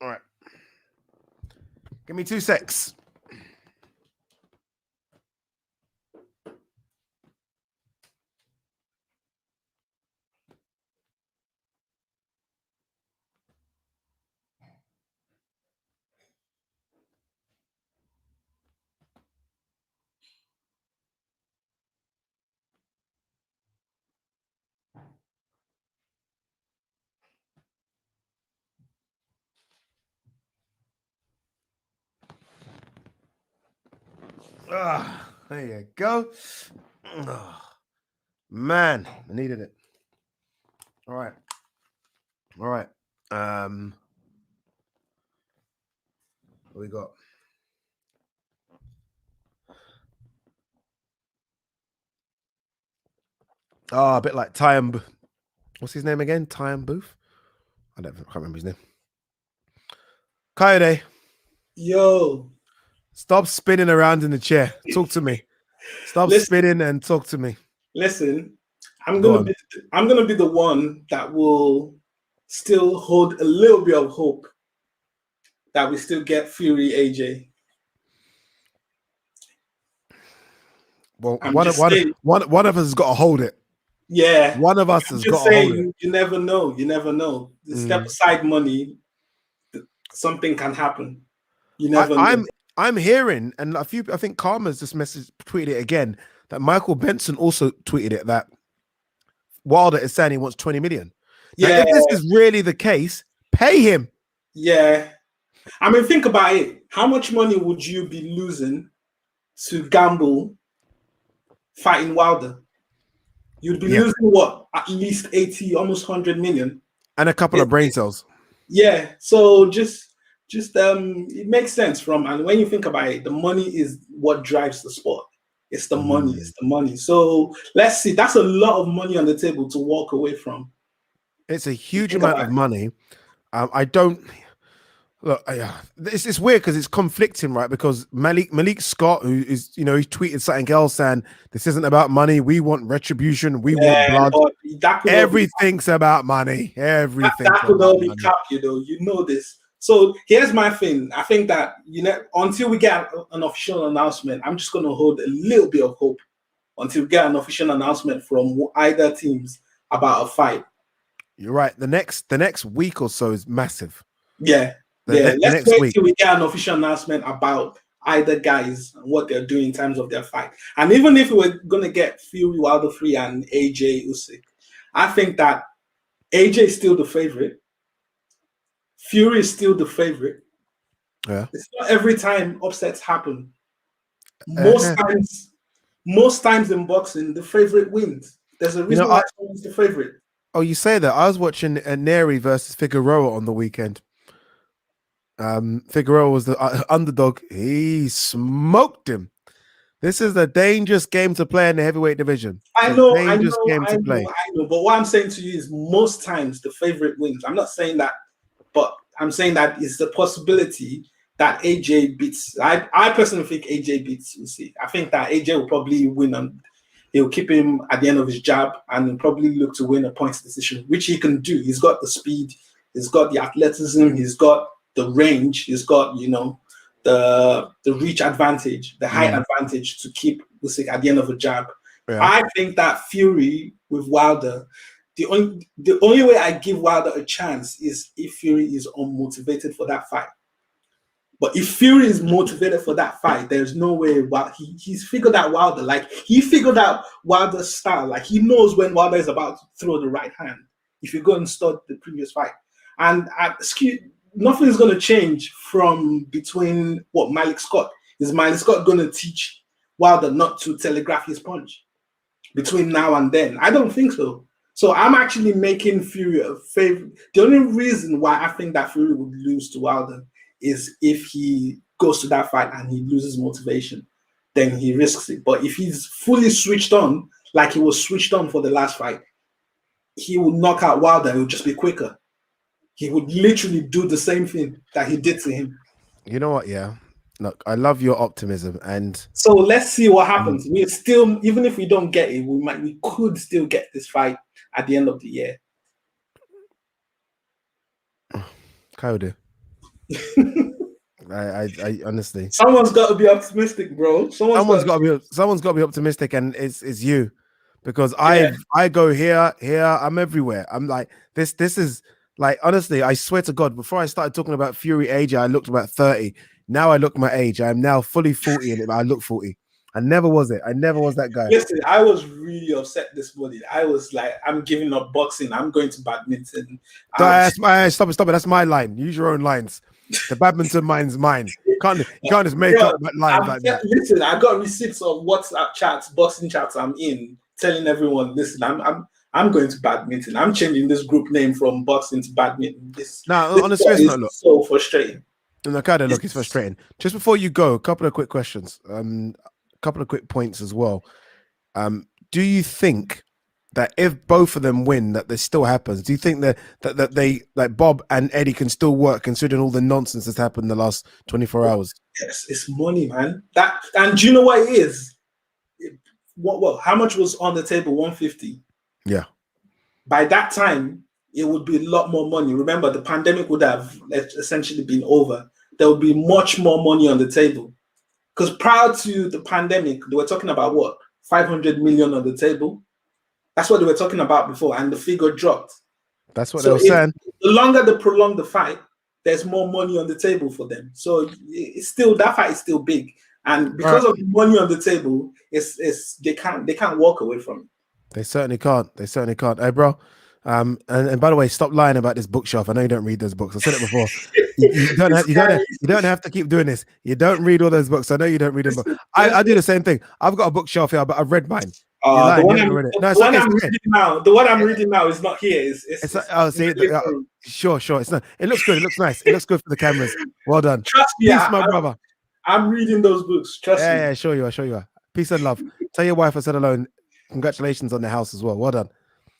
Speaker 1: All right. Give me 2 secs. There you go. Man, I needed it. All right. What we got? A bit like Tyam. What's his name again? Tyam Booth? I can't remember his name. Coyote.
Speaker 12: Yo.
Speaker 1: Stop spinning around in the chair. Talk to me. Stop spinning and talk to me.
Speaker 12: Listen, I'm gonna be the one that will still hold a little bit of hope that we still get Fury AJ.
Speaker 1: Well, one of us has got to hold it.
Speaker 12: Yeah.
Speaker 1: One of us has got to hold it.
Speaker 12: You never know. Step aside money, something can happen. You never know.
Speaker 1: I'm hearing, and I think Karma's just tweeted it again, that Michael Benson also tweeted it, that Wilder is saying he wants 20 million. Now, if this is really the case, pay him.
Speaker 12: Yeah. I mean, think about it. How much money would you be losing to gamble fighting Wilder? You'd be losing what? At least 80, almost 100 million.
Speaker 1: And a couple of brain cells.
Speaker 12: Yeah. So just it makes sense and when you think about it, the money is what drives the sport. It's the money. So let's see. That's a lot of money on the table to walk away from.
Speaker 1: It's a huge amount of money. I don't Look, it's weird because it's conflicting, right? Because Malik Scott, who is, he tweeted something else saying this isn't about money. We want retribution. We want blood. Everything's about money. Everything.
Speaker 12: That could all be cap, You know this. So here's my thing. I think that until we get an official announcement, I'm just going to hold a little bit of hope until we get an official announcement from either teams about a fight.
Speaker 1: You're right. The next week or so is massive.
Speaker 12: Yeah. Let's wait till we get an official announcement about either guys and what they're doing in terms of their fight. And even if we're going to get Fury Wilder 3 and AJ Usyk, I think that AJ is still the favorite. Fury is still the favorite.
Speaker 1: Yeah.
Speaker 12: It's not every time upsets happen. Most times in boxing, the favorite wins. There's a reason why someone's the favorite.
Speaker 1: Oh, you say that. I was watching Neri versus Figueroa on the weekend. Figueroa was the underdog. He smoked him. This is a dangerous game to play in the heavyweight division.
Speaker 12: I know. But what I'm saying to you is most times the favorite wins. I'm not saying that, but I'm saying that it's the possibility that AJ beats. I personally think AJ beats Usyk. I think that AJ will probably win, and he'll keep him at the end of his jab and he'll probably look to win a points decision, which he can do. He's got the speed, he's got the athleticism, he's got the range, he's got the reach advantage, the height advantage to keep Usyk at the end of a jab. Yeah. I think that Fury with Wilder, the only way I give Wilder a chance is if Fury is unmotivated for that fight. But if Fury is motivated for that fight, there's no way. He's figured out Wilder. Like, he figured out Wilder's style. Like, he knows when Wilder is about to throw the right hand. If you go and start the previous fight, and nothing's going to change from between what Malik Scott is. Malik Scott going to teach Wilder not to telegraph his punch between now and then? I don't think so. So I'm actually making Fury a favorite. The only reason why I think that Fury would lose to Wilder is if he goes to that fight and he loses motivation, then he risks it. But if he's fully switched on, like he was switched on for the last fight, he will knock out Wilder. It will just be quicker. He would literally do the same thing that he did to him.
Speaker 1: You know what? Yeah. Look, I love your optimism, and
Speaker 12: so let's see what happens. We still, even if we don't get it, we could still get this fight at the end of the year.
Speaker 1: Coyote. I honestly,
Speaker 12: someone's got to be optimistic, bro.
Speaker 1: Someone's got to be optimistic, and it's you, because I go here. I'm everywhere. I'm like this. This is like, honestly, I swear to God, before I started talking about Fury age, I looked about 30. Now I look my age. I'm now fully 40, and I look 40. I never was it. I never was that guy.
Speaker 12: Listen, I was really upset this morning. I was like, I'm giving up boxing. I'm going to badminton.
Speaker 1: Stop it. That's my line. Use your own lines. The badminton mine's mine. You can't just make up lines like that.
Speaker 12: Listen, I got receipts of WhatsApp chats, boxing chats I'm in, telling everyone, listen, I'm going to badminton. I'm changing this group name from boxing to badminton.
Speaker 1: On a serious note, look,
Speaker 12: so frustrating.
Speaker 1: Look, it's frustrating. Just before you go, a couple of quick questions. Couple of quick points as well. Do you think that if both of them win, that this still happens? Do you think that they, like Bob and Eddie, can still work considering all the nonsense that's happened in the last 24 hours?
Speaker 12: Yes, it's money, man. And do you know what it is? How much was on the table? 150.
Speaker 1: Yeah.
Speaker 12: By that time, it would be a lot more money. Remember, the pandemic would have essentially been over. There would be much more money on the table. Because prior to the pandemic, they were talking about what? 500 million on the table. That's what they were talking about before, and the figure dropped.
Speaker 1: That's what they were saying.
Speaker 12: The longer they prolong the fight, there's more money on the table for them. So it's still, that fight is still big, and because of the money on the table, they can't walk away from it.
Speaker 1: They certainly can't. Hey, bro. And by the way, stop lying about this bookshelf. I know you don't read those books. I said it before. You don't have to keep doing this. You don't read all those books. I know you don't read them. I do the same thing. I've got a bookshelf here, but I've read mine.
Speaker 12: The one I'm reading now is not here.
Speaker 1: Sure. It's not. It looks good. It looks nice. It looks good for the cameras. Well done.
Speaker 12: Trust me,
Speaker 1: peace, my brother.
Speaker 12: I'm reading those books. Trust me.
Speaker 1: Yeah, sure you are. Peace and love. Tell your wife I said hello, and congratulations on the house as well. Well done.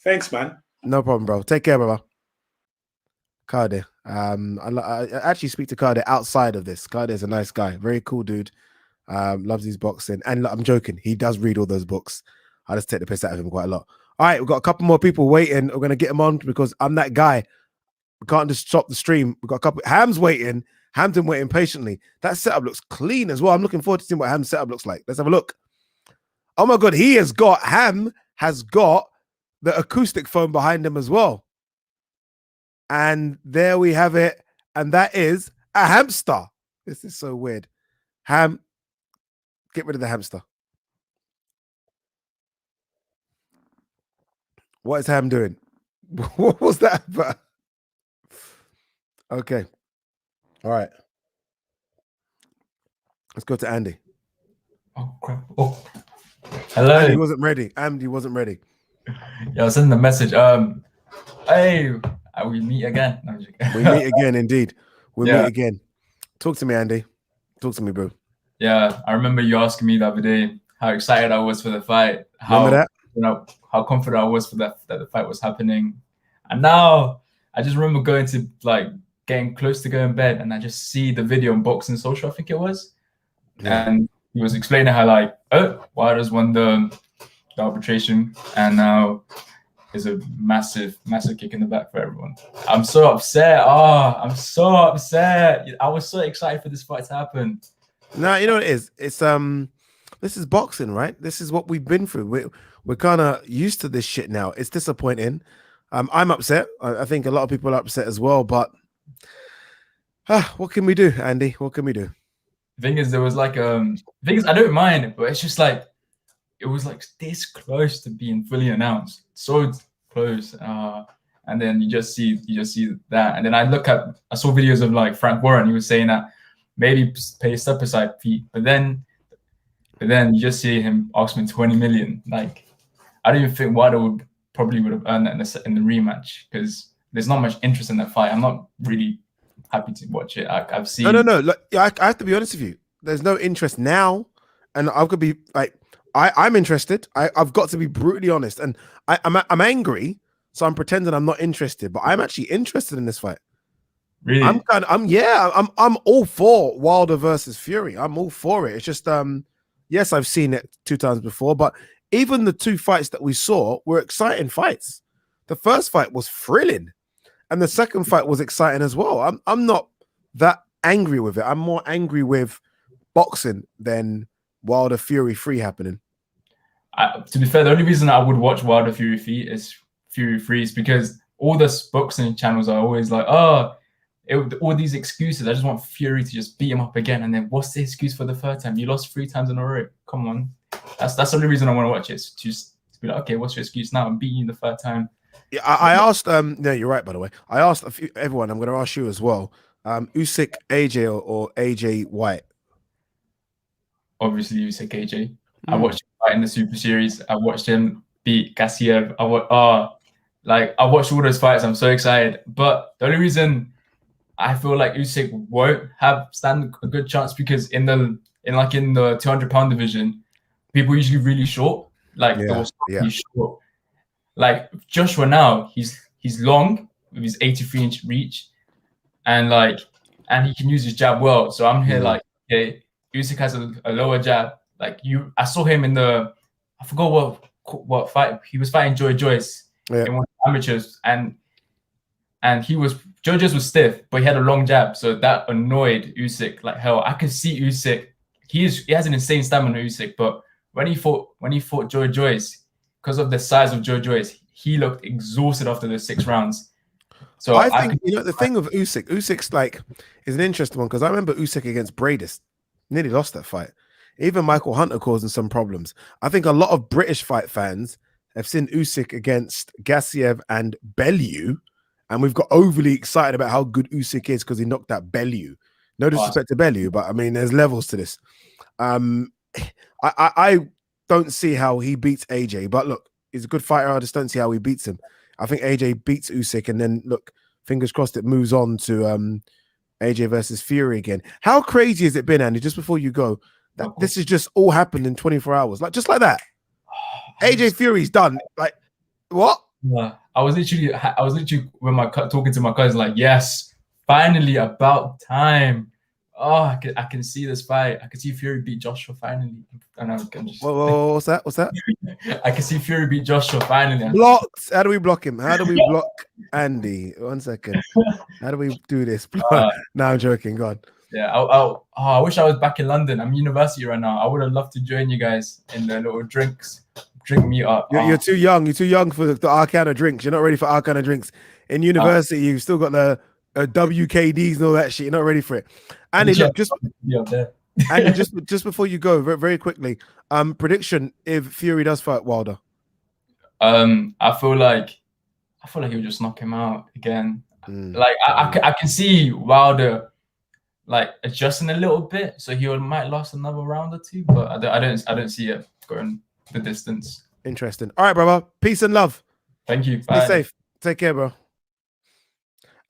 Speaker 12: Thanks, man.
Speaker 1: No problem, bro. Take care, brother. Cardi. I actually speak to Kade outside of this. Kade is a nice guy, very cool dude. Loves his boxing, and I'm joking. He does read all those books. I just take the piss out of him quite a lot. All right, we've got a couple more people waiting. We're gonna get them on because I'm that guy. We can't just stop the stream. We've got a couple. Ham's waiting. Hampton waiting patiently. That setup looks clean as well. I'm looking forward to seeing what Ham's setup looks like. Let's have a look. Oh my god, Ham has got the acoustic phone behind him as well. And there we have it. And that is a hamster. This is so weird. Ham, get rid of the hamster. What is Ham doing? What was that about? Okay. All right. Let's go to Andy.
Speaker 13: Oh, crap. Oh. Hello.
Speaker 1: Andy wasn't ready. Andy wasn't ready.
Speaker 13: Yeah, I sent the message. Hey, we meet again. No,
Speaker 1: we meet again, indeed. We'll
Speaker 13: Yeah.
Speaker 1: meet again. Talk to me, Andy. Talk to me, bro.
Speaker 13: Yeah, I remember you asking me the other day how excited I was for the fight.
Speaker 1: Remember that?
Speaker 13: You know, how confident I was for that the fight was happening. And now I just remember going to like getting close to going to bed, and I just see the video on Boxing Social, I think it was.
Speaker 1: Yeah.
Speaker 13: And he was explaining how like, oh, Wilder's won the arbitration, and now there's a massive kick in the back for everyone. I'm so upset. I'm so upset. I was so excited for this fight to happen.
Speaker 1: No, you know what it is? It's this is boxing, right? This is what we've been through. We're kind of used to this shit now. It's disappointing. I'm upset. I think a lot of people are upset as well, but what can we do, Andy? What can we do?
Speaker 13: The thing is, there was like I don't mind, but it's just like it was like this close to being fully announced, so close. And then you just see that, and then I saw videos of like Frank Warren. He was saying that maybe pay a step aside fee, but then you just see him ask me 20 million. Like, I don't even think Wilder would have earned that in the rematch, because there's not much interest in that fight. I'm not really happy to watch it. I've seen.
Speaker 1: No. Look, I have to be honest with you. There's no interest now, and I could be like, I'm interested. I've got to be brutally honest, and I'm angry, so I'm pretending I'm not interested, but I'm actually interested in this fight.
Speaker 13: Really?
Speaker 1: I'm all for Wilder versus Fury. I'm all for it. It's just yes, I've seen it 2 times before, but even the 2 fights that we saw were exciting fights. The first fight was thrilling, and the second fight was exciting as well. I'm not that angry with it. I'm more angry with boxing than Wilder Fury 3 happening.
Speaker 13: To be fair, the only reason I would watch Wilder Fury 3 is because all the boxing channels are always like, all these excuses. I just want Fury to just beat him up again. And then what's the excuse for the third time? You lost 3 times in a row. Come on. That's the only reason I want to watch it. To be like, okay, what's your excuse now? I'm beating you the third time.
Speaker 1: Yeah, I asked. No, you're right. By the way, I asked everyone. I'm going to ask you as well. Usyk, AJ, or AJ White?
Speaker 13: Obviously, Usyk, AJ. I watched him fight in the Super Series. I watched him beat Gassiev. I watched all those fights. I'm so excited. But the only reason I feel like Usyk won't stand a good chance, because in the 200-pound division, people are usually really short. Like really short. Like Joshua now, he's long with his 83-inch reach, and he can use his jab well. So I'm here like, okay, Usyk has a lower jab. Like I saw him in I forgot what fight he was fighting Joy Joyce in one of the amateurs, and Joy Joyce was stiff, but he had a long jab, so that annoyed Usyk like hell. I could see Usyk. He has an insane stamina, Usyk, but when he fought Joy Joyce, because of the size of Joy Joyce, he looked exhausted after the 6 rounds. So
Speaker 1: I think the thing with Usyk's like is an interesting one, because I remember Usyk against Bradis nearly lost that fight. Even Michael Hunter causing some problems. I think a lot of British fight fans have seen Usyk against Gassiev and Bellew, and we've got overly excited about how good Usyk is because he knocked out Bellew. No disrespect to Bellew, but I mean, there's levels to this. I don't see how he beats AJ, but look, he's a good fighter. I just don't see how he beats him. I think AJ beats Usyk, and then look, fingers crossed, it moves on to AJ versus Fury again. How crazy has it been, Andy? Just before you go, that this has just all happened in 24 hours, like just like that. AJ Fury's done. Like what?
Speaker 13: Yeah, I was literally when talking to my cousin, like, yes, Finally, about time. Oh, I can see this fight. I can see Fury beat Joshua finally. And I can just...
Speaker 1: Whoa, what's that? What's that?
Speaker 13: I can see Fury beat Joshua finally.
Speaker 1: Blocked. How do we block him? How do we block Andy? 1 second. How do we do this? No, I'm joking. Go on.
Speaker 13: Yeah, I wish I was back in London. I'm in university right now. I would have loved to join you guys in the little drink me up.
Speaker 1: You're too young. You're too young for the Arcana drinks. You're not ready for Arcana drinks. In university, you've still got the WKDs and all that shit. You're not ready for it. Andy, look, Andy, just before you go, very, very quickly, prediction if Fury does fight Wilder.
Speaker 13: I feel like he'll just knock him out again. Like I can see Wilder like adjusting a little bit, so he might last another round or two, but I don't see it going the distance.
Speaker 1: Interesting. All right, brother. Peace and love.
Speaker 13: Thank you.
Speaker 1: Bye. Be safe. Take care, bro.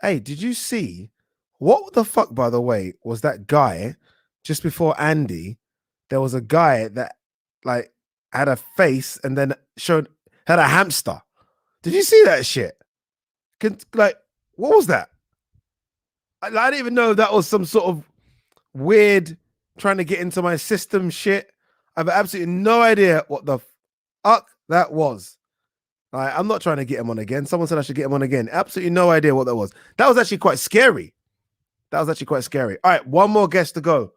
Speaker 1: Hey, did you see what the fuck, by the way, was that guy just before Andy? There was a guy that like had a face and then had a hamster. Did you see that shit? Like, what was that? I didn't even know that was some sort of weird trying to get into my system shit. I have absolutely no idea what the fuck that was. I'm not trying to get him on again. Someone said I should get him on again. Absolutely no idea what that was. That was actually quite scary. All right, one more guest to go.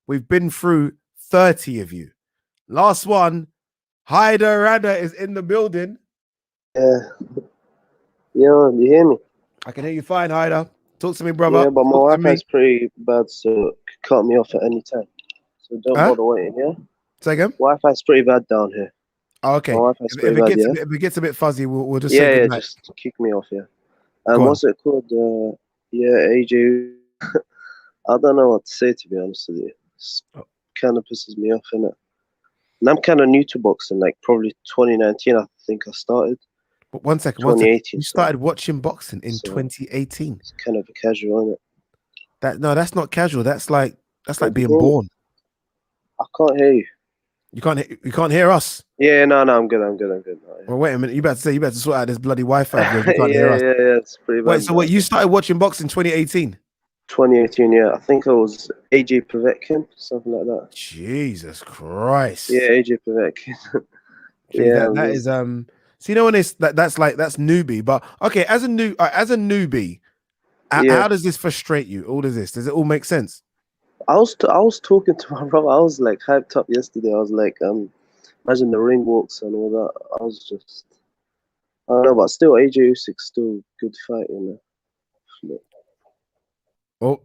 Speaker 1: We've been through 30 of you. Last one, Haida Rada is in the building.
Speaker 14: Yeah. Yo, you hear me?
Speaker 1: I can hear you fine, Haida. Talk to me, brother.
Speaker 14: Yeah, but my Wi-Fi's pretty bad, so cut me off at any time. So don't bother waiting, yeah?
Speaker 1: Say again?
Speaker 14: Wi-Fi's pretty bad down here.
Speaker 1: Oh, okay. If it gets a bit fuzzy, we'll just say goodnight.
Speaker 14: Just kick me off, yeah. What's it called? AJ. I don't know what to say, to be honest with you. It kind of pisses me off, innit? And I'm kind of new to boxing, like probably 2019, I think I started.
Speaker 1: But 1 second,
Speaker 14: 2018.
Speaker 1: You started watching boxing in 2018.
Speaker 14: It's kind of a casual, innit?
Speaker 1: That's not casual. That's like being born.
Speaker 14: I can't hear you.
Speaker 1: You can't hear us.
Speaker 14: Yeah, no, I'm good. No, yeah.
Speaker 1: Well, wait a minute. You better sort out this bloody Wi-Fi. You can't hear us.
Speaker 14: Yeah, it's pretty bad.
Speaker 1: Wait, so you started watching boxing in 2018?
Speaker 14: 2018, yeah. I think it was AJ Povetkin, something like that.
Speaker 1: Jesus Christ.
Speaker 14: Yeah, AJ Povetkin.
Speaker 1: That is so you know when that's newbie, but okay, as a newbie, how does this frustrate you? All of this, does it all make sense?
Speaker 14: I was talking to my brother. I was like hyped up yesterday. I was like, imagine the ring walks and all that. I was just, I don't know, but still, AJ Usyk's still good fight, you know.
Speaker 1: Well,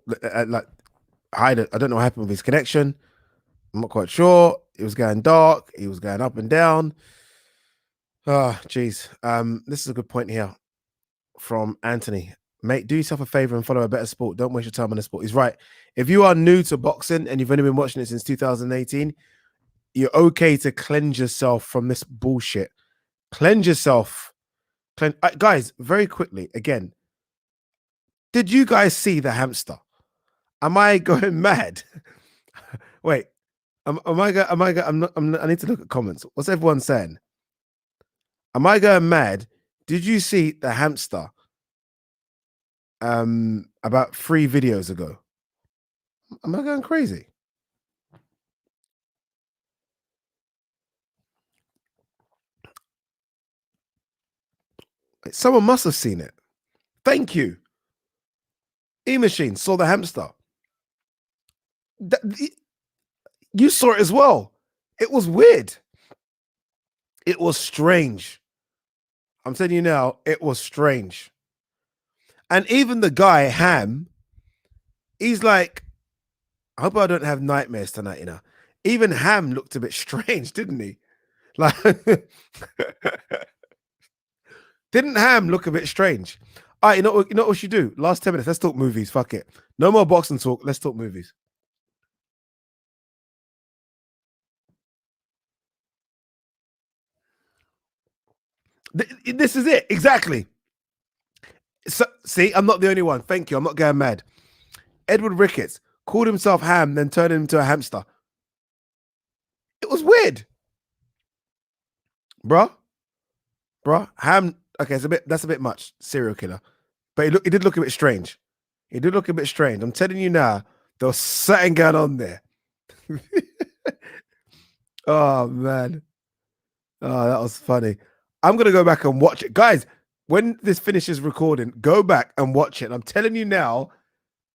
Speaker 1: I don't know what happened with his connection. I'm not quite sure. It was going dark. He was going up and down. Oh, geez. This is a good point here from Anthony. Mate, do yourself a favor and follow a better sport. Don't waste your time on the sport. He's right. If you are new to boxing and you've only been watching it since 2018, you're okay to cleanse yourself from this bullshit. Cleanse yourself. Guys, very quickly, again, did you guys see the hamster? Am I going mad? Wait, I need to look at comments. What's everyone saying? Am I going mad? Did you see the hamster about 3 videos ago? Am I going crazy? Someone must have seen it. Thank you. E-Machine saw the hamster. You saw it as well. It was weird. It was strange. I'm telling you now, it was strange. And even the guy, Ham, he's like, I hope I don't have nightmares tonight, you know. Even Ham looked a bit strange, didn't he? Like, didn't Ham look a bit strange? All right, you know what we should do? Last 10 minutes, let's talk movies. Fuck it. No more boxing talk. Let's talk movies. This is it. Exactly. So, see, I'm not the only one. Thank you. I'm not going mad. Edward Ricketts called himself Ham, then turned him into a hamster. It was weird. Bruh. Ham. Okay, that's a bit much. Serial killer. But it did look a bit strange. It did look a bit strange. I'm telling you now, there was something going on there. Oh, man. Oh, that was funny. I'm going to go back and watch it. Guys, when this finishes recording, go back and watch it. I'm telling you now,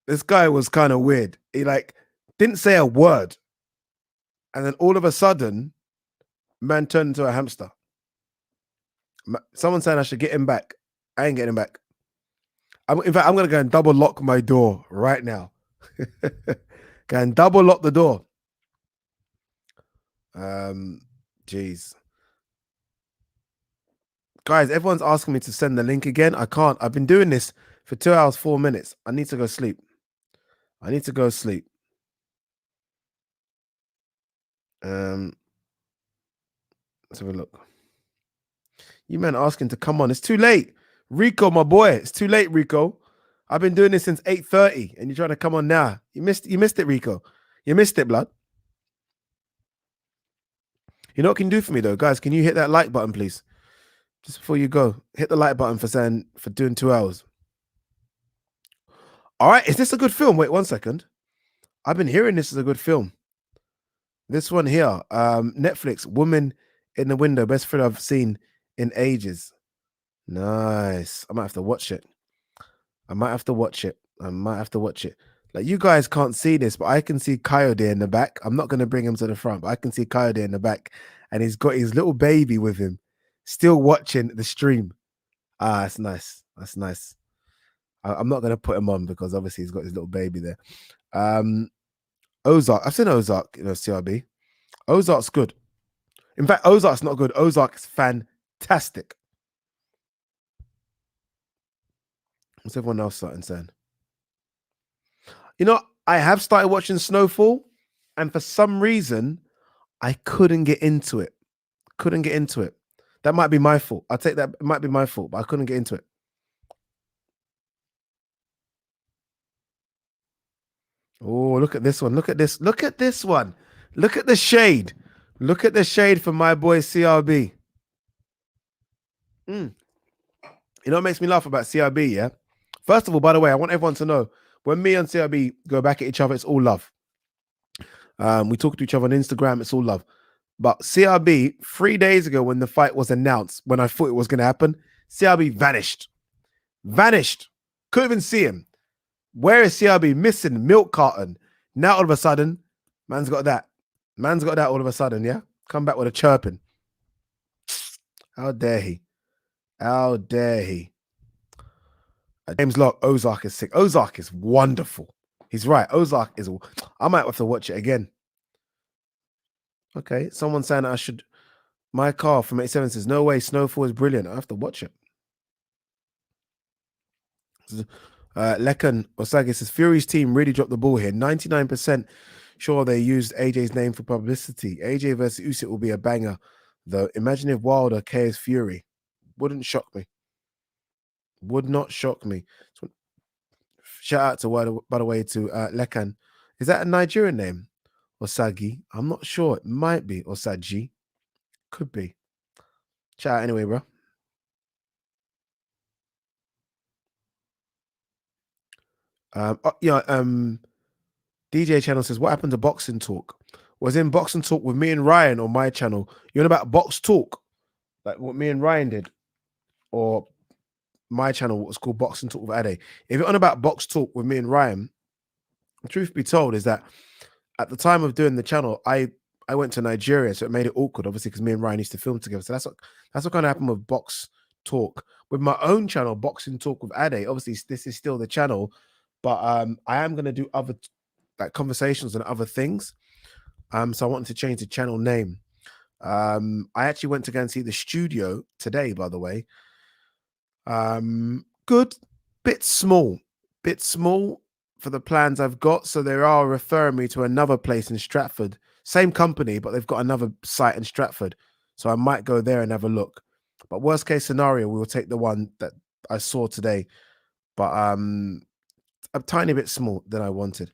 Speaker 1: this guy was kind of weird. He like didn't say a word. And then all of a sudden, man turned into a hamster. Someone said I should get him back. I ain't getting him back. In fact, I'm going to go and double lock my door right now. Go and double lock the door. Jeez. Guys, everyone's asking me to send the link again. I can't. I've been doing this for 2 hours, 4 minutes. I need to go sleep. I need to go sleep. Let's have a look. You men asking to come on. It's too late. Rico, my boy. It's too late, Rico. I've been doing this since 8:30 and you're trying to come on now. You missed it, Rico. You missed it, blood. You know what you can do for me though? Guys, can you hit that like button, please? Just before you go. Hit the like button for doing 2 hours. All right, is this a good film? Wait 1 second. I've been hearing this is a good film. This one here, Netflix, Woman in the Window, best film I've seen in ages. Nice. I might have to watch it. Like, you guys can't see this, but I can see Coyote in the back. I'm not going to bring him to the front, but I can see Coyote in the back. And he's got his little baby with him, still watching the stream. Ah, that's nice. That's nice. I'm not going to put him on because obviously he's got his little baby there. Ozark. I've seen Ozark, CRB. Ozark's good. In fact, Ozark's not good. Ozark is fantastic. What's everyone else starting saying? I have started watching Snowfall, and for some reason, I couldn't get into it. That might be my fault. I'll take that. It might be my fault, but I couldn't get into it. Oh, look at this one. Look at this. Look at this one. Look at the shade. Look at the shade from my boy CRB. You know what makes me laugh about CRB, yeah? First of all, by the way, I want everyone to know, when me and CRB go back at each other, it's all love. We talk to each other on Instagram, it's all love. But CRB, 3 days ago when the fight was announced, when I thought it was going to happen, CRB vanished. Couldn't even see him. Where is CRB? Missing milk carton. Now all of a sudden, man's got that all of a sudden, yeah? Come back with a chirping. How dare he? James Locke, Ozark is sick. Ozark is wonderful. He's right. Ozark is... I might have to watch it again. Okay, someone saying that I should... My car from 87 says, no way, Snowfall is brilliant. I have to watch it. Lekan Osagi says, Fury's team really dropped the ball here. 99% sure they used AJ's name for publicity. AJ versus Usyk will be a banger, though. Imagine if Wilder KOs Fury. Wouldn't shock me. Would not shock me. So, shout out to, by the way, to Lekan. Is that a Nigerian name? Osagi? I'm not sure. It might be Osagi. Could be. Shout out anyway, bro. DJ channel says, what happened to Boxing Talk? Was in Boxing Talk with me and Ryan on my channel? You know about Box Talk? Like what me and Ryan did? Or my channel, what was called Boxing Talk with Ade? If you're on about Box Talk with me and Ryan, the truth be told is that at the time of doing the channel, I went to Nigeria, so it made it awkward, obviously, because me and Ryan used to film together. So that's what kind of happened with Box Talk. With my own channel, Boxing Talk with Ade, obviously this is still the channel, but I am going to do other like conversations and other things. So I wanted to change the channel name. I actually went to go and see the studio today, by the way. Good, bit small for the plans I've got. So they are referring me to another place in Stratford. Same company, but they've got another site in Stratford. So I might go there and have a look. But worst case scenario, we will take the one that I saw today. But a tiny bit small than I wanted.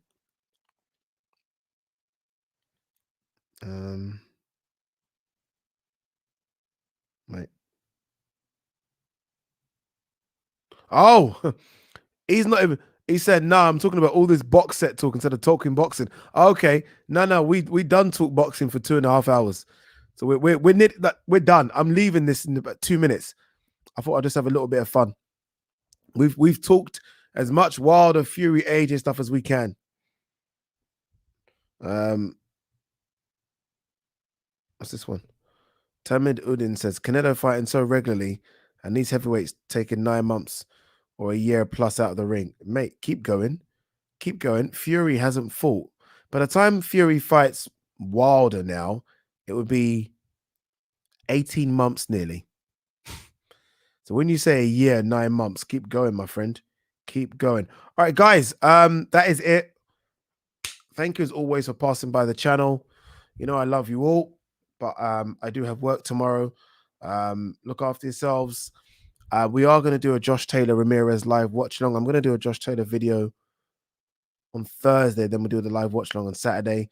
Speaker 1: Wait. Oh, he's not He said, "No, I'm talking about all this box set talk instead of talking boxing." Okay, no, we done talk boxing for 2.5 hours, so we're done. I'm leaving this in about 2 minutes. I thought I'd just have a little bit of fun. We've talked as much Wilder, Fury, AJ stuff as we can. What's this one? Tamid Udin says, Canelo fighting so regularly and these heavyweights taking 9 months or a year plus out of the ring. Mate, keep going. Keep going. Fury hasn't fought. By the time Fury fights Wilder now, it would be 18 months nearly. So when you say a year, 9 months, keep going, my friend. Keep going. All right, guys, that is it. Thank you as always for passing by the channel. You know I love you all, but I do have work tomorrow. Look after yourselves. We are going to do a Josh Taylor Ramirez live watch long. I'm going to do a Josh Taylor video on Thursday. Then we'll do the live watch long on Saturday.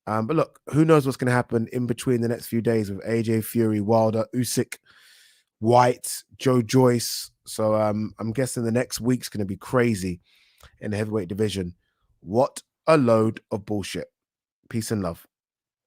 Speaker 1: But look, who knows what's going to happen in between the next few days with AJ, Fury, Wilder, Usyk, White, Joe Joyce. So I'm guessing the next week's going to be crazy in the heavyweight division. What a load of bullshit. Peace and love.